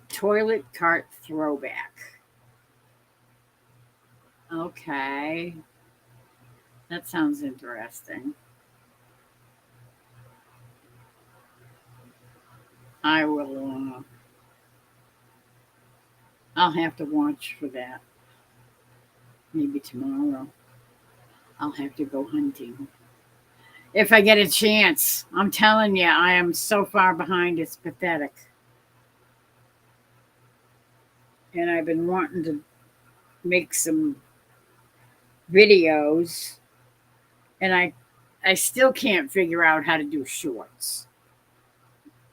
Toilet cart throwback. Okay. That sounds interesting. I will, I'll have to watch for that. Maybe tomorrow. I'll have to go hunting. If I get a chance, I'm telling you, I am so far behind, it's pathetic. And I've been wanting to make some videos, and I still can't figure out how to do shorts.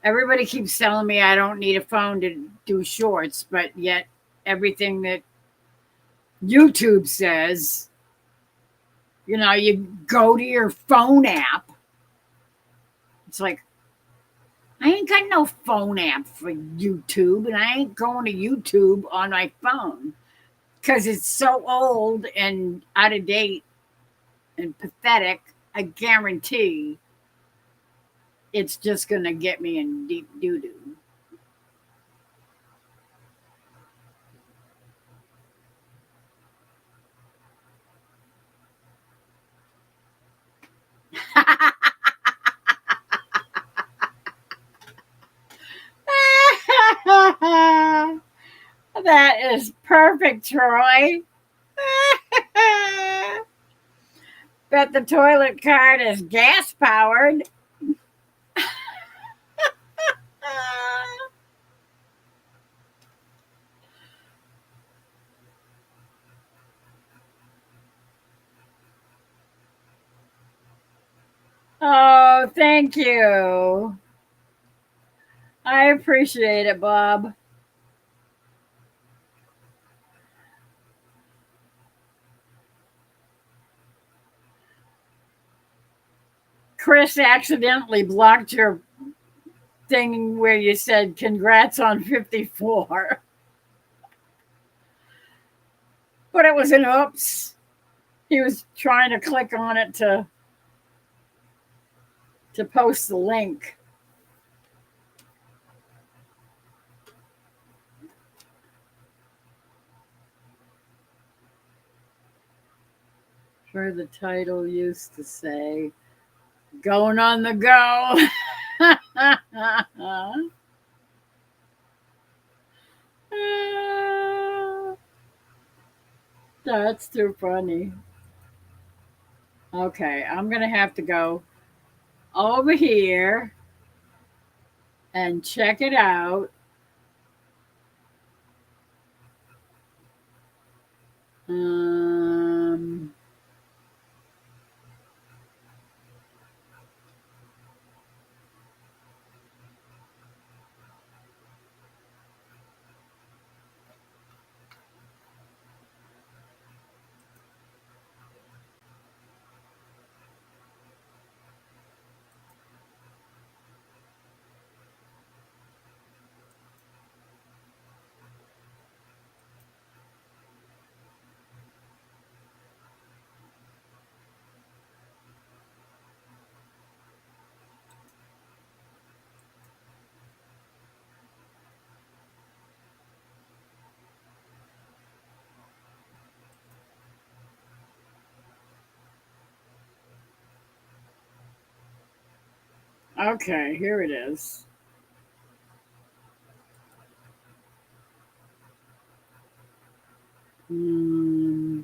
Everybody keeps telling me I don't need a phone to do shorts, but yet everything that YouTube says, you go to your phone app. It's like, I ain't got no phone app for YouTube, and I ain't going to YouTube on my phone because it's so old and out of date and pathetic. I guarantee it's just going to get me in deep doo doo. That is perfect, Troy. Bet the toilet cart is gas powered. Oh, thank you. I appreciate it, Bob. Chris accidentally blocked your thing where you said congrats on 54. But it was an oops. He was trying to click on it to post the link. Where the title used to say, going on the go. That's too funny. Okay, I'm going to have to go over here and check it out. Um, okay, here it is. Hmm.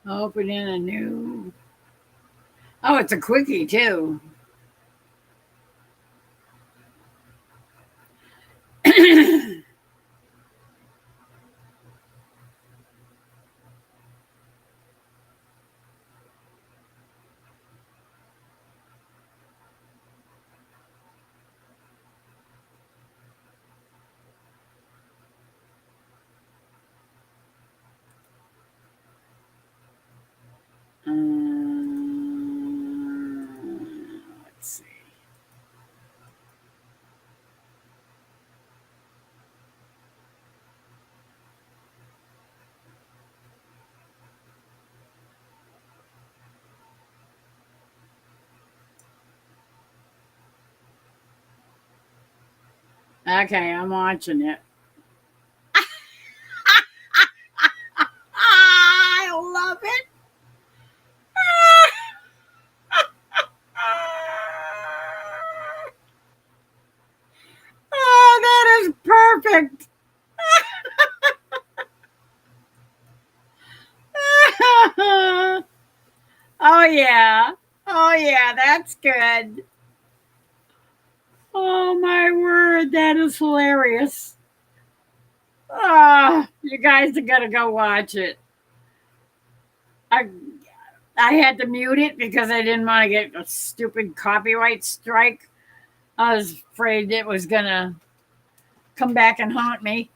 Opening a new. Oh, it's a quickie too. Let's see. Okay, I'm watching it. I love it. Oh, that is perfect. Oh, yeah. Oh, yeah, that's good. Oh, my word. That is hilarious. Oh, you guys are going to go watch it. I, I had to mute it because I didn't want to get a stupid copyright strike. I was afraid it was going to come back and haunt me.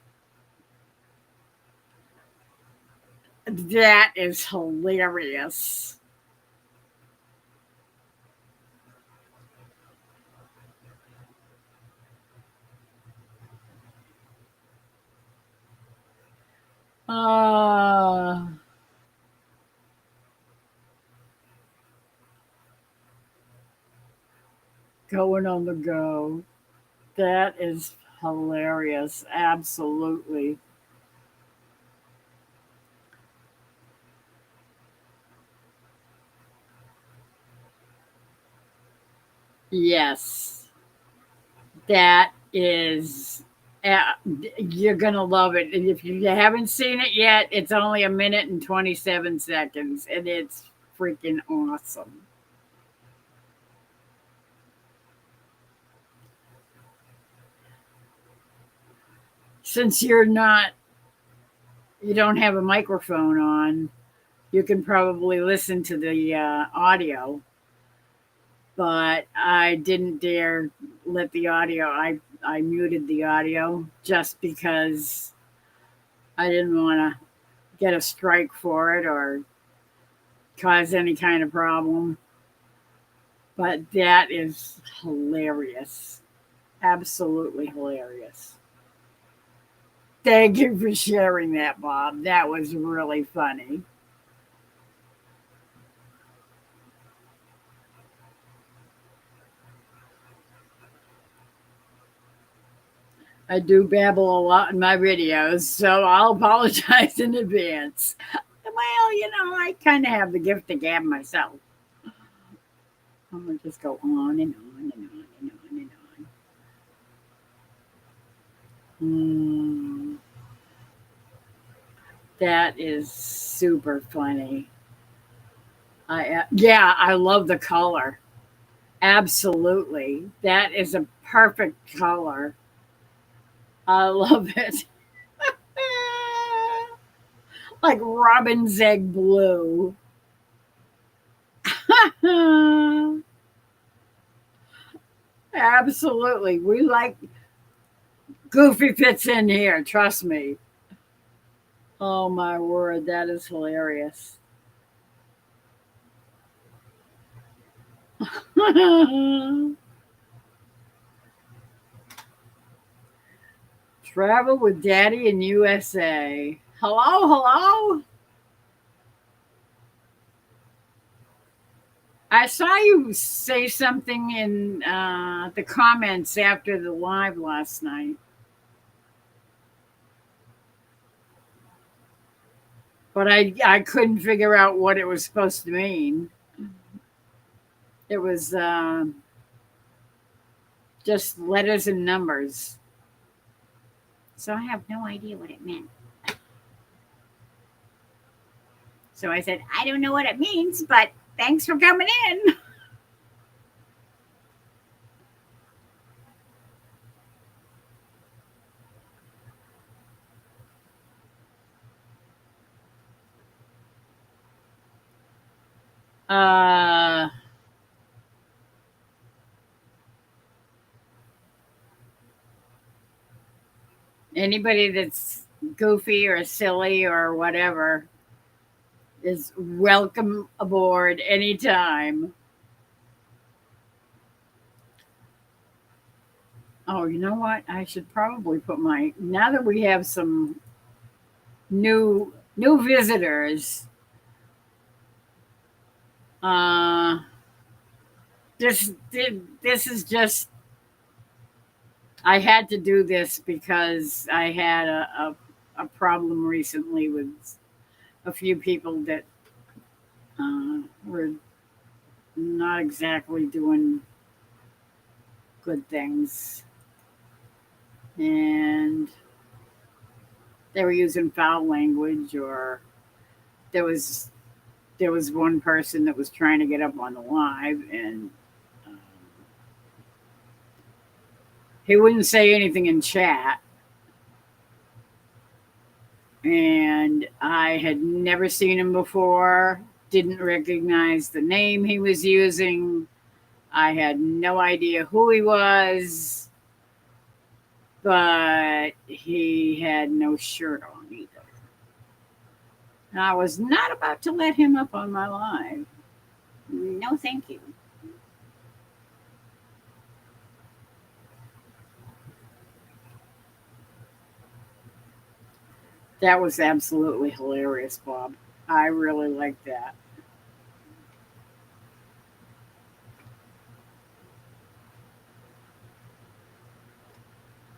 That is hilarious. Uh, going on the go. That is hilarious. Absolutely. Yes. That is, you're going to love it. And if you haven't seen it yet, it's only a minute and 27 seconds, and it's freaking awesome. Since you don't have a microphone on, you can probably listen to the audio, but I didn't dare let the audio, I muted the audio just because I didn't want to get a strike for it or cause any kind of problem. But that is hilarious. Absolutely hilarious. Thank you for sharing that, Bob. That was really funny. I do babble a lot in my videos, so I'll apologize in advance. Well, I kind of have the gift of gab myself. I'm going to just go on and on and on and on and on. Mm, that is super funny. Yeah, I love the color. Absolutely. That is a perfect color. I love it. Like robin's egg blue. Absolutely. We like Goofy fits in here, trust me. Oh my word, that is hilarious. Travel with Daddy in USA. Hello, hello. I saw you say something in the comments after the live last night, but I couldn't figure out what it was supposed to mean. It was just letters and numbers. So I have no idea what it meant. So I said, I don't know what it means, but thanks for coming in. Uh, Anybody that's goofy or silly or whatever is welcome aboard anytime. Oh, you know what? I should probably put now that we have some new visitors. Uh, this is just I had to do this because I had a problem recently with a few people that were not exactly doing good things, and they were using foul language, or there was there was one person that was trying to get up on the live, and um, he wouldn't say anything in chat, and I had never seen him before, didn't recognize the name he was using. I had no idea who he was, but he had no shirt on either. And I was not about to let him up on my live. No, thank you. That was absolutely hilarious, Bob. I really liked that.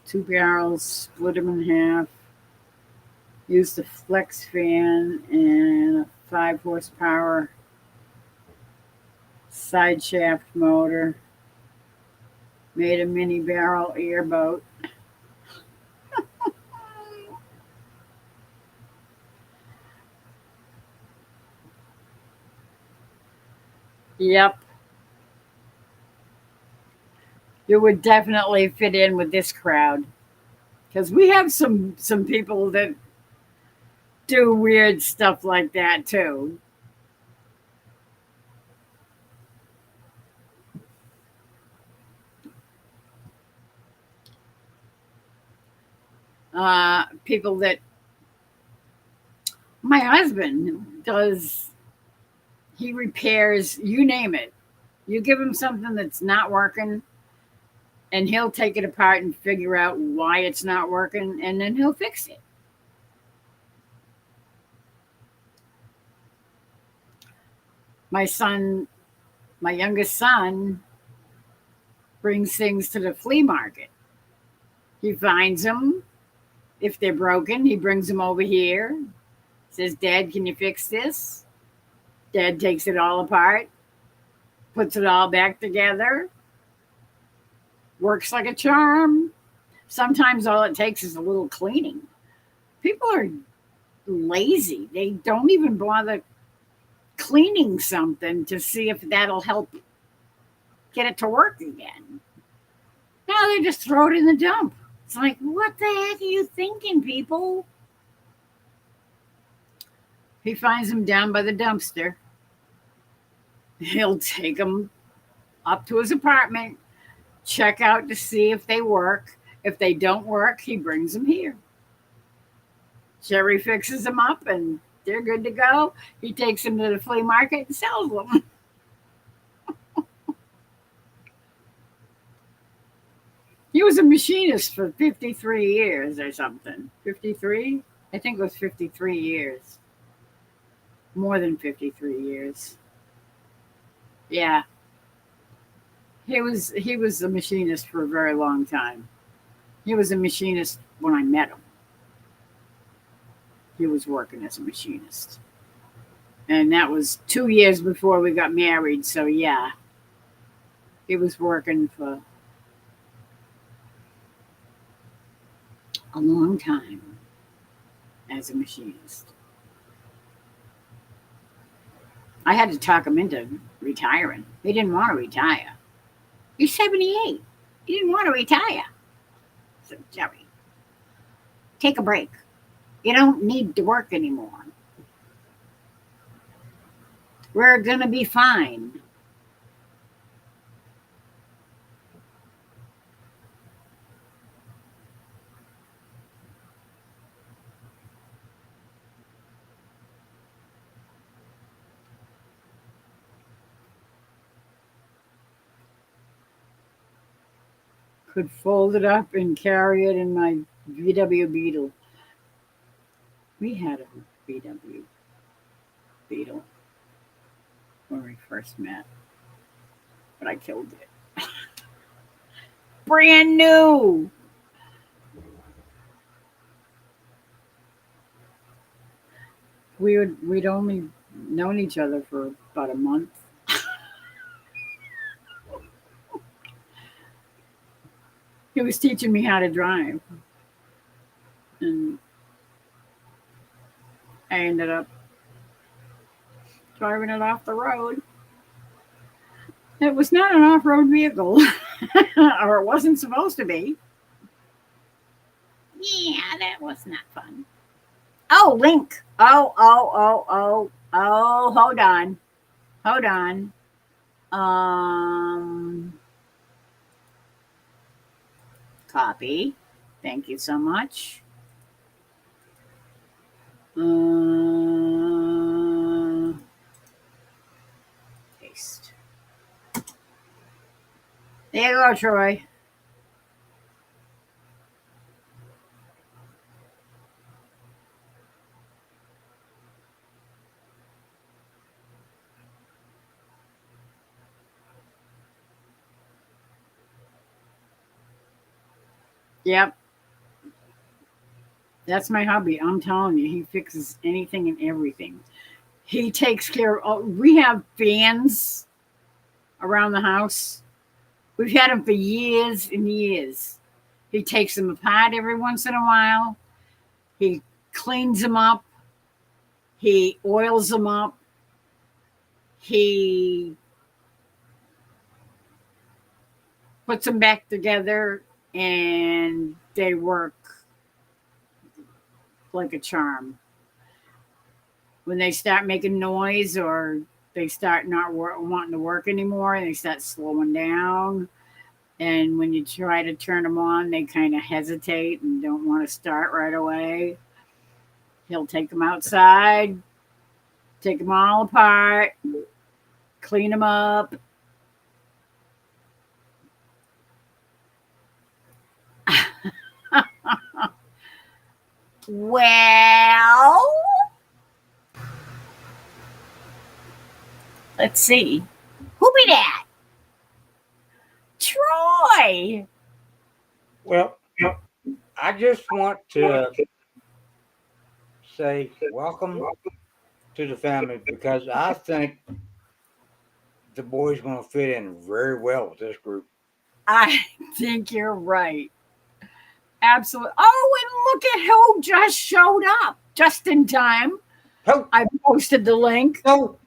2 barrels, split them in half, used a flex fan and a 5 horsepower side shaft motor, made a mini barrel airboat. Yep, you would definitely fit in with this crowd because we have some people that do weird stuff like that too. People that my husband does, he repairs, you name it. You give him something that's not working, and he'll take it apart and figure out why it's not working, and then he'll fix it. My son, my youngest son, brings things to the flea market. He finds them. If they're broken, he brings them over here. Says, Dad, can you fix this? Dad takes it all apart, puts it all back together, works like a charm. Sometimes all it takes is a little cleaning. People are lazy. They don't even bother cleaning something to see if that'll help get it to work again. Now they just throw it in the dump. It's like, what the heck are you thinking, people? He finds them down by the dumpster. He'll take them up to his apartment, check out to see if they work. If they don't work, he brings them here. Jerry fixes them up and they're good to go. He takes them to the flea market and sells them. He was a machinist for 53 years or something. 53? I think it was 53 years. More than 53 years. Yeah. He was a machinist for a very long time. He was a machinist when I met him. He was working as a machinist. And that was 2 years before we got married, so yeah. He was working for a long time as a machinist. I had to talk him into retiring. He didn't want to retire. He's 78. He didn't want to retire. So, Jerry, take a break. You don't need to work anymore. We're going to be fine. Could fold it up and carry it in my VW Beetle. We had a VW Beetle when we first met, but I killed it. Brand new. We'd only known each other for about a month. He was teaching me how to drive, and I ended up driving it off the road. It was not an off-road vehicle, or it wasn't supposed to be. Yeah, that was not fun. Oh, link. Oh. Hold on. Um, Copy. Thank you so much. Paste. There you go, Troy. Yep. That's my hubby. I'm telling you, he fixes anything and everything. He takes care of, we have fans around the house. We've had them for years and years. He takes them apart every once in a while. He cleans them up. He oils them up. He puts them back together and they work like a charm. When they start making noise or they start not wanting to work anymore, they start slowing down. And when you try to turn them on, they kind of hesitate and don't want to start right away. He'll take them outside, take them all apart, clean them up. Well, let's see. Who be that? Troy. Well, I just want to say welcome to the family because I think the boy's going to fit in very well with this group. I think you're right. Absolutely. Oh, and look at who just showed up just in time. Oh, I posted the link. no.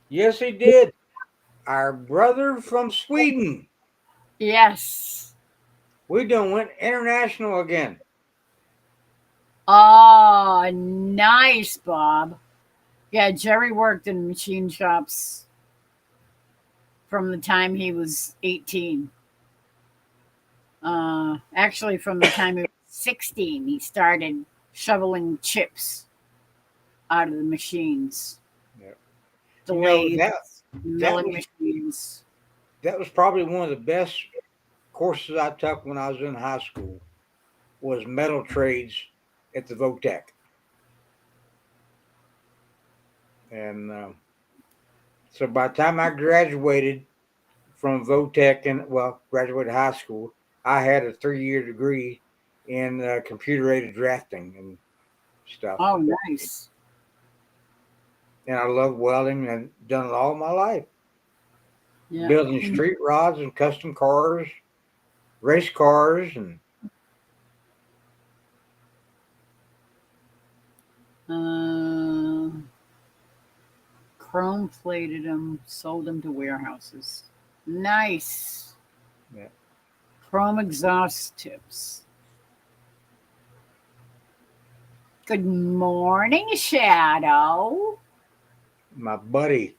Yes, he did. Our brother from Sweden. Yes. We done went international again. Oh, nice, Bob. Yeah, Jerry worked in machine shops from the time he was 18. Actually, from the time he was 16, he started shoveling chips out of the machines. Yep. The You know, lathes, milling was- machines. that was probably one of the best courses I took when I was in high school was metal trades at the Votech. And so by the time I graduated from Votech and graduated high school, I had a 3-year degree in computer aided drafting and stuff. Oh, nice. And I love welding and done it all my life. Yeah. Building street rods and custom cars, race cars, and Chrome plated them, sold them to warehouses. Nice. yeah. Chrome exhaust tips. Good morning, Shadow. My buddy,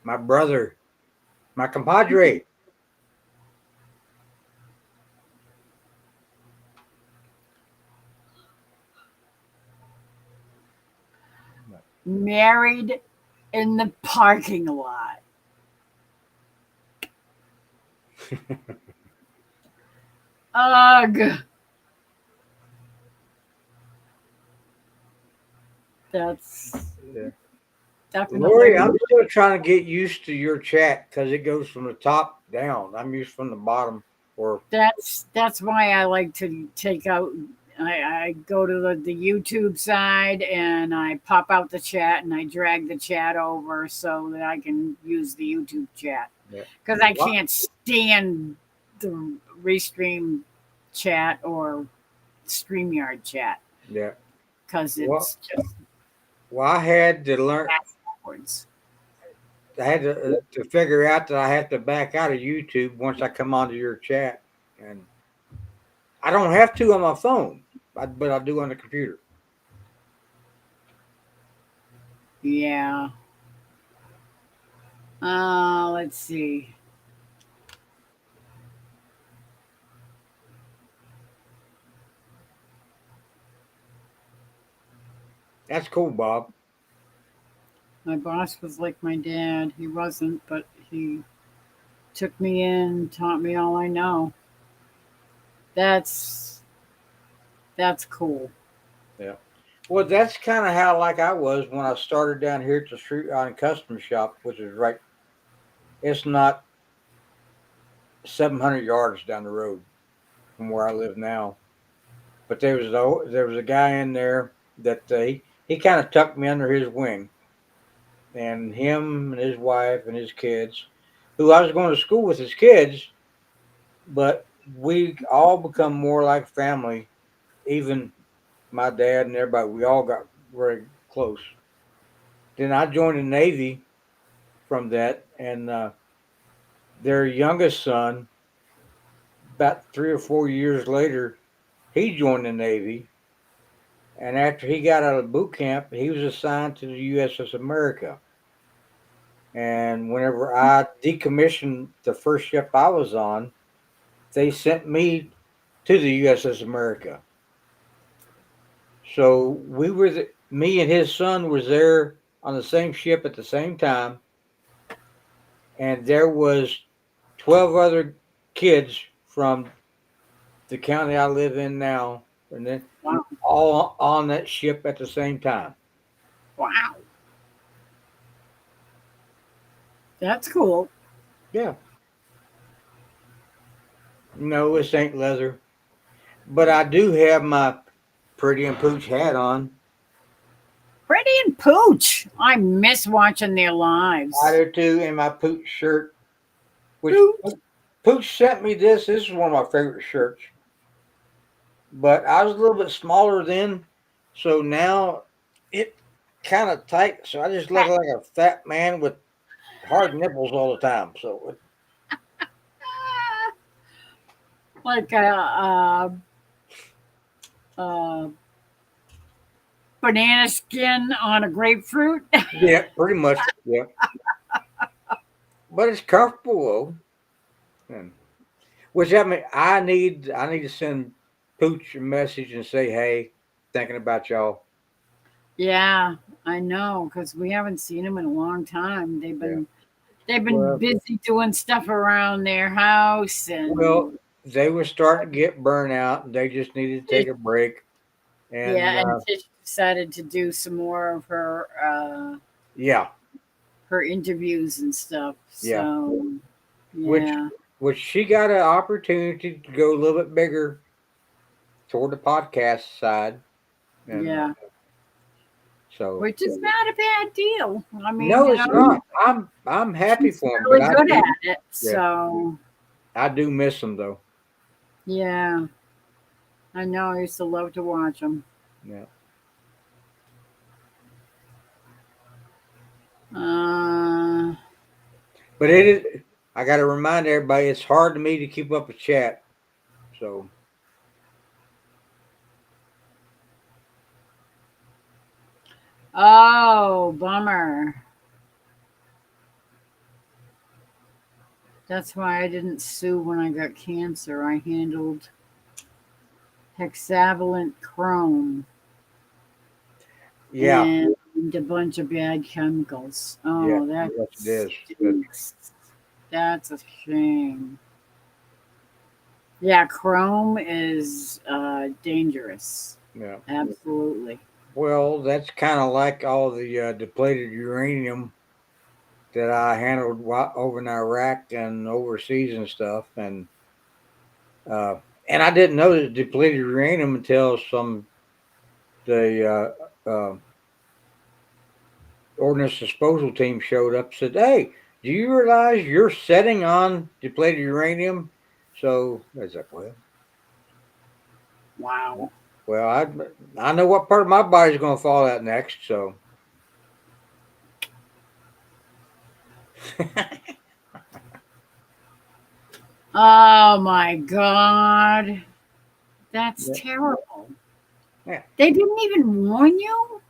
my brother, my compadre. Married in the parking lot. Ugh. That's Yeah. definitely. Lori, I'm still trying to get used to your chat because it goes from the top down. I'm used from the bottom. Or That's why I like to take out. I go to the YouTube side and I pop out the chat and I drag the chat over so that I can use the YouTube chat yeah. because I can't stand the Restream chat or StreamYard chat Yeah. because it's Well, just I had to learn. backwards. I had to figure out that I have to back out of YouTube once I come onto your chat, and I don't have to on my phone, but I do on the computer. Yeah. Let's see. That's cool, Bob. My boss was like my dad. He wasn't, but he took me in, taught me all I know. That's cool. Yeah. Well, that's kind of how like I was when I started down here at the street on custom shop, which is right. It's not 700 yards down the road from where I live now. But there was a guy in there that he kind of tucked me under his wing, and him and his wife and his kids, who I was going to school with his kids, but we all become more like family. Even my dad and everybody, we all got very close. Then I joined the Navy from that, and their youngest son, about 3 or 4 years later, he joined the Navy. And after he got out of boot camp, he was assigned to the USS America. And whenever I decommissioned the first ship I was on, they sent me to the USS America. So me and his son was there on the same ship at the same time, and there was 12 other kids from the county I live in now, and then Wow. all on that ship at the same time. Wow. That's cool. Yeah. No, this ain't leather, but I do have my Pretty and Pooch hat on. Pretty and Pooch. I miss watching their lives. I do too, and my Pooch shirt. Which Pooch. Pooch sent me this. This is one of my favorite shirts. But I was a little bit smaller then, so now it kind of tight. So I just look like a fat man with hard nipples all the time. So Like a banana skin on a grapefruit. yeah, pretty much. Yeah, but it's comfortable though. And, which I need to send Pooch a message and say, hey, thinking about y'all. Yeah, I know, because we haven't seen them in a long time. They've been Well, busy doing stuff around their house well, and they were starting to get burnt out, and they just needed to take a break. And yeah, and Tish decided to do some more of yeah, her interviews and stuff. Yeah. So Which- yeah. which she got an opportunity to go a little bit bigger toward the podcast side. And, Yeah. So Which is not a bad deal. I mean, no, you it's know, not. I'm happy she's for him, really but good at it. Yeah. So I do miss him though. yeah. I know. I used to love to watch them. Yeah. But it is. I got to remind everybody, it's hard to me to keep up a chat. So Oh, bummer. That's why I didn't sue when I got cancer. I handled hexavalent chrome yeah, and a bunch of bad chemicals. Oh, yeah, that yes, it is. stinks. That's a shame. Yeah, chrome is dangerous. Yeah. Absolutely. Well, that's kind of like all the depleted uranium that I handled over in Iraq and overseas and stuff, and I didn't know that depleted uranium until the ordnance disposal team showed up. Said, "Hey, do you realize you're setting on depleted uranium?" So I was like, Wow. well, I know what part of my body's going to fall out next, so." Oh my God. That's Yeah. terrible. Yeah. They didn't even warn you?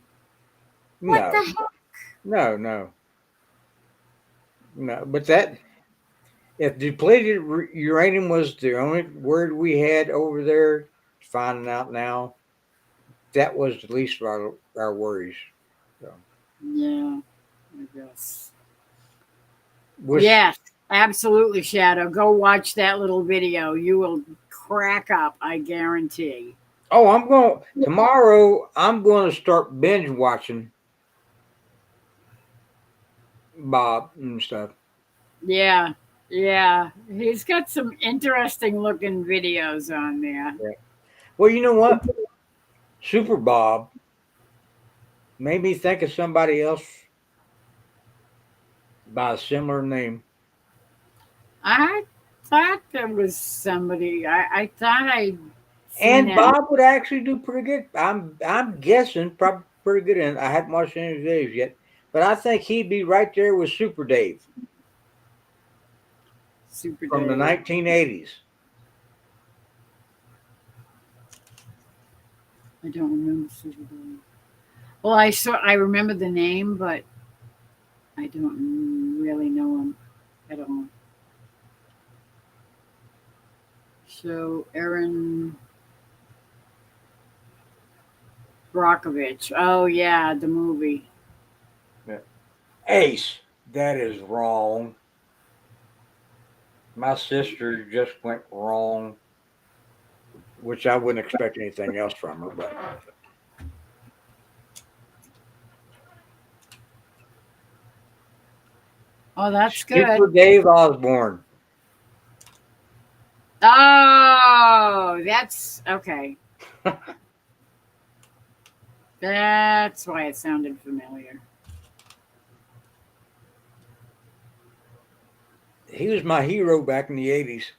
What No, the heck? no. But if depleted uranium was the only word we had over there, finding out now, that was the least of our worries. So, Yeah, I guess. was, Yes, absolutely, Shadow. Go watch that little video. You will crack up, I guarantee. Oh, tomorrow I'm going to start binge watching Bob and stuff. Yeah. Yeah, he's got some interesting looking videos on there. Yeah. Well, you know what? Super Bob made me think of somebody else by a similar name. I thought there was somebody. I thought I'd seen And that. Bob would actually do pretty good. I'm guessing probably pretty good. And I haven't watched any of his videos yet, but I think he'd be right there with Super Dave Super from the Dave. 1980s. I don't remember Super Dave. Well, I remember the name, but I don't really know him at all. So Aaron Brockovich. Oh yeah, the movie. Yeah. Ace, that is wrong. My sister just went wrong, which I wouldn't expect anything else from her. But Oh, that's Super good. Dave Osborne. Oh, that's okay. That's why it sounded familiar. He was my hero back in the 80s.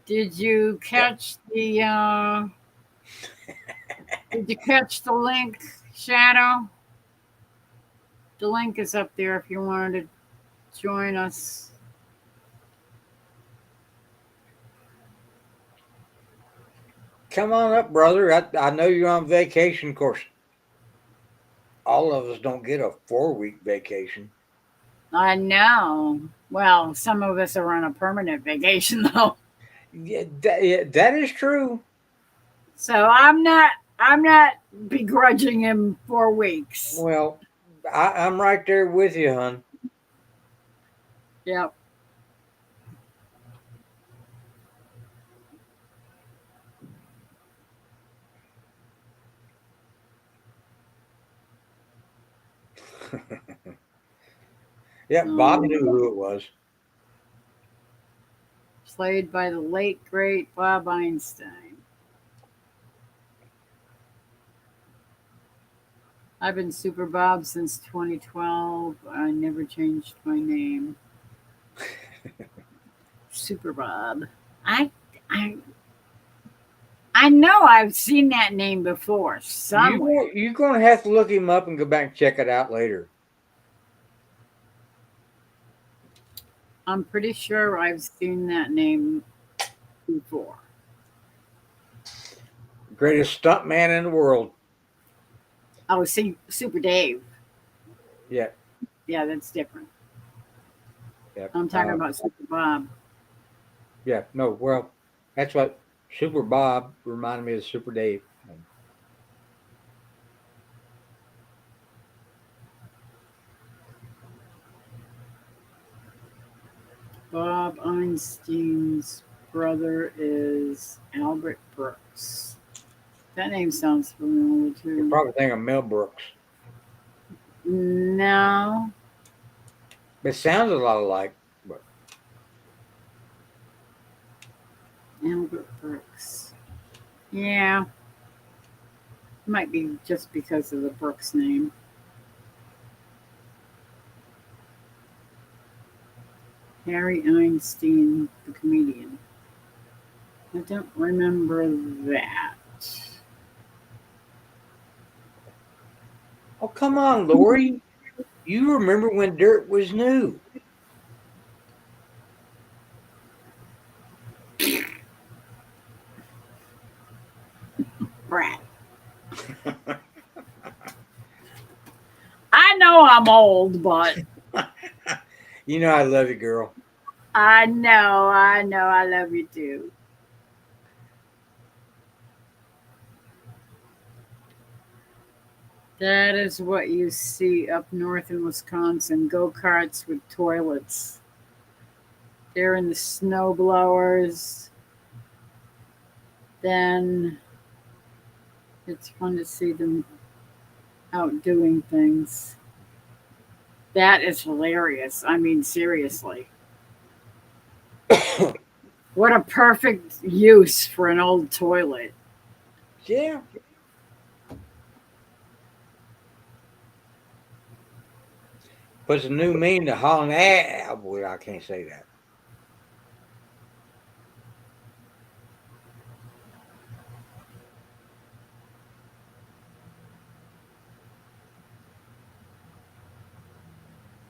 Did you Yeah. catch the did you catch the link, Shadow? The link is up there if you wanted to join us. Come on up, brother. I know you're on vacation. Of course, all of us don't get a 4-week vacation. I know. Well, some of us are on a permanent vacation though. Yeah, that is true. So I'm not begrudging him 4 weeks. Well, I'm right there with you, hon. Yep. Yeah, Bob knew Um, who it was. played by the late great Bob Einstein. I've been Super Bob since 2012. I never changed my name. Super Bob. I I I know I've seen that name before somewhere. You're gonna have to look him up and go back and check it out later. I'm pretty sure I've seen that name before. Greatest stuntman in the world. Oh, see, Super Dave. Yeah, Yeah, that's different. yeah, I'm talking about Super Bob. yeah. No, well, that's what Super Bob reminded me of Super Dave. Bob Einstein's brother is Albert Brooks. That name sounds familiar You're too. probably thinking of Mel Brooks. No, It sounds a lot alike, but Albert Brooks. Yeah, might be just because of the Brooks name. Harry Einstein, the comedian. I don't remember that. oh come on, Lori. You remember when dirt was new? Brat. I know I'm old, but You know I love you, girl. I know, I love you too. That is what you see up north in Wisconsin, go karts with toilets. They're in the snow blowers. Then It's fun to see them out doing things. That is hilarious. I mean, seriously. What a perfect use for an old toilet. Yeah. Puts a new meaning to hauling ass. Oh, boy, I can't say that.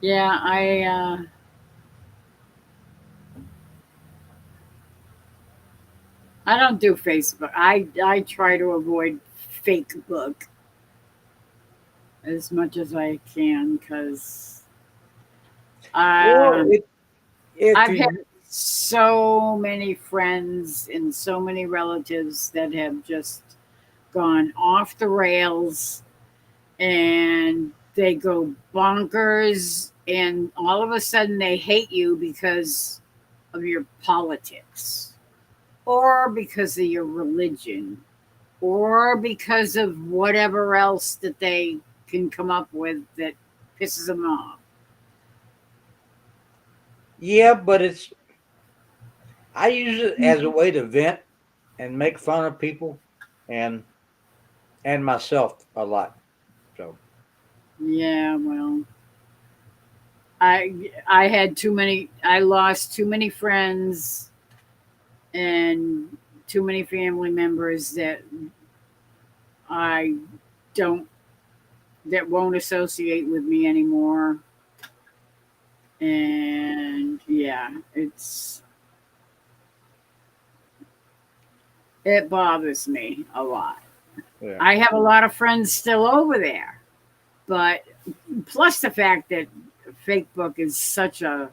Yeah, I don't do Facebook. I try to avoid fake book as much as I can because Well, if I've had you, so many friends and so many relatives that have just gone off the rails and they go bonkers and all of a sudden they hate you because of your politics or because of your religion or because of whatever else that they can come up with that pisses them off. yeah, but I use it as a way to vent and make fun of people and myself a lot. So Yeah, well, I had too many. I lost too many friends and too many family members that I don't that won't associate with me anymore. And yeah, it bothers me a lot. yeah, I have a lot of friends still over there, but plus the fact that Facebook is such a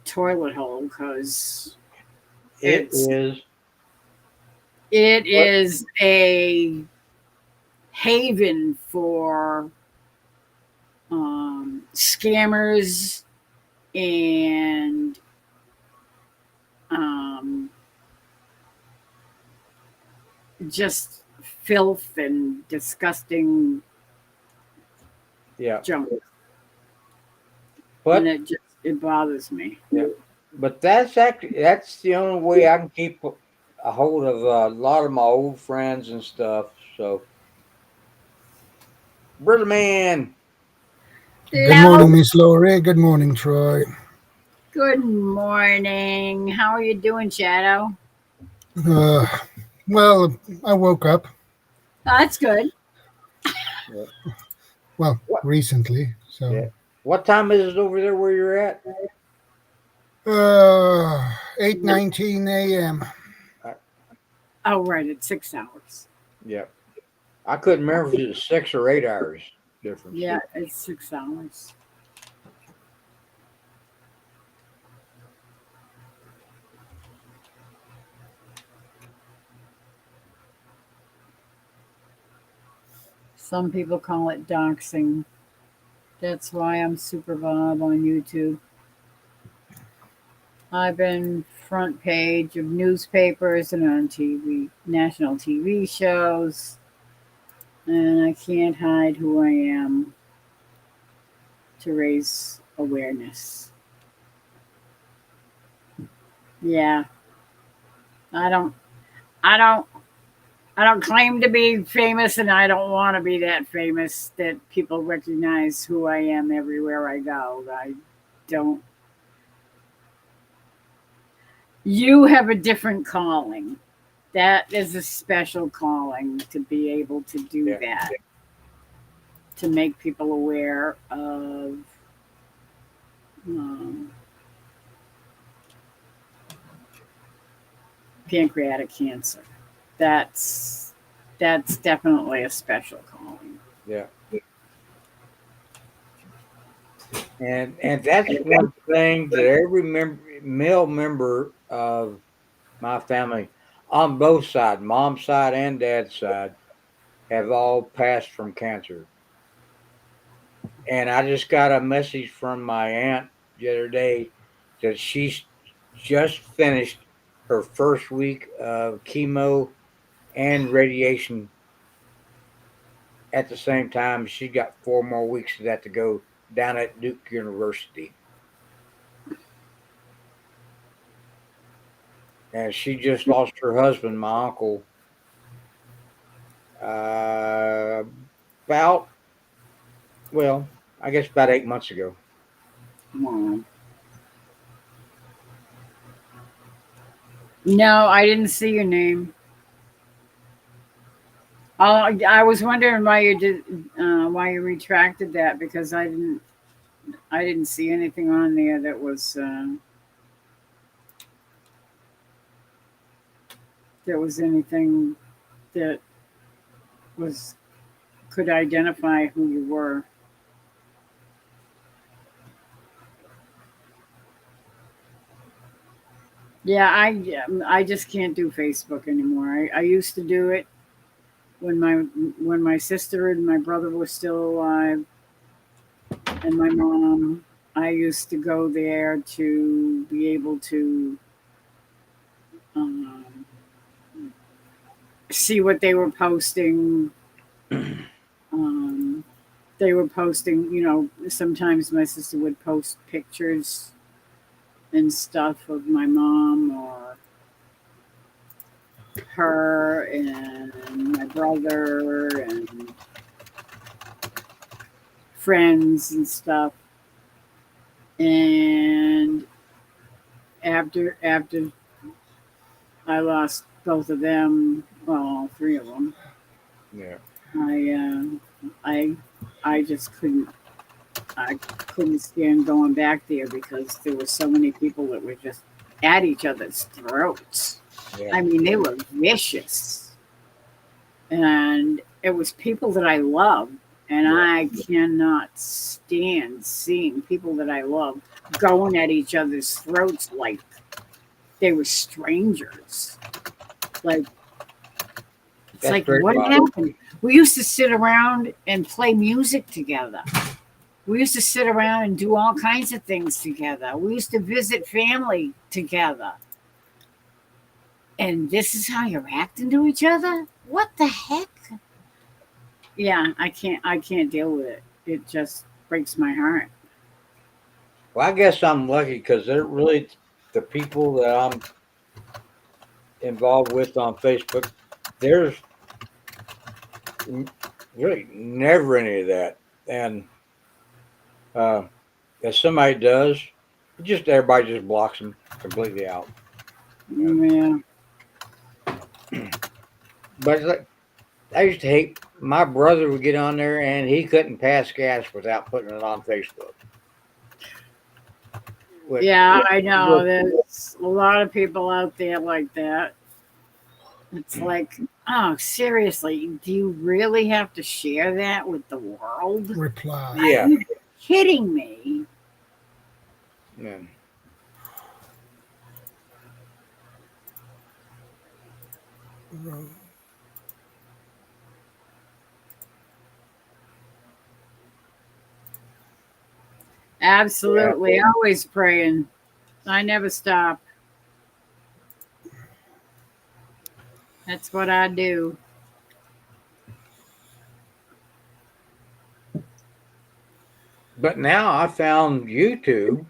toilet hole because it it's is. it But is a haven for scammers and um, just filth and disgusting yeah, junk, and but it bothers me. yeah, but that's the only way I can keep a hold of a lot of my old friends and stuff. So, brother man, Good Hello, morning, Miss Laurie. Good morning, Troy. good morning. How are you doing, Shadow? Uh, well, I woke up. That's good. yeah, Well, what? recently. Yeah, So, what time is it over there where you're at? 8:19 a.m. I, Oh, right, it's 6 hours. yeah, I couldn't remember if it was 6 or 8 hours difference. Yeah, it's 6 hours. Some people call it doxing. That's why I'm Super Bob on YouTube. I've been front page of newspapers and on TV, national TV shows, and I can't hide who I am to raise awareness. Yeah, I don't, I don't, I don't claim to be famous, and I don't want to be that famous that people recognize who I am everywhere I go. I don't. You have a different calling. That is a special calling to be able to do Yeah, that, to make people aware of um, pancreatic cancer. That's that's definitely a special calling. yeah, and that's one thing that every male member of my family on both sides, mom's side and dad's side, have all passed from cancer. And I just got a message from my aunt the other day that she's just finished her first week of chemo and radiation at the same time. She got 4 more weeks of that to go down at Duke University. And she just lost her husband, my uncle, uh, about, well, I guess about 8 months ago. Wow. No, I didn't see your name. I was wondering why you did, why you retracted that because I didn't see anything on there that was anything that was could identify who you were. Yeah, I just can't do Facebook anymore. I used to do it when my sister and my brother were still alive, and my mom. I used to go there to be able to um, see what they were posting. Um, they were posting, sometimes my sister would post pictures and stuff of my mom or her and my brother and friends and stuff. And after I lost both of them, well, all three of them, Yeah. I I just couldn't stand going back there because there were so many people that were just at each other's throats. Yeah. I mean, they were vicious, and it was people that I love, and Yeah. I cannot stand seeing people that I love going at each other's throats like they were strangers. Like it's That's like very what odd. happened? We used to sit around and play music together. We used to sit around and do all kinds of things together. We used to visit family together. And this is how you're acting to each other? What the heck? Yeah, I can't deal with it. It just breaks my heart. Well, I guess I'm lucky because they're really the people that I'm involved with on Facebook. There's really never any of that. And uh, if somebody does, just everybody just blocks them completely out. And, Yeah. but it's like, I used to hate my brother would get on there and he couldn't pass gas without putting it on Facebook. With, Yeah, with, I know. with, There's a lot of people out there like that. It's like, oh, seriously, do you really have to share that with the world? Reply. Are yeah. you kidding me? Yeah. Absolutely. Always praying. I never stop. That's what I do. But now I found YouTube.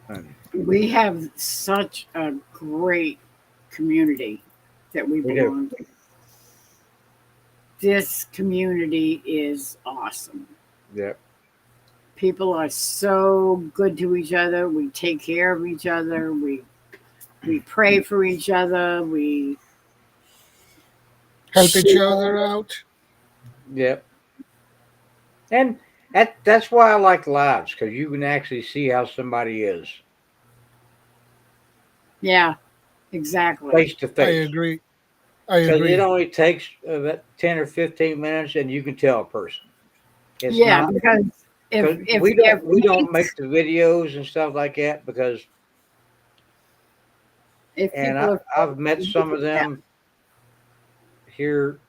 And We have such a great community that we we do. belong to. This community is awesome. Yeah. People are so good to each other. We take care of each other. We pray for each other. We Help each share. other out. Yeah. And that's why I like lives because you can actually see how somebody is Yeah, exactly. face to I face. agree. I Because it agree. only takes about 10 or 15 minutes and you can tell a person. It's Yeah, not because if because if we it don't make makes the videos and stuff like that because if and people are I've met some of yeah, them here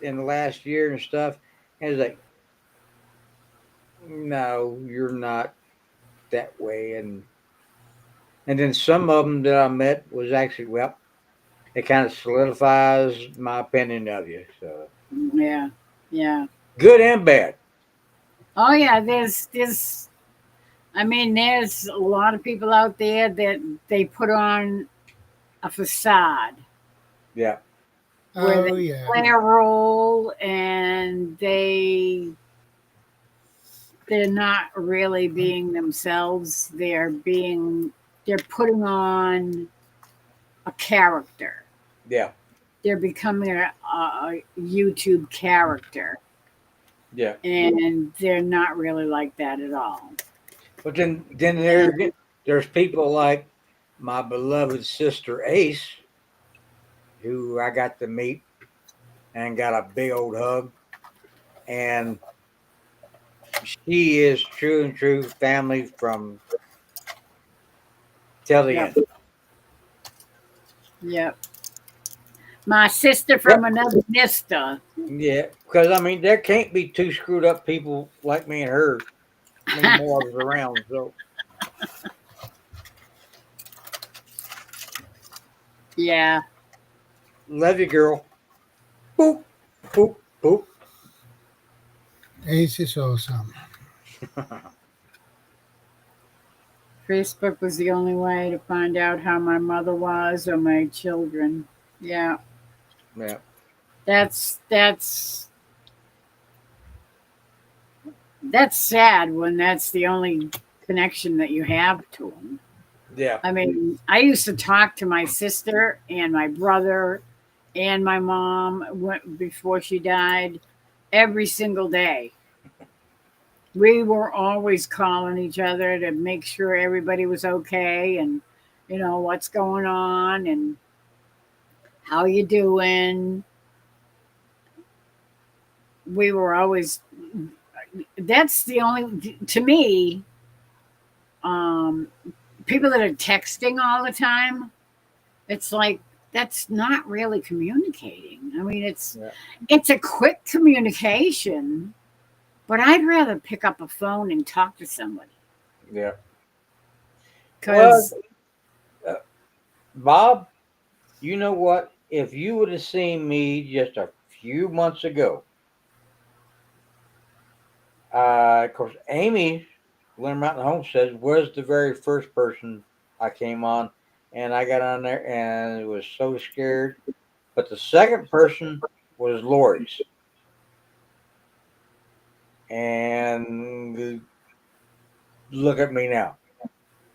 in the last year and stuff. And it's like, no, you're not that way. And And then some of them that I met was actually, well, it kind of solidifies my opinion of you. So Yeah. Yeah. good and bad. Oh yeah, there's I mean there's a lot of people out there that they put on a facade Yeah. where Oh they yeah. play a role and they're not really being themselves. They're putting on a character. Yeah. They're becoming a YouTube character, Yeah. and they're not really like that at all. But then And there's people like my beloved sister Ace, who I got to meet and got a big old hug. And she is true and true family from till the yep, end. yep. My sister from Yep. another mister. Yeah. Because I mean there can't be two screwed up people like me and her anymore around. So Yeah, love you, girl. Boop, boop, boop. Ace is awesome. Facebook was the only way to find out how my mother was or my children. Yeah, Yeah. that's that's sad when that's the only connection that you have to them. Yeah. I mean, I used to talk to my sister and my brother and my mom before she died every single day. We were always calling each other to make sure everybody was okay and what's going on and how you doing. We were always that's the only to me um people that are texting all the time, it's like that's not really communicating. I mean, Yeah. it's a quick communication, but I'd rather pick up a phone and talk to somebody Yeah. Well, because uh, Bob, you know what? If you would have seen me just a few months ago, of course, Amy, Winter Mountain Homestead, was the very first person I came on, and I got on there and was so scared. But the second person was Lori's, and look at me now.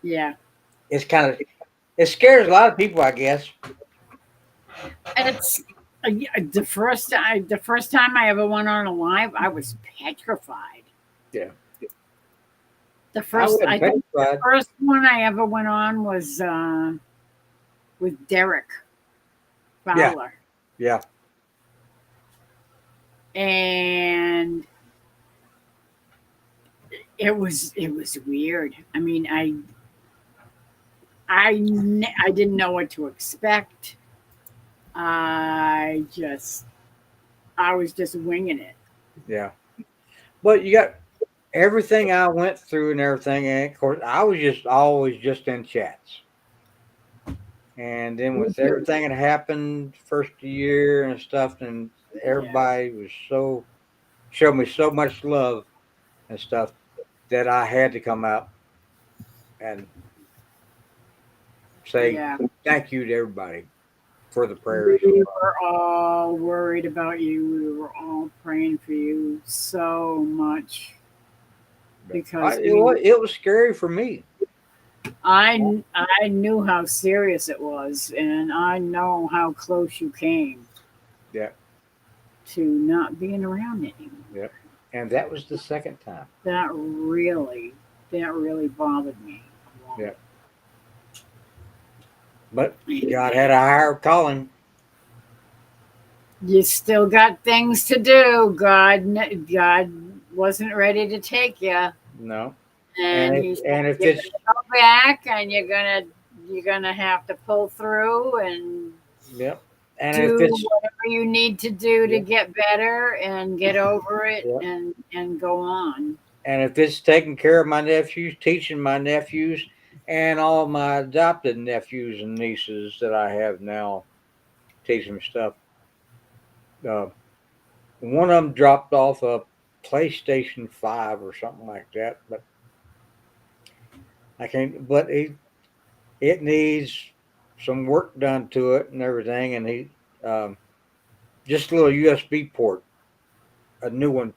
yeah, It's kind of it scares a lot of people, I guess. it's the first time I ever went on a live, I was petrified. Yeah, I wasn't think the petrified. first one I ever went on was with Derek Yeah, Fowler, yeah, and it was weird. I mean, I didn't know what to expect. I just I was just winging it. yeah. But you got everything I went through and everything, and of course, I was just always just in chats. And then Me with too. everything that happened first year and stuff, and Yeah, everybody was so showed me so much love and stuff that I had to come out and say yeah. thank you to everybody for the We prayers and were all worried about you. We were all praying for you so much love. because It was scary for me. I knew how serious it was, and I know how close you came Yeah, to not being around anymore. yeah. And that was the second time. That really bothered me a lot. Yeah. But God had a higher calling. You still got things to do. God wasn't ready to take you, No. and He said And if you're it's gonna go back, and you're gonna have to pull through and yeah. And if do it's whatever you need to do to yeah, get better and get over it yeah. and go on. And if it's taking care of my nephews, teaching my nephews, and all my adopted nephews and nieces that I have now teach them stuff. Uh, one of them dropped off a PlayStation 5 or something like that, but I can't. But it needs some work done to it and everything, and um, just a little USB port, a new one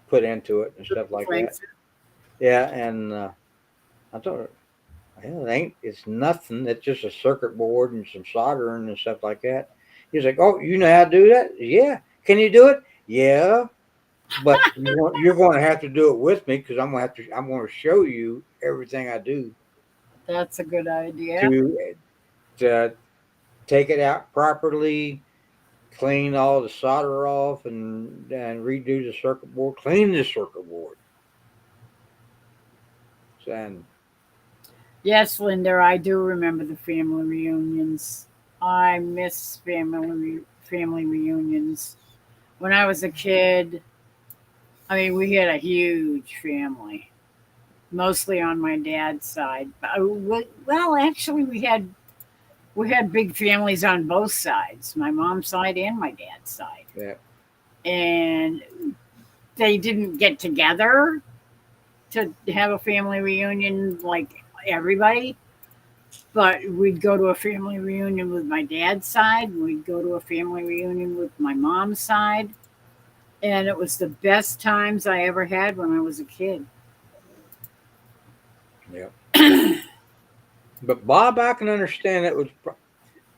put into it and stuff like that. Replace it. Yeah, and I thought, hell, it ain't. It's nothing. It's just a circuit board and some soldering and stuff like that. He's like, "Oh, you know how to do that? Yeah. Can you do it? Yeah. But you're going to have to do it with me because I'm going to have to. I'm going to show you everything I do That's a good idea. to take it out properly, clean all the solder off, and redo the circuit board. Clean the circuit board. And Yes, Linda, I do remember the family reunions. I miss family reunions. When I was a kid, I mean, we had a huge family, mostly on my dad's side. Well, actually, we had big families on both sides, my mom's side and my dad's side, yeah, and they didn't get together to have a family reunion like everybody. But we'd go to a family reunion with my dad's side, and we'd go to a family reunion with my mom's side. And it was the best times I ever had when I was a kid. yeah. But Bob, I can understand it was.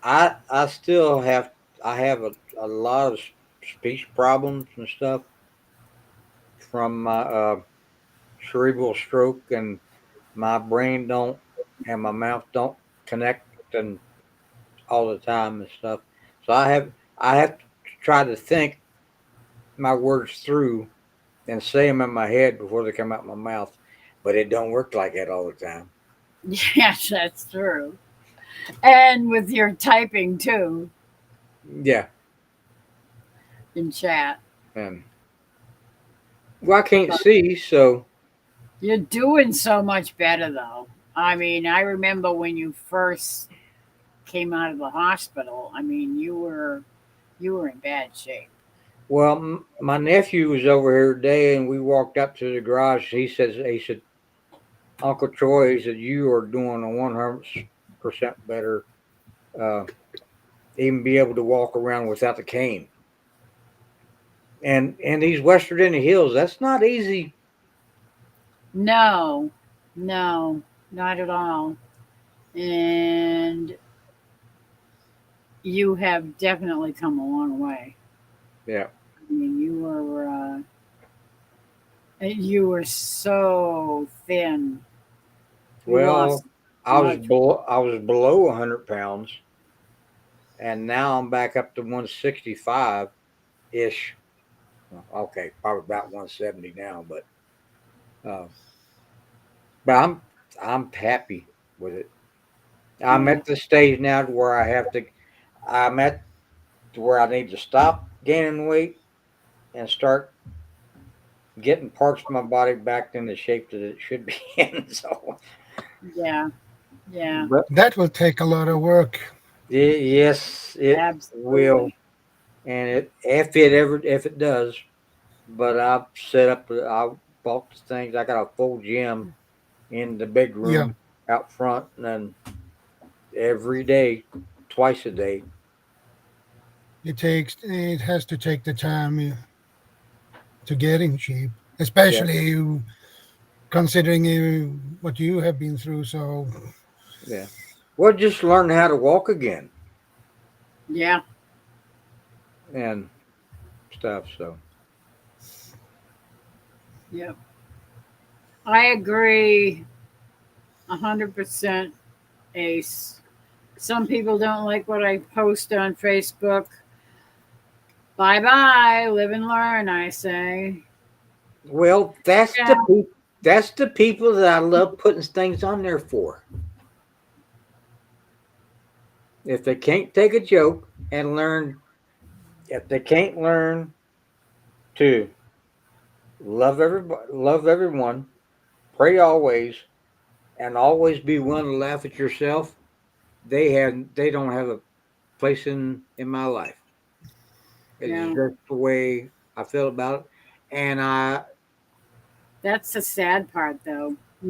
I still have. I have a lot of speech problems and stuff from my cerebral stroke, and my brain don't and my mouth don't connect and all the time and stuff. So I have to try to think my words through and say them in my head before they come out my mouth. But it don't work like that all the time. Yes, that's true. And with your typing too Yeah, in chat. and well, I can't But see, so you're doing so much better though. I mean, I remember when you first came out of the hospital. I mean, you were in bad shape. well, my nephew was over here today, and we walked up to the garage. He said, Uncle Troy, he said, you are doing a 100% better. Uh, even be able to walk around without the cane. And these West Virginia hills, that's not easy. No, no, not at all. And you have definitely come a long way. Yeah. I mean, you were so thin. You lost Well, much. I was below 100 pounds, and now I'm back up to 165 ish. Okay, probably about 170 now, uh, but I'm happy with it. I'm Yeah, at the stage now where I'm at to where I need to stop gaining weight and start getting parts of my body back in the shape that it should be in. So, yeah, yeah, but That will take a lot of work. yes, it will, absolutely. and if it does. But I bought the things. I got a full gym in the big Yeah, room out front, and then every day, twice a day. it has to take the time to get in shape, Yeah, especially considering what you have been through. So yeah. Well, just learn how to walk again Yeah, and stuff. So yep. I agree 100%, Ace. Some people don't like what I post on Facebook. Bye bye, live and learn, I say. well, Yeah, that's the people that I love putting things on there for. If they can't take a joke and learn, if they can't learn to love everybody, love everyone, pray always, and always be one to laugh at yourself, they don't have a place in my life. It's Yeah. just the way I feel about it. And That's the sad part, though. yeah,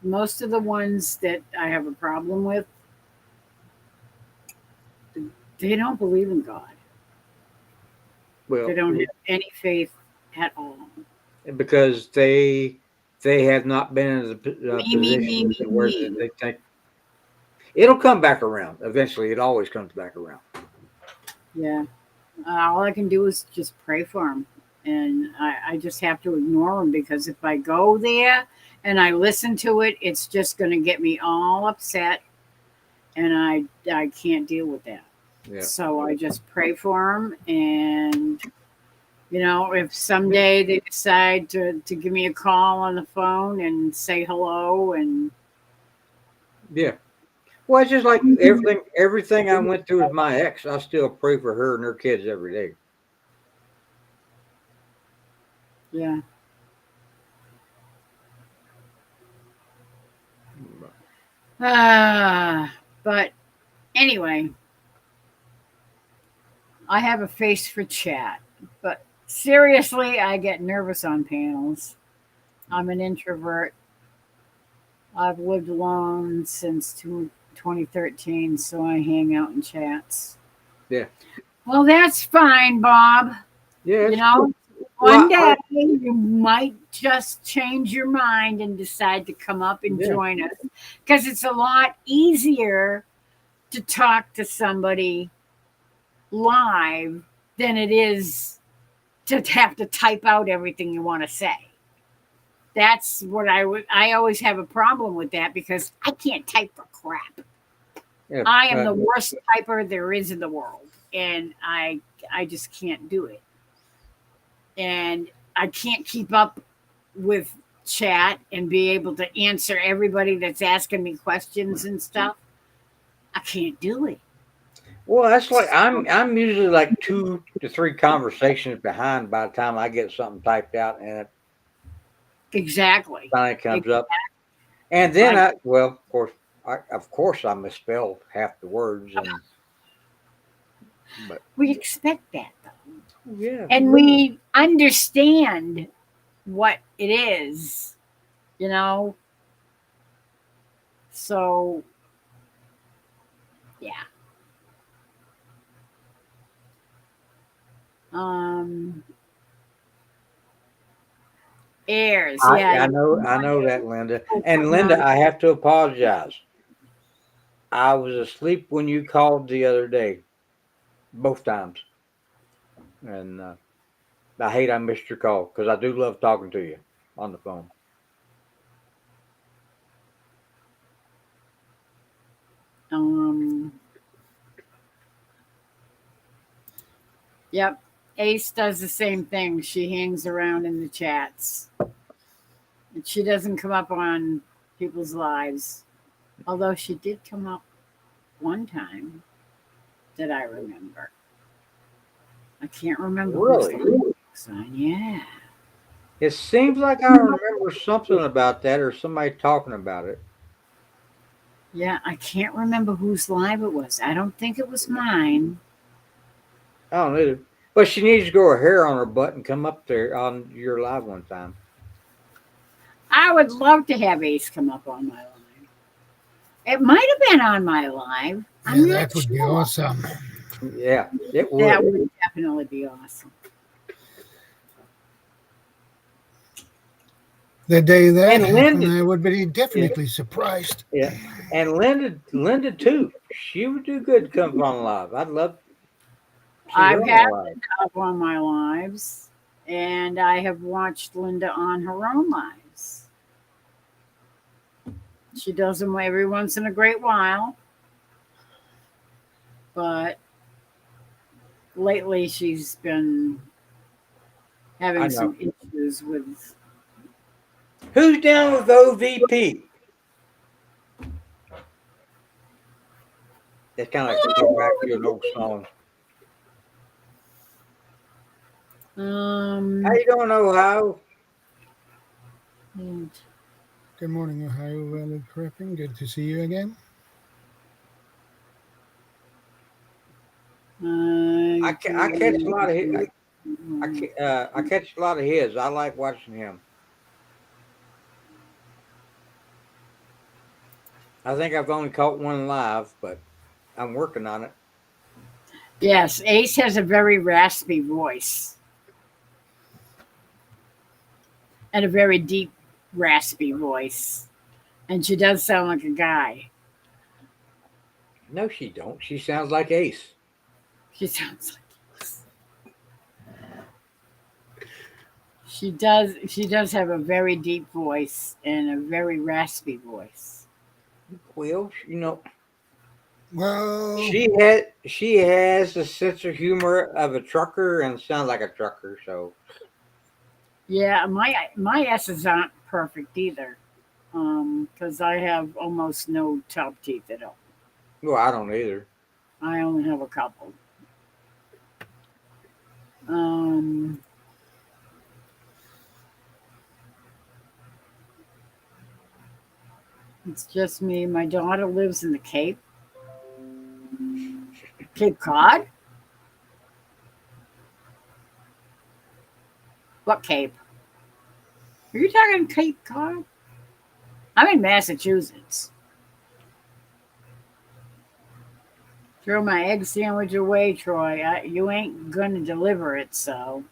Most of the ones that I have a problem with, they don't believe in God. They well, don't have any faith at all. because they have not been in the position where Me. they think it'll come back around eventually. It always comes back around. Yeah. All I can do is just pray for them. And I just have to ignore them because if I go there and I listen to it, it's just going to get me all upset. And I can't deal with that. Yeah. So I just pray for them. And, if someday they decide to give me a call on the phone and say hello and Yeah. Well, it's just like everything I went through with my ex, I still pray for her and her kids every day. yeah. But anyway, I have a face for chat. But seriously, I get nervous on panels. I'm an introvert. I've lived alone since 2013, so I hang out in chats. Yeah. Well, that's fine, Bob. Yeah. You know, one day you might just change your mind and decide to come up and join us because it's a lot easier to talk to somebody live than it is to have to type out everything you want to say. That's what I always have a problem with that because I can't type for crap. Yeah. I am the worst typer there is in the world, and I just can't do it. And I can't keep up with chat and be able to answer everybody that's asking me questions and stuff. I can't do it. Well, that's like I'm usually like 2 to 3 conversations behind by the time I get something typed out and it Exactly. finally comes up. And then of course I misspelled half the words but We expect that though. yeah. And we understand what it is, you know. So yeah. Airs, yeah. I know that, Linda. And Linda, I have to apologize. I was asleep when you called the other day, both times. And I hate I missed your call because I do love talking to you on the phone. Yep. Ace does the same thing. She hangs around in the chats. And she doesn't come up on people's lives. Although she did come up one time that I remember. I can't remember Really? who's the on. Yeah. It seems like I remember something about that or somebody talking about it. Yeah, I can't remember whose live it was. I don't think it was mine. I don't either. But she needs to grow a hair on her butt and come up there on your live one time. I would love to have Ace come up on my live. It might have been on my live. I'm Yeah, not that would sure. be awesome. Yeah, it would. That would definitely be awesome. The day that And happened, Linda- I would be definitely surprised. Yeah, and Linda too. She would do good to come on live. I'd love. to see her I've on had live. Linda up on my lives, and I have watched Linda on her own lives. She does them every once in a great while, but lately she's been I having know. some issues with. Who's down with OVP? It's kind of like going back to an old song. How you doing, Ohio? And Good morning, Ohio Valley Prepping. Good to see you again. I catch a lot of I catch a lot of his. I like watching him. I think I've only caught one live, but I'm working on it. Yes, Ace has a very raspy voice and a very deep, raspy voice, and she does sound like a guy. No, she don't. She sounds like Ace. She sounds like Ace. She does. She does have a very deep voice and a very raspy voice. Well, Well, she has the sense of humor of a trucker and sounds like a trucker. So Yeah, my S's aren't perfect either, because I have almost no top teeth at all. well, I don't either. I only have a couple. Um, it's just me. My daughter lives in the Cape Cod. What Cape? Are you talking Cape Cod? I'm in Massachusetts. Throw my egg sandwich away, Troy. You ain't gonna deliver it, so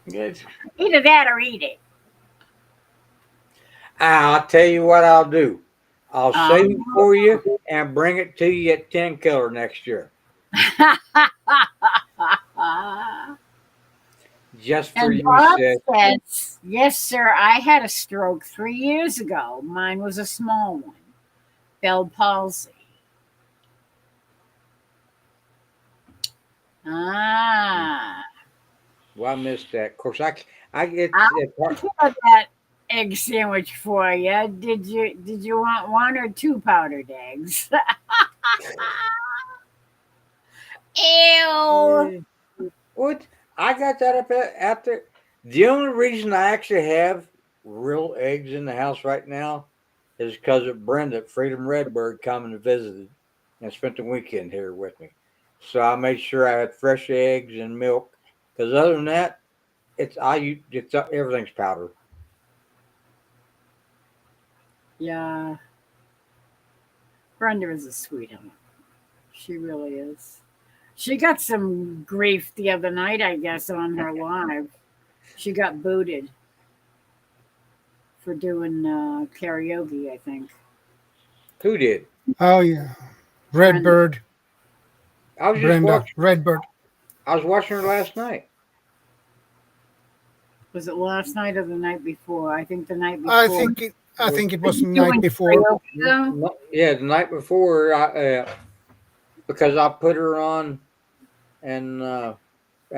Yes. either that or eat it. I'll tell you what I'll do. I'll save it Um, for you and bring it to you at 10 killer next year. Just for And you, Bob sis. says, yes, sir, I had a stroke 3 years ago. Mine was a small one. Bell palsy. Ah. Well, I missed that. Of course, I get I'll it. prepare that egg sandwich for you. Did you want one or two powdered eggs? Ew. What? I got that up out there. The only reason I actually have real eggs in the house right now is because of Brenda at Freedom Redbird coming to visit and spent the weekend here with me. So I made sure I had fresh eggs and milk. Because other than that, it's everything's powder. Yeah. Brenda is a sweetheart. She really is. She got some grief the other night, I guess, on her live. She got booted for doing karaoke, I think. Who did? oh yeah, Brenda. Redbird, I was just Brenda, watching. Redbird. I was watching her last night. Was it last night or the night before? I think the night before. I think it was the You night went before. karaoke, though? Yeah, the night before, because I put her on and let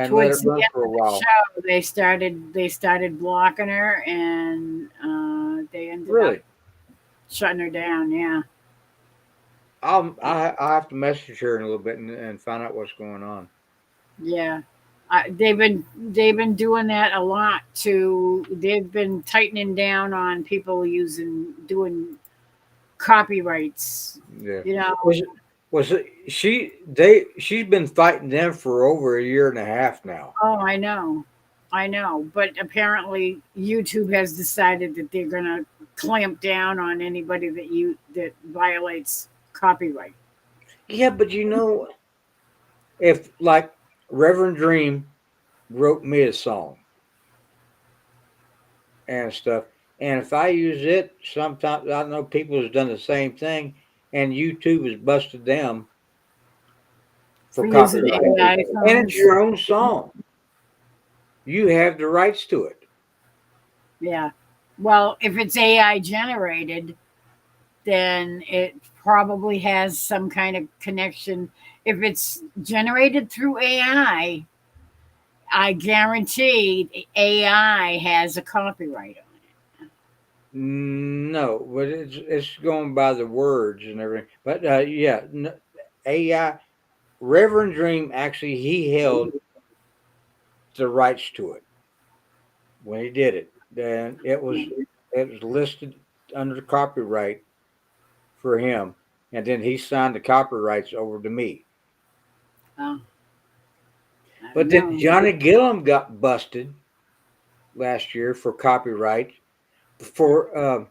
Towards it the run end for a of the while. show, they started blocking her, and they ended Really? up shutting her down. Yeah. I'll have to message her in a little bit and find out what's going on. Yeah, they've been doing that a lot too. They've been tightening down on people doing copyrights. Yeah. You know, She's been fighting them for over a year and a half now. oh, I know, but apparently YouTube has decided that they're gonna clamp down on anybody that violates copyright. Yeah, but if like Reverend Dream wrote me a song and stuff, and if I use it, sometimes I know people has done the same thing, and YouTube has busted them For for using copyright. AI And it's songs. your own song. You have the rights to it. Yeah. Well, if it's AI generated, then it probably has some kind of connection. If it's generated through AI, I guarantee the AI has a copyright on it. No, but it's going by the words and everything. But yeah, AI Reverend Dream actually he held the rights to it when he did it. Then it was listed under copyright for him, and then he signed the copyrights over to me. Oh, I But don't then know. Johnny Gillum got busted last year for copyright for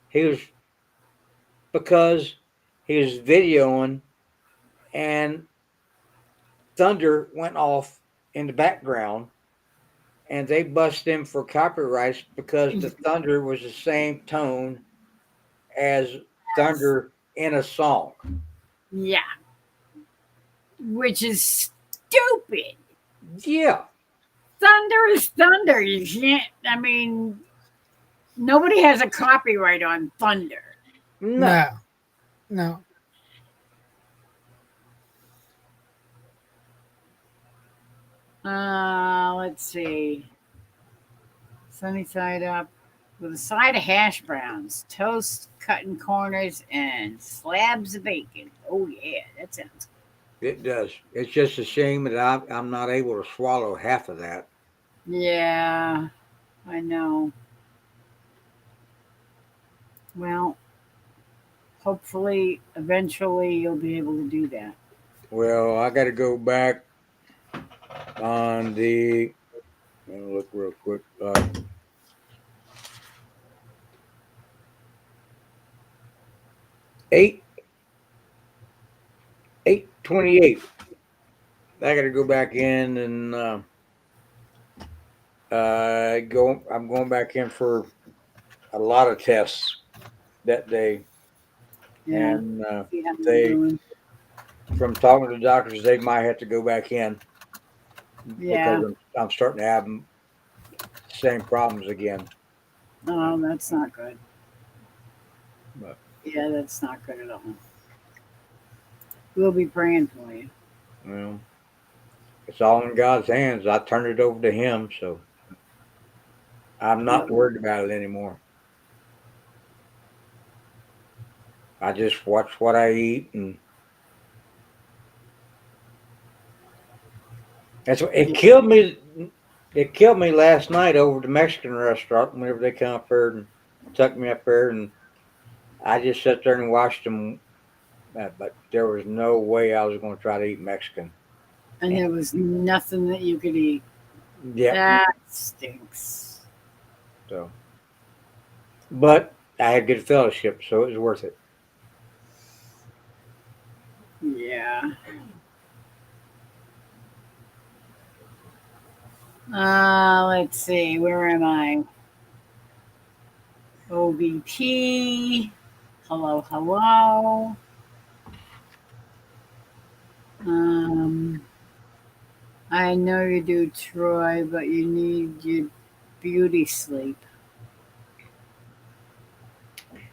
he was because he was videoing and thunder went off in the background, and they busted him for copyrights because the thunder was the same tone as thunder in a song. Yeah, which is stupid. Yeah. Thunder is thunder. You can't. I mean, nobody has a copyright on thunder. No. No, no. Let's see. Sunny side up with a side of hash browns, toast, cutting corners, and slabs of bacon. Oh yeah, that sounds It does. It's just a shame that I'm not able to swallow half of that. good. Yeah, I know. Well, hopefully, eventually, you'll be able to do that. Well, I got to go back on the. Let me look real quick. 8 8/28. I got to go back in and go. I'm going back in for a lot of tests that day, Yeah, and see how you're they, doing. from talking to the doctors, they might have to go back in Yeah. because I'm starting to have the same problems again. Oh, that's not good. But Yeah, that's not good at all. We'll be praying for you. well, it's all in God's hands. I turned it over to Him, so I'm not worried about it anymore. I just watch what I eat, and that's what it killed me. It killed me last night over the Mexican restaurant. Whenever they come up there and tucked me up there, and I just sat there and watched them. But there was no way I was going to try to eat Mexican. And there was nothing that you could eat. Yeah. That stinks. So, but I had good fellowship, so it was worth it. Yeah. Let's see. Where am I? OBP. Hello, hello. Um, I know you do, Troy, but you need your beauty sleep.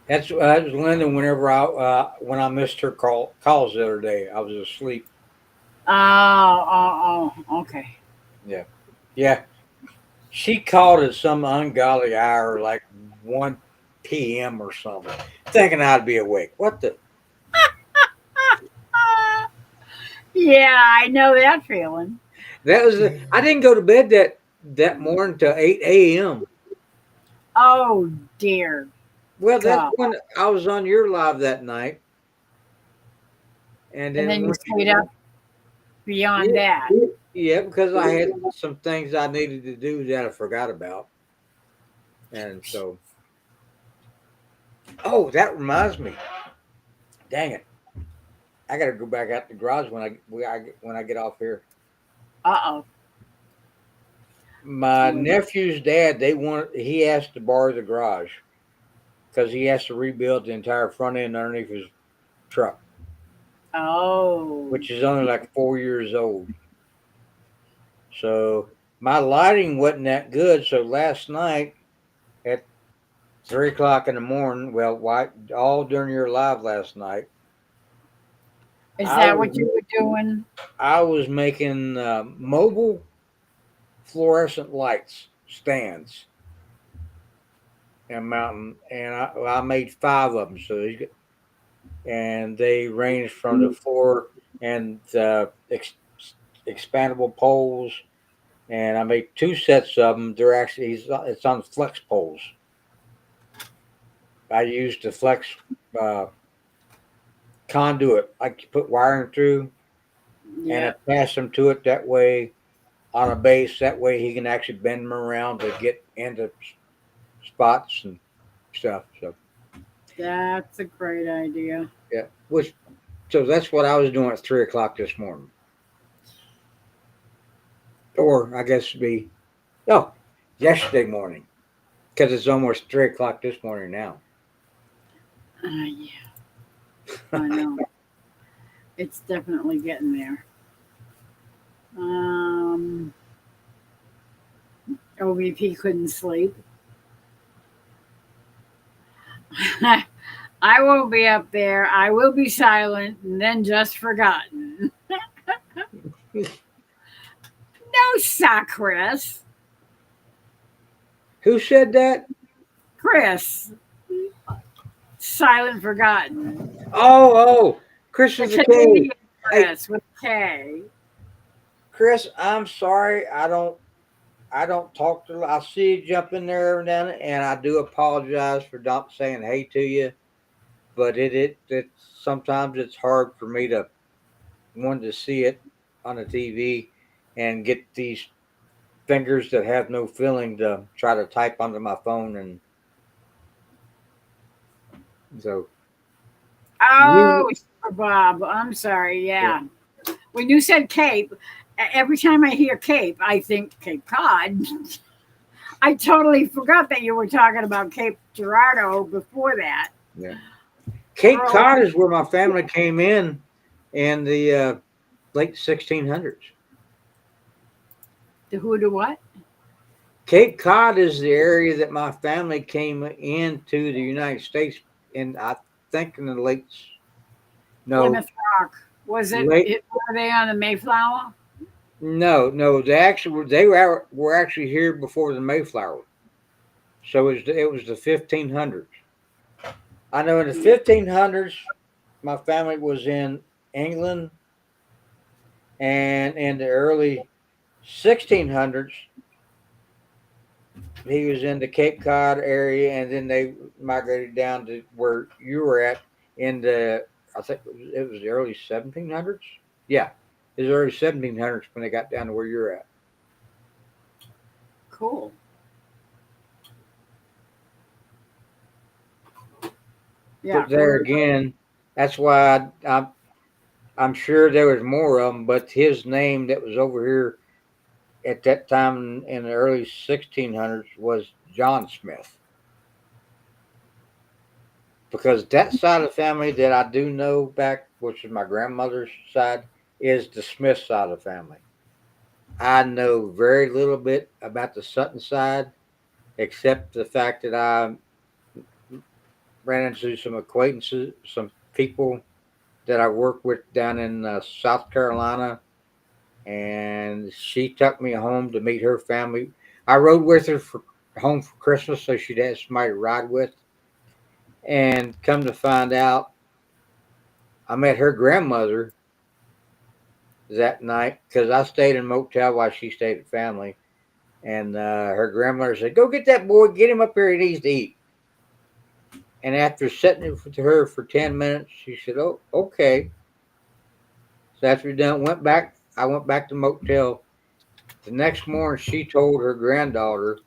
That was Linda. Whenever when I missed her calls the other day, I was asleep. Okay. Yeah, yeah. She called at some ungodly hour, like 1 p.m. or something, thinking I'd be awake. What the? Yeah, I know that feeling. That was. I didn't go to bed that morning till 8 a.m. Oh dear Well, that's God. when I was on your live that night, and And then then you when stayed up beyond yeah, that. yeah, because I had some things I needed to do that I forgot about, and so. Oh, that reminds me. Dang it! I got to go back out the garage when I get off here. Uh My oh. nephew's dad, he asked to borrow the garage because he has to rebuild the entire front end underneath his truck, Oh. which is only like 4 years old. So my lighting wasn't that good. So last night at 3 o'clock in the morning, well, all during your live last night, Is I that was what you were doing? I was making mobile fluorescent lights stands and mountain, and I made 5 of them. So and they range from the floor and expandable poles. And I made 2 sets of them. They're actually it's on flex poles. I used the flex uh, conduit, like you put wiring through, and Yeah, attach them to it that way on a base. That way he can actually bend them around to get into spots and stuff. So that's a great idea. yeah, which so that's what I was doing at 3 o'clock this morning, or I guess it'd be no, yesterday morning because it's almost 3 o'clock this morning now. Yeah, I know. It's definitely getting there. Um, OVP couldn't sleep. I will be up there. I will be silent and then just forgotten. No, suck, Chris. Who said that? Chris. Silent, forgotten. Oh, Chris The is a K. Canadian Hey, Chris with K. Chris, I'm sorry. I don't talk to. I see you jump in there every now and then, and I do apologize for not saying hey to you. But it sometimes it's hard for me to want to see it on the TV and get these fingers that have no feeling to try to type onto my phone, and so Oh, you, Super Bob. I'm sorry. yeah, Yeah. When you said Cape, every time I hear Cape, I think Cape Cod. I totally forgot that you were talking about Cape Girardeau before that. yeah. Cape Earl, Cod is where my family came in the late 1600s. the who to what? Cape Cod is the area that my family came into the United States in, I think, in the late, no, Plymouth Rock. Was late, were they on the Mayflower? no. They were actually here before the Mayflower. So it was the 1500s. I know in the 1500s, my family was in England, and in the early 1600s, he was in the Cape Cod area, and then they migrated down to where you were at in the, I think it was the early 1700s. Yeah, it was early 1700s when they got down to where you're at. Cool. Yeah. But there again, that's why I'm sure there was more of them, but his name that was over here at that time in the early 1600s was John Smith. Because that side of the family that I do know back, which is my grandmother's side, is the Smith side of the family. I know very little bit about the Sutton side, except the fact that I ran into some acquaintances, some people that I work with down in South Carolina, and she took me home to meet her family. I rode with her for home for Christmas, so she'd have somebody to ride with. And come to find out, I met her grandmother that night because I stayed in a motel while she stayed at family. And her grandmother said, "Go get that boy, get him up here. He needs to eat." And after sitting with her for 10 minutes, she said, "Oh, okay." So after we done, I went back to the motel. The next morning, she told her granddaughter,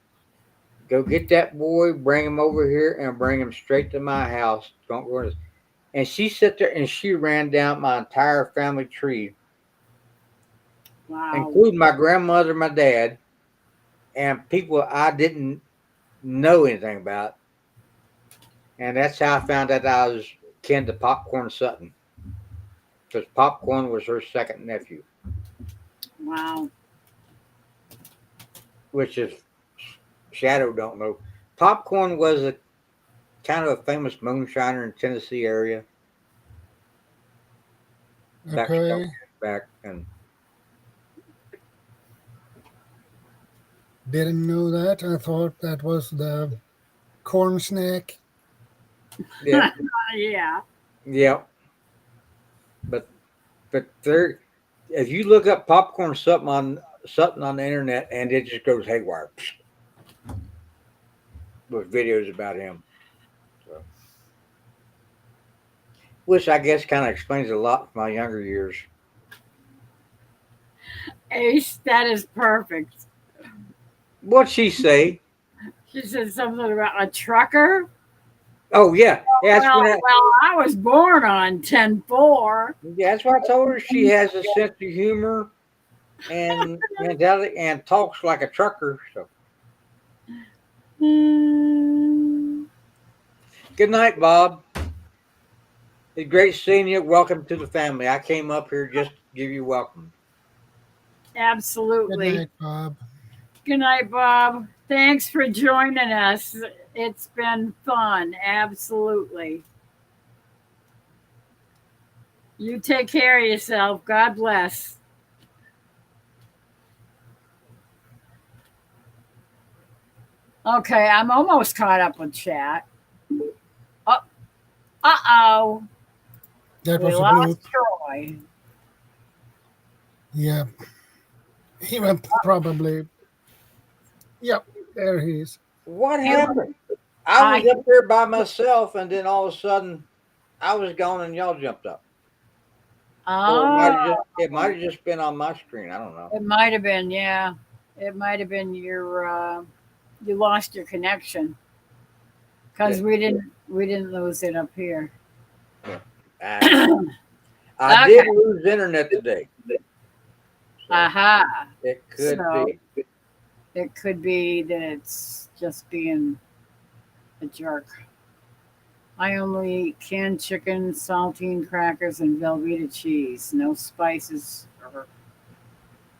"Go get that boy, bring him over here, and bring him straight to my house. Don't go in." And she sat there and she ran down my entire family tree, Wow. including my grandmother, my dad, and people I didn't know anything about. And that's how I found out I was kin to Popcorn Sutton, because Popcorn was her second nephew, Wow. which is Shadow don't know. Popcorn was a kind of a famous moonshiner in Tennessee area back Okay. back, and Didn't know that. I thought that was the corn snack. yeah, Yeah. yeah. But there, if you look up Popcorn Sutton on the internet, and it just goes haywire with videos about him. So which I guess kind of explains a lot from my younger years. Ace, that is perfect. What'd she say? She said something about a trucker. Oh yeah, that's Well, when well, I was born on 10-4. that's what I told her. She has a sense of humor and mentality, and talks like a trucker. So Hmm, good night, Bob. It's great seeing you. Welcome to the family. I came up here just to give you welcome. Good absolutely. night, Bob. Good night, Bob. Thanks for joining us. It's been fun. Absolutely. You take care of yourself. God bless. Okay, I'm almost caught up with chat. Oh, uh-oh. That We was a lost bloop. Troy. Yeah. He went probably. Yep. There he is. What You, happened? I was I, up there by myself, and then all of a sudden, I was gone, and y'all jumped up. Or oh, it might have just been on my screen. I don't know. it might have been, yeah. It might have been you lost your connection because Yeah. we didn't lose it up here. I, I Okay. did lose internet today. So Aha. it could So be. it could be that it's just being a jerk. I only eat canned chicken, saltine crackers, and Velveeta cheese. No spices or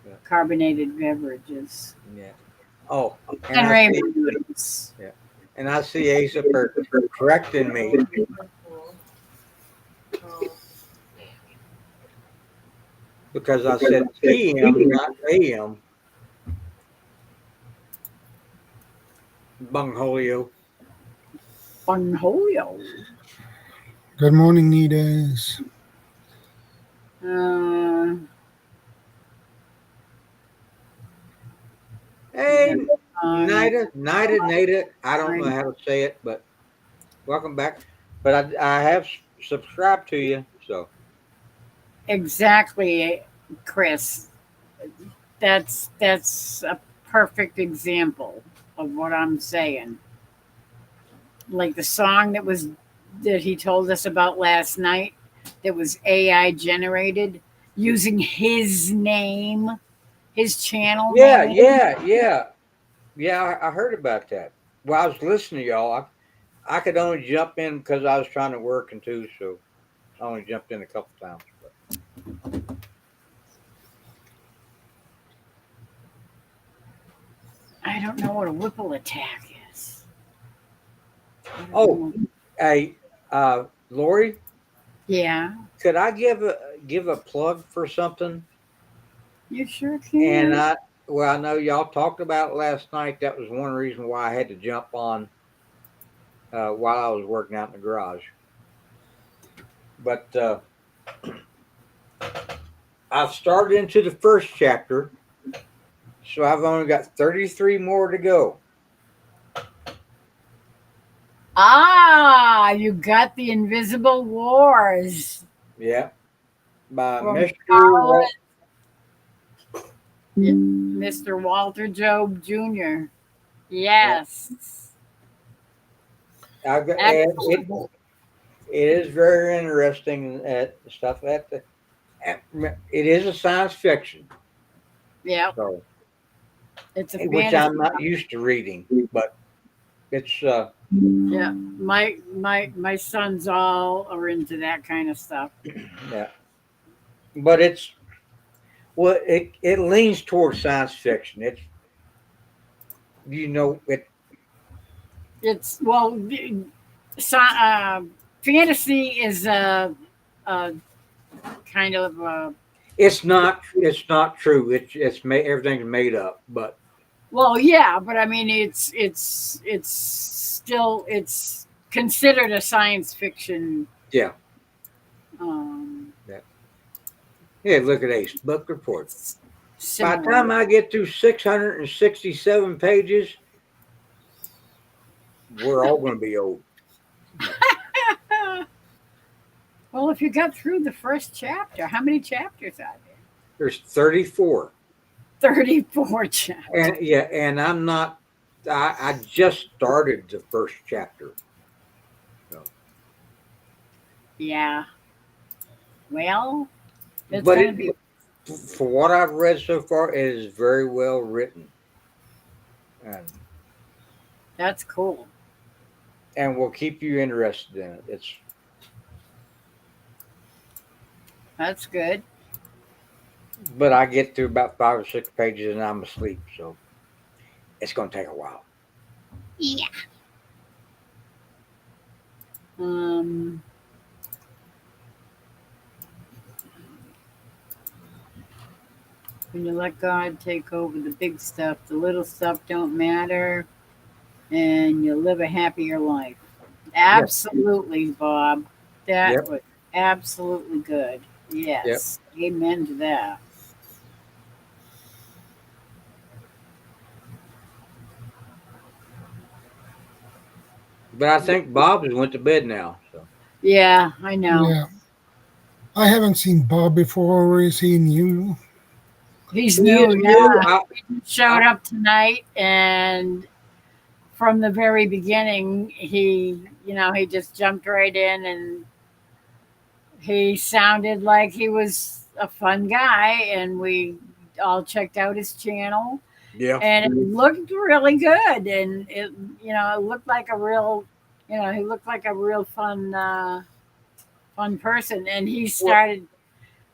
Yeah. carbonated beverages. Yeah. Oh, And I see. ramen noodles. Yeah. And I see Asa for correcting me. Because I said PM, not AM. Bungholio. Bunholio. Good morning, Nidas. Uh, Hey, um, Nida. I don't know how to say it, but welcome back. But I have subscribed to you, so exactly, Chris. That's a perfect example of what I'm saying. Like the song that he told us about last night that was AI generated using his name, his channel yeah, name. yeah, yeah, yeah. I heard about that. Well, I was listening to y'all. I could only jump in because I was trying to work and too, so I only jumped in a couple times. But I don't know what a Whipple attack is. I don't oh, know. hey, Lori, Yeah, could I give a plug for something? you sure And can. I know y'all talked about it last night. That was one reason why I had to jump on while I was working out in the garage. But I've started into the first chapter, so I've only got 33 more to go. Ah, you got the Invisible Wars Yeah, by from Mr. Mr. Walter Job Jr. Yeah, Yes. I've got, Excellent. it is very interesting stuff it is a science fiction, Yeah, so it's a which fantasy. I'm not used to reading, but it's Yeah, my sons all are into that kind of stuff. yeah, but it's it leans towards science fiction. It's it It's well, fantasy is a kind of it's not true. Everything's made up, but well, yeah, but I mean, it's still it's considered a science fiction. yeah, Um, yeah. Yeah, look at Ace book report. By the similar. time I get through 667 pages, we're all going to be old. Well, if you got through the first chapter, how many chapters are there? There's 34. 34 chapters. And yeah, and I'm not. I just started the first chapter. So, Yeah. Well, it's but going to be. for what I've read so far, it is very well written, and That's cool. will keep you interested in it. It's That's good. but I get through about 5 or 6 pages and I'm asleep, so it's going to take a while. Yeah. Um, when you let God take over the big stuff, the little stuff don't matter, and you live a happier life. Yep, Absolutely, Bob. That yep, was absolutely good. yep. Yes. Amen to that. But I think Bob has went to bed now. So Yeah, I know. Yeah. I haven't seen Bob before or seen you. He's he is new. new. Yeah. He showed up tonight, and from the very beginning, he just jumped right in, and he sounded like he was a fun guy, and we all checked out his channel, Yeah, and it looked really good, and it looked like a real, he looked like a real fun person, and well,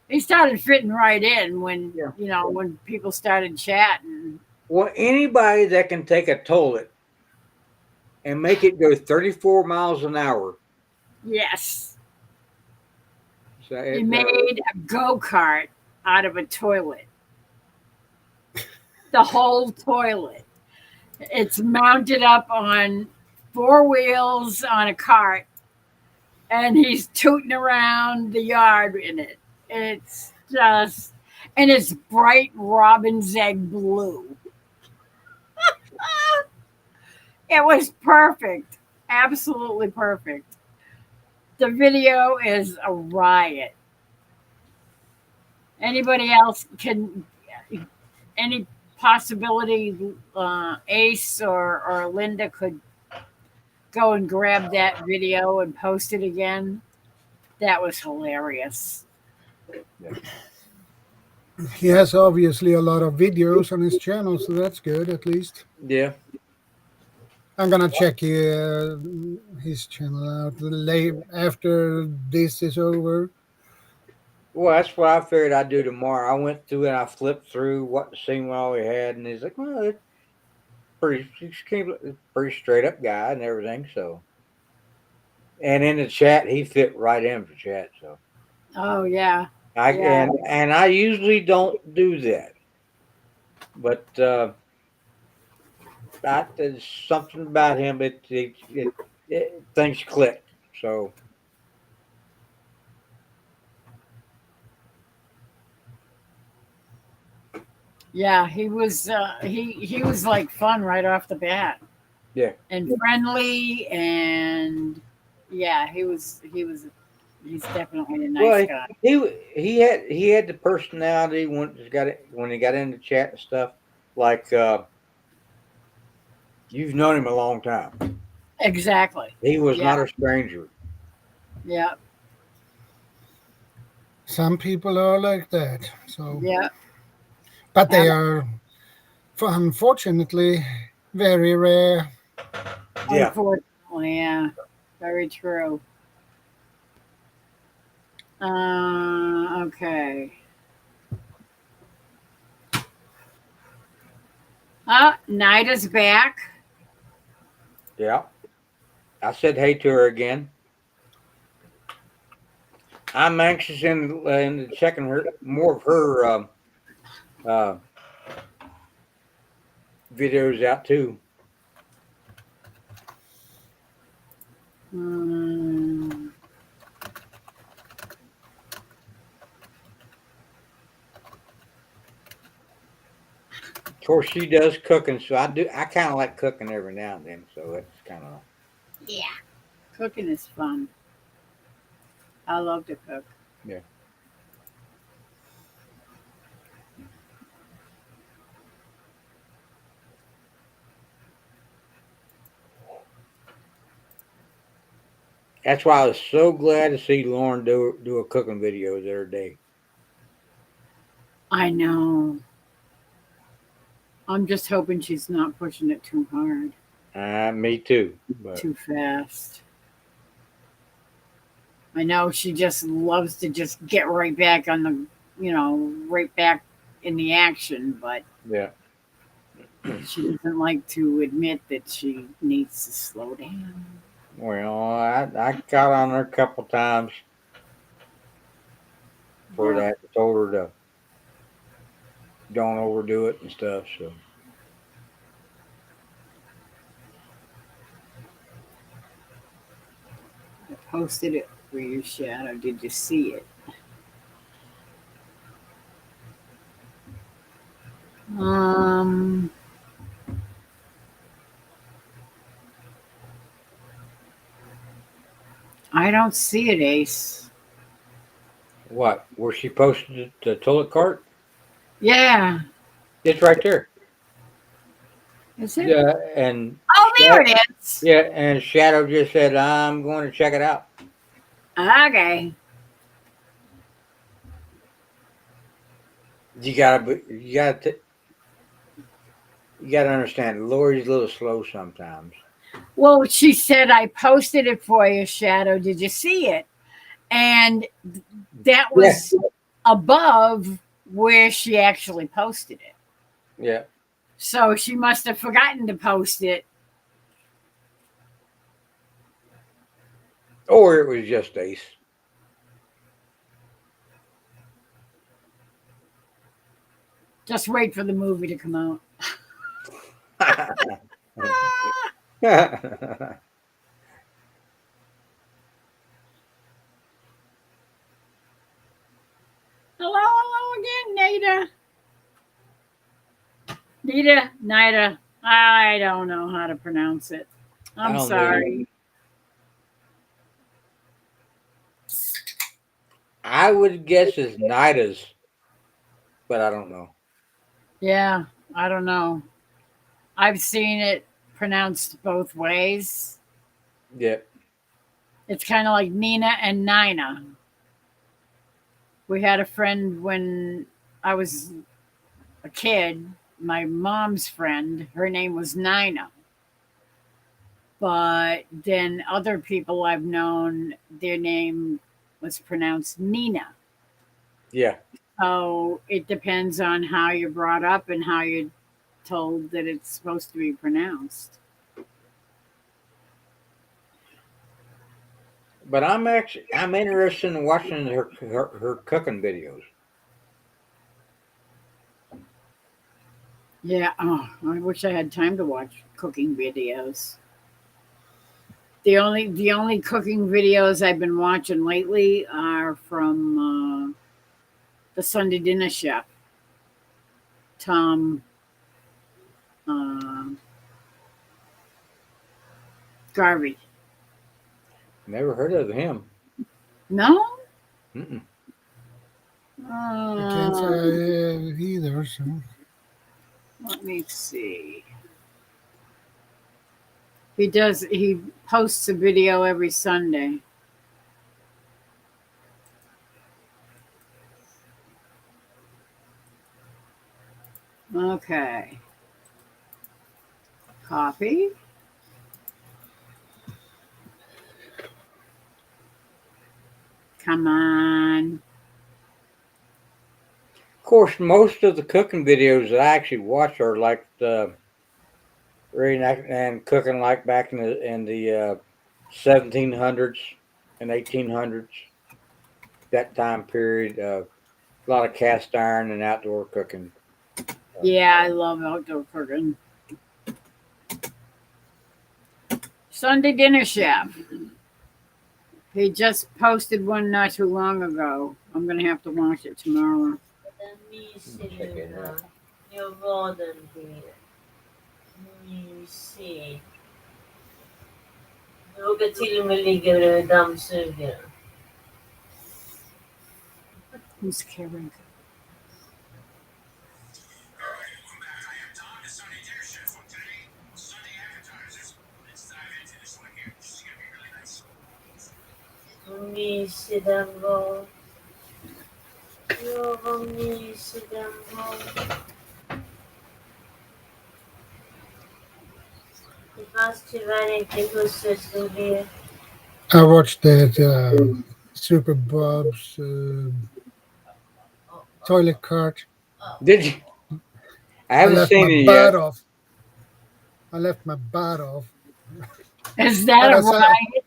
he started fitting right in when yeah. when people started chatting. Well, anybody that can take a toilet and make it go 34 miles an hour. Yes, So he it, made a go-kart out of a toilet, the whole toilet. It's mounted up on four wheels on a cart, and he's tooting around the yard in it. It's just, and it's bright robin's egg blue. It was perfect, absolutely perfect. The video is a riot. Anybody else can, any possibility Ace or Linda could go and grab that video and post it again. That was hilarious. yeah. He has obviously a lot of videos on his channel, so that's good at least. Yeah. I'm gonna check his channel out late after this is over. Well, that's what I figured I'd do tomorrow. I went through and I flipped through what the scene all we had, and he's like, "Well, it's pretty straight up guy and everything." So, and in the chat, he fit right in for chat. So, Oh yeah, I yeah, and I usually don't do that, but there's something about him. Things clicked. So, yeah. He was like fun right off the bat, yeah. and friendly, and yeah, he's definitely a nice Well, guy. he had the personality when he got into chat and stuff. Like you've known him a long time. Exactly. He was Yeah, not a stranger. yeah, Some people are like that. So, yeah. but they Ab- are unfortunately very rare. Yeah. Unfortunately, yeah, very true. Okay. Nida's back. Yeah. I said hey to her again. I'm anxious in checking her more of her uh, videos out too. Mm, Of course, she does cooking, so I do. I kind of like cooking every now and then, so it's kind of yeah, cooking is fun. I love to cook. Yeah. That's why I was so glad to see Lauren do a cooking video the other day. I know. I'm just hoping she's not pushing it too hard, Me too. But too fast. I know she just loves to just get right back on the, right back in the action, but yeah. she doesn't like to admit that she needs to slow down. Well, I got on her a couple times for Well, that. Told her to don't overdo it and stuff. So I posted it for you, Shadow. Did you see it? Um, I don't see it, Ace. what? Where she posted the toilet cart? Yeah, It's right there. is it? Yeah, and Oh, there it is. yeah, and Shadow just said, "I'm going to check it out." Okay. You gotta understand. Lori's a little slow sometimes. Well, she said I posted it for you, Shadow. Did you see it? And that Yeah, was above where she actually posted it. yeah. So she must have forgotten to post it. Or it was just Ace. Just wait for the movie to come out. Hello again, Nada. Nida. I don't know how to pronounce it. I I'm don't know. sorry. I would guess it's Nida's, but I don't know. Yeah, I don't know. I've seen it pronounced both ways. Yeah, It's kind of like Nina and Nina. We had a friend when I was a kid, my mom's friend, her name was Nina. But then other people I've known, their name was pronounced Nina. yeah. So it depends on how you're brought up and how you're told that it's supposed to be pronounced. But I'm interested in watching her cooking videos. Yeah, oh, I wish I had time to watch cooking videos. The only cooking videos I've been watching lately are from the Sunday Dinner Chef, Tom uh, Garvey. Never heard of him. No, Mm-mm. I can't say I uh, have either. So let me see. He posts a video every Sunday. Okay, copy. Come on. Of course, most of the cooking videos that I actually watch are like the and cooking like back in the 1700s and 1800s. That time period, a lot of cast iron and outdoor cooking. Yeah, I love outdoor cooking. Sunday Dinner Chef. He just posted one not too long ago. I'm gonna have to watch it tomorrow. Den Check it mysig out. Jag var den till mysig. Jag råkar till och med ligga bredvid dammsugaren. Who's Karen? Misidambo. Yoga Misidambo. The first running people here. I watched that Super Bob's toilet cart. Did you? I I haven't left my seen it butt yet. off. I left my butt off. Is that But a I saw, riot?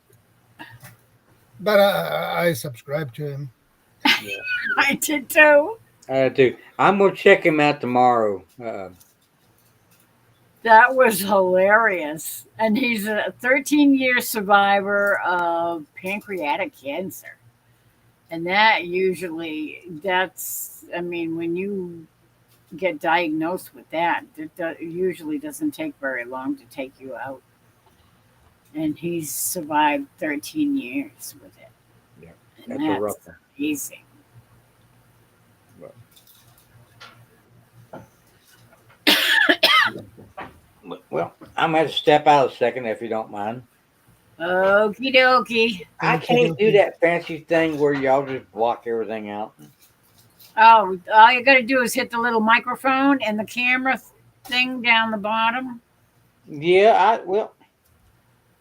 but I subscribed to him. I did too. I do. I'm gonna check him out tomorrow. That was hilarious. And he's a 13-year survivor of pancreatic cancer. And I mean, when you get diagnosed with that, it usually doesn't take very long to take you out. And he's survived 13 years with it. Yeah, And that's a rough that's one. amazing. Well, I'm gonna have to step out a second if you don't mind. Okie dokie. I Okie can't do dokie. that fancy thing where y'all just block everything out. Oh, all you got to do is hit the little microphone and the camera thing down the bottom. Yeah, well,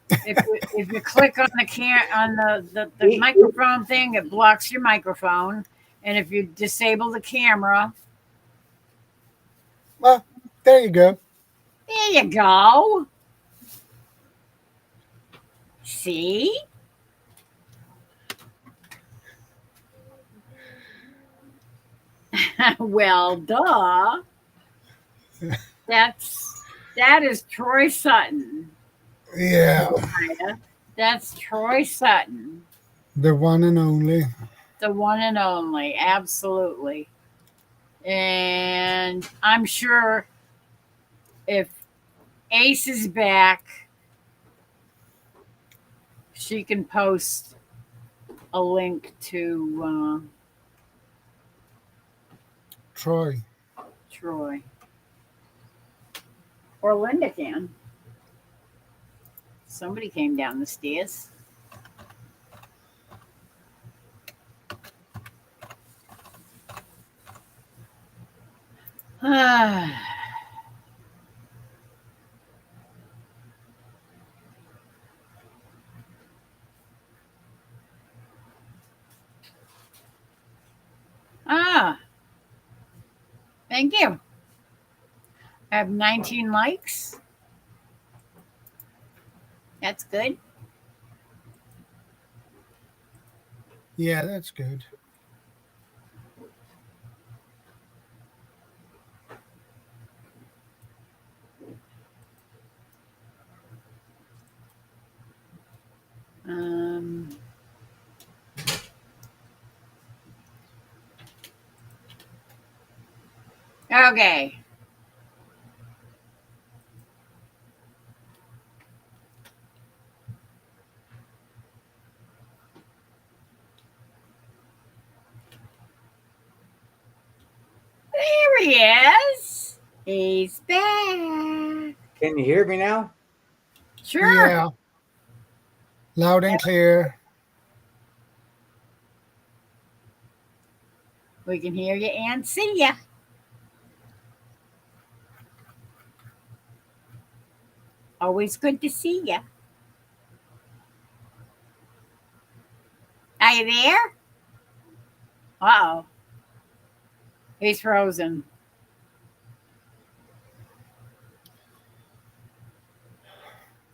If you click on the microphone thing, it blocks your microphone. And if you disable the camera, Well, there you go. there you go. See? Well, duh. That is Troy Sutton. Yeah, That's Troy Sutton, the one and only. the one and only, absolutely. And I'm sure if Ace is back, she can post a link to Troy. Troy. Or Linda can. Somebody came down the stairs. Ah, thank you. I have 19 likes. That's good. Yeah, that's good. Um, okay. There he is. He's back. can you hear me now? Sure. Yeah, loud and clear. We can hear you and see you. Always good to see you. Are you there? Uh oh. He's frozen.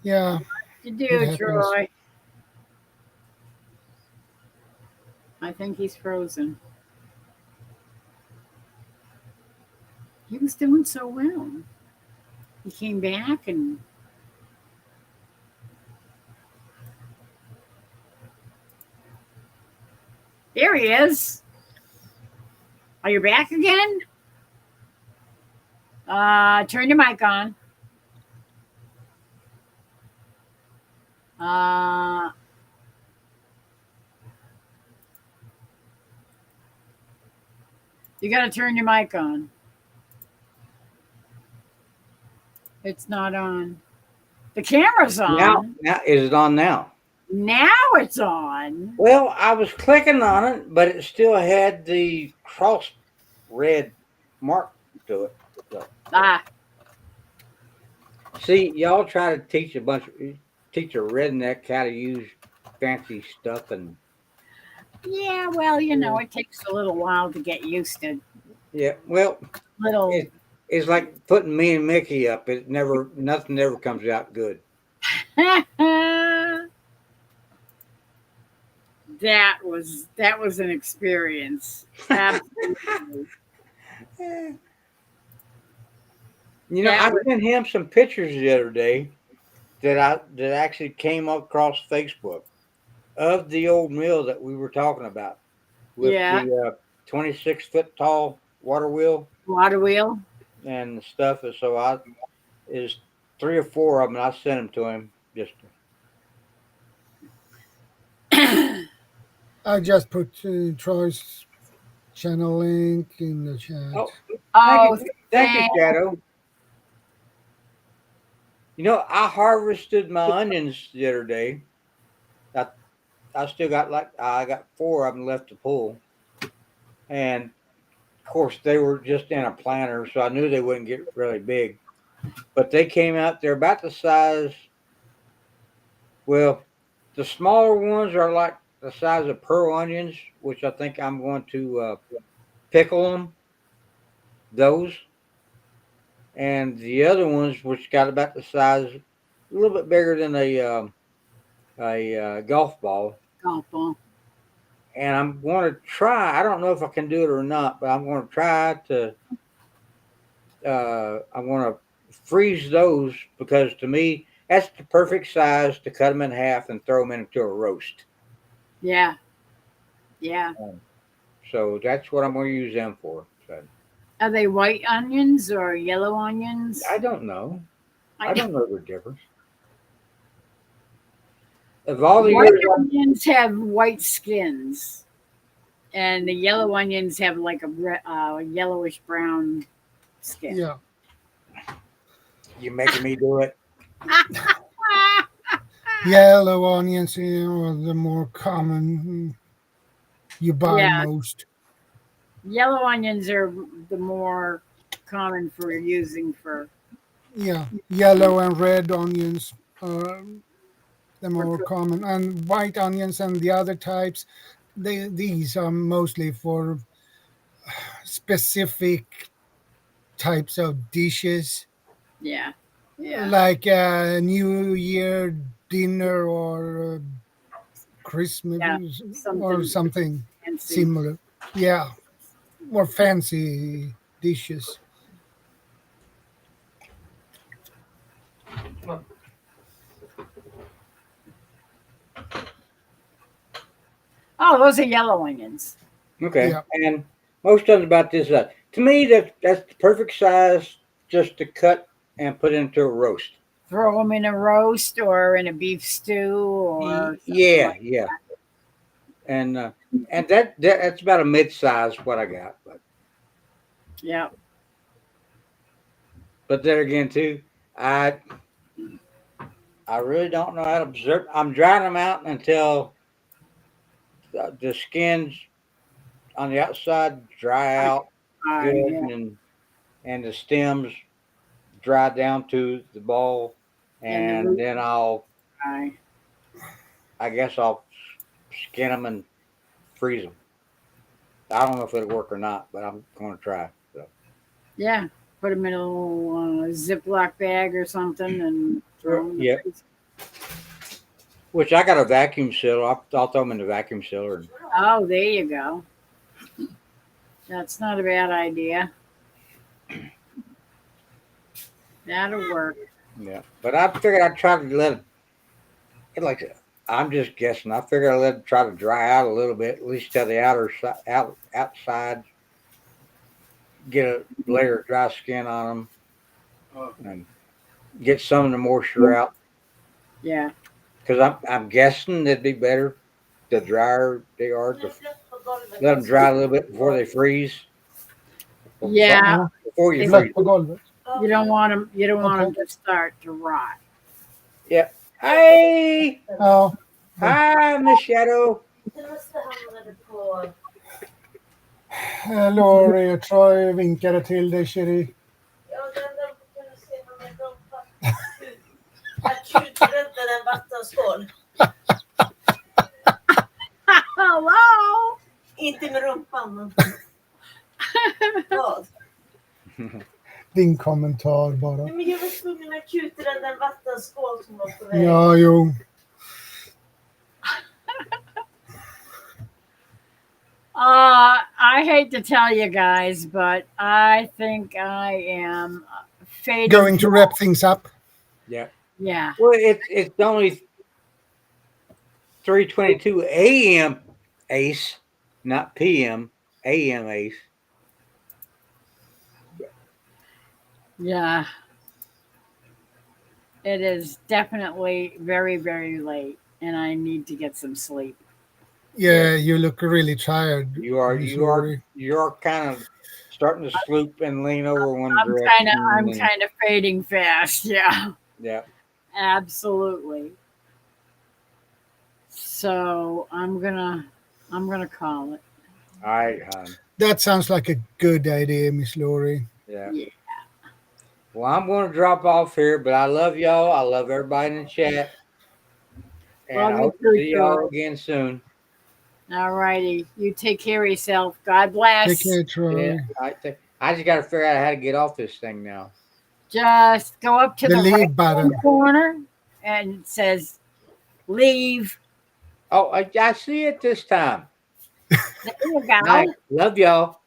Yeah, You it do, happens. Troy. I think he's frozen. He was doing so well. He came back and there he is. Are you back again? Turn your mic on. You got to turn your mic on. It's not on. The camera's on. Now is it on now? Now it's on. Well, I was clicking on it, but it still had the cross red mark to it. So, Ah, see, y'all try to teach a redneck how to use fancy stuff, and yeah. Well, you know, it takes a little while to get used to yeah, well, little. it's like putting me and Mickey up. Nothing ever comes out good. That was an experience. Absolutely. You know, That I was- sent him some pictures the other day that actually came across Facebook of the old mill that we were talking about with Yeah. the 26-foot tall water wheel Water wheel. and stuff. And so is 3 or 4 of them. And I sent them to him just. I just put Troy's channel link in the chat. Oh, Oh, thank you, Shadow. You know, I harvested my onions the other day. I still got I got 4 of them left to pull, and of course they were just in a planter, so I knew they wouldn't get really big. But they came out. They're about the size. Well, the smaller ones are like the size of pearl onions, which I think I'm going to pickle them. Those, and the other ones, which got about the size, a little bit bigger than a golf ball. golf ball. And I'm going to try. I don't know if I can do it or not, but I'm going to try to. I'm going to freeze those because to me that's the perfect size to cut them in half and throw them into a roast. Yeah. Yeah. So that's what I'm going to use them for. So Are they white onions or yellow onions? I don't know. I I don't know the difference. Of all the White years, onions have white skins, and the yellow onions have like a yellowish brown skin. Yeah. you're making me do it. Yellow onions, are the more common you buy Yeah. most. Yellow onions are the more common for using for. Yeah, yellow and red onions are the more common, and white onions and the other types. These are mostly for specific types of dishes, Yeah. Yeah. like a New Year dinner or Christmas or something fancy. similar. Yeah, more fancy dishes. Oh, those are yellow onions. Okay. Yeah. And most of them about this size. To me, that's the perfect size just to cut and put into a roast. Throw them in a roast or in a beef stew or Yeah. And that's about a mid-size what I got. yeah. But then again, too, I really don't know how to observe. I'm drying them out until the skins on the outside dry out good, Yeah. and the stems dry down to the ball, And the and then Aye. I guess I'll skin them and freeze them. I don't know if it'll work or not, but I'm going to try. So. Yeah. Put them in a little Ziploc bag or something and throw them in the Yep. freezer. Which I got a vacuum sealer. I'll throw them in the vacuum sealer. Oh, there you go. That's not a bad idea. That'll work. Yeah, but I figured I'd try to let it. I'm just guessing. I figured I'd let it try to dry out a little bit, at least till the outside. Get a layer of dry skin on them, and get some of the moisture out. Yeah. Because I'm guessing it'd be better the drier they are to let them dry a little bit before they freeze. Yeah, before you It's freeze. Lägg på golvet. you don't want them. You don't want Okay. them to start to rot. Yeah. Hey, Ja, hi, Miss Shadow. Det måste hamnade på... Laurie och Troy vinkade till dig, Sherry. Ja, den där kunde se vad med dem akuträddade en vattenskål. Hello. Inte med rumpan, men... Vad? Din kommentar bara. Nej, men jag var tvungen att akuträdda en vattenskål som var på väg. Ja, jo. I hate to tell you guys, but I think I am fading. Going to wrap things up. Yeah. Yeah. Well, it's only 3:22 a.m. Ace, not p.m. a.m. Ace. Yeah. It is definitely very, very late, and I need to get some sleep. Yeah, you look really tired. You are Miss you are Laurie. you're kind of starting to sloop and lean over one I'm direction. I'm and- kind of fading fast. Yeah. yeah. Absolutely. So I'm gonna call it. All right, hon. That sounds like a good idea, Miss Laurie. Yeah. Yeah. Well, I'm going to drop off here, but I love y'all. I love everybody in the chat. And Love I you hope to too, see y'all Troy. again soon. All righty. You take care of yourself. God bless. Take care, Troy. Yeah, I just got to figure out how to get off this thing now. Just go up to The the leave right button. corner and it says leave. Oh, I see it this time. There you go. Night. Love y'all.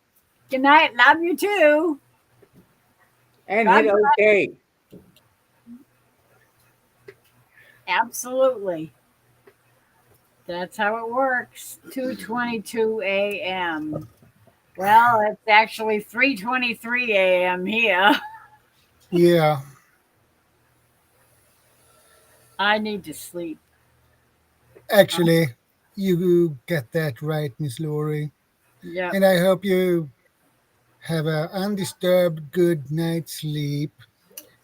Good night. Love you too. And God hit OK. Absolutely. That's how it works. 2:22 a.m. Well, it's actually 3:23 a.m. here. Yeah. I need to sleep. Actually, you get that right, Miss Laurie. Yeah. And I hope you have an undisturbed good night's sleep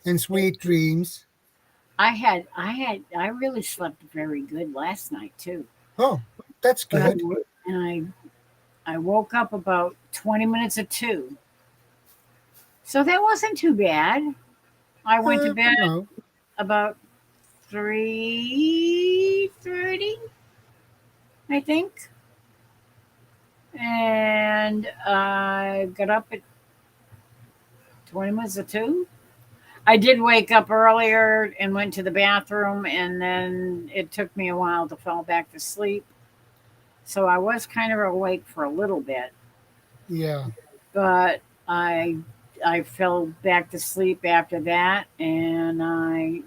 and sweet dreams. I really slept very good last night too. Oh, that's good. And I woke up about 20 minutes of 2. So that wasn't too bad. I went to bed No. about 3:30, I think. And I got up at 20 minutes of 2. I did wake up earlier and went to the bathroom, and then it took me a while to fall back to sleep. So I was kind of awake for a little bit, Yeah. but I fell back to sleep after that, and I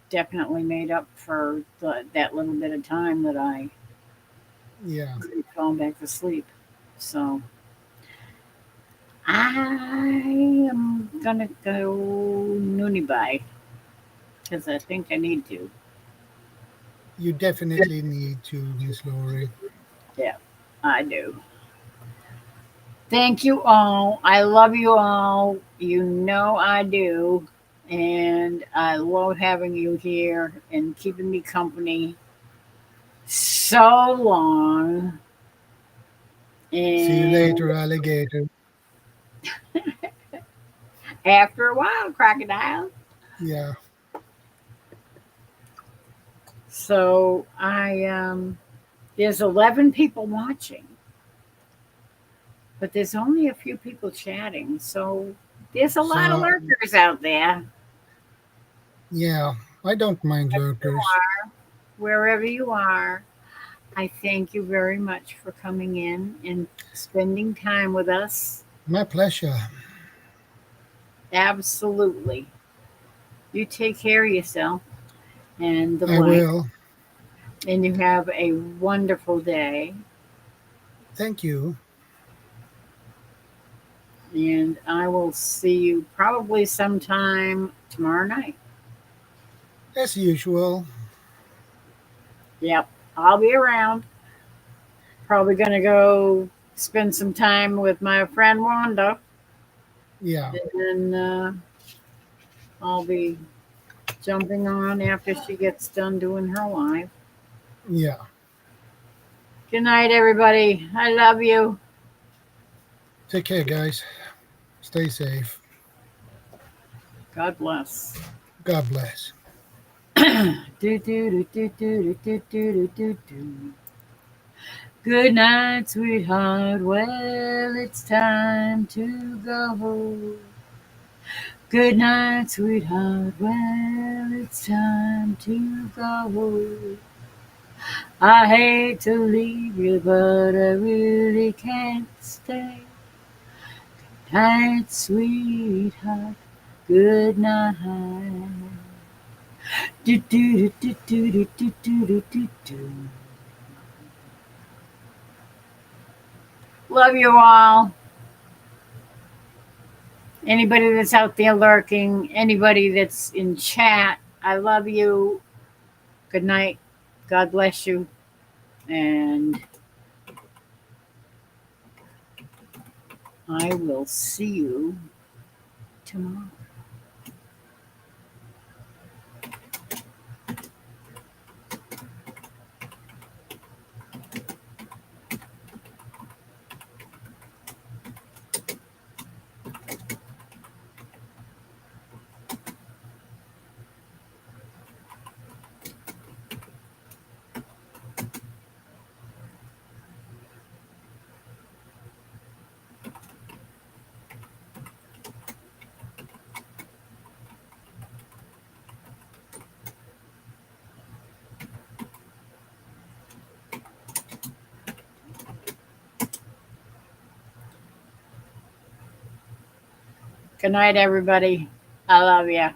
definitely made up for that little bit of time that I Yeah. fell back to sleep. So I am gonna go noonie because I think I need to. You definitely need to, Miss Laurie. I do. Thank you all. I love you all. You know I do. And I love having you here and keeping me company so long. And See you later, alligator. after a while, crocodile. Yeah. So there's 11 people watching, but there's only a few people chatting. So there's a lot of So- lurkers out there. Yeah. I don't mind lurkers. Wherever you are, I thank you very much for coming in and spending time with us. My pleasure. Absolutely. You take care of yourself and the I wife, will. and you have a wonderful day. Thank you. And I will see you probably sometime tomorrow night. As usual. Yep, I'll be around. Probably going to go spend some time with my friend Wanda. Yeah. And I'll be jumping on after she gets done doing her live. Yeah. Good night, everybody. I love you. Take care, guys. Stay safe. God bless. God bless. Do, do, do, do, do, do, do, do, do. Good night, sweetheart. Well, it's time to go. Good night, sweetheart. Well, it's time to go. I hate to leave you, but I really can't stay. Good night, sweetheart. Good night. Do, do, do, do, do, do, do, do, do, do. Love you all. Anybody that's out there lurking, anybody that's in chat, I love you. Good night. God bless you. And I will see you tomorrow. Good night, everybody. I love you.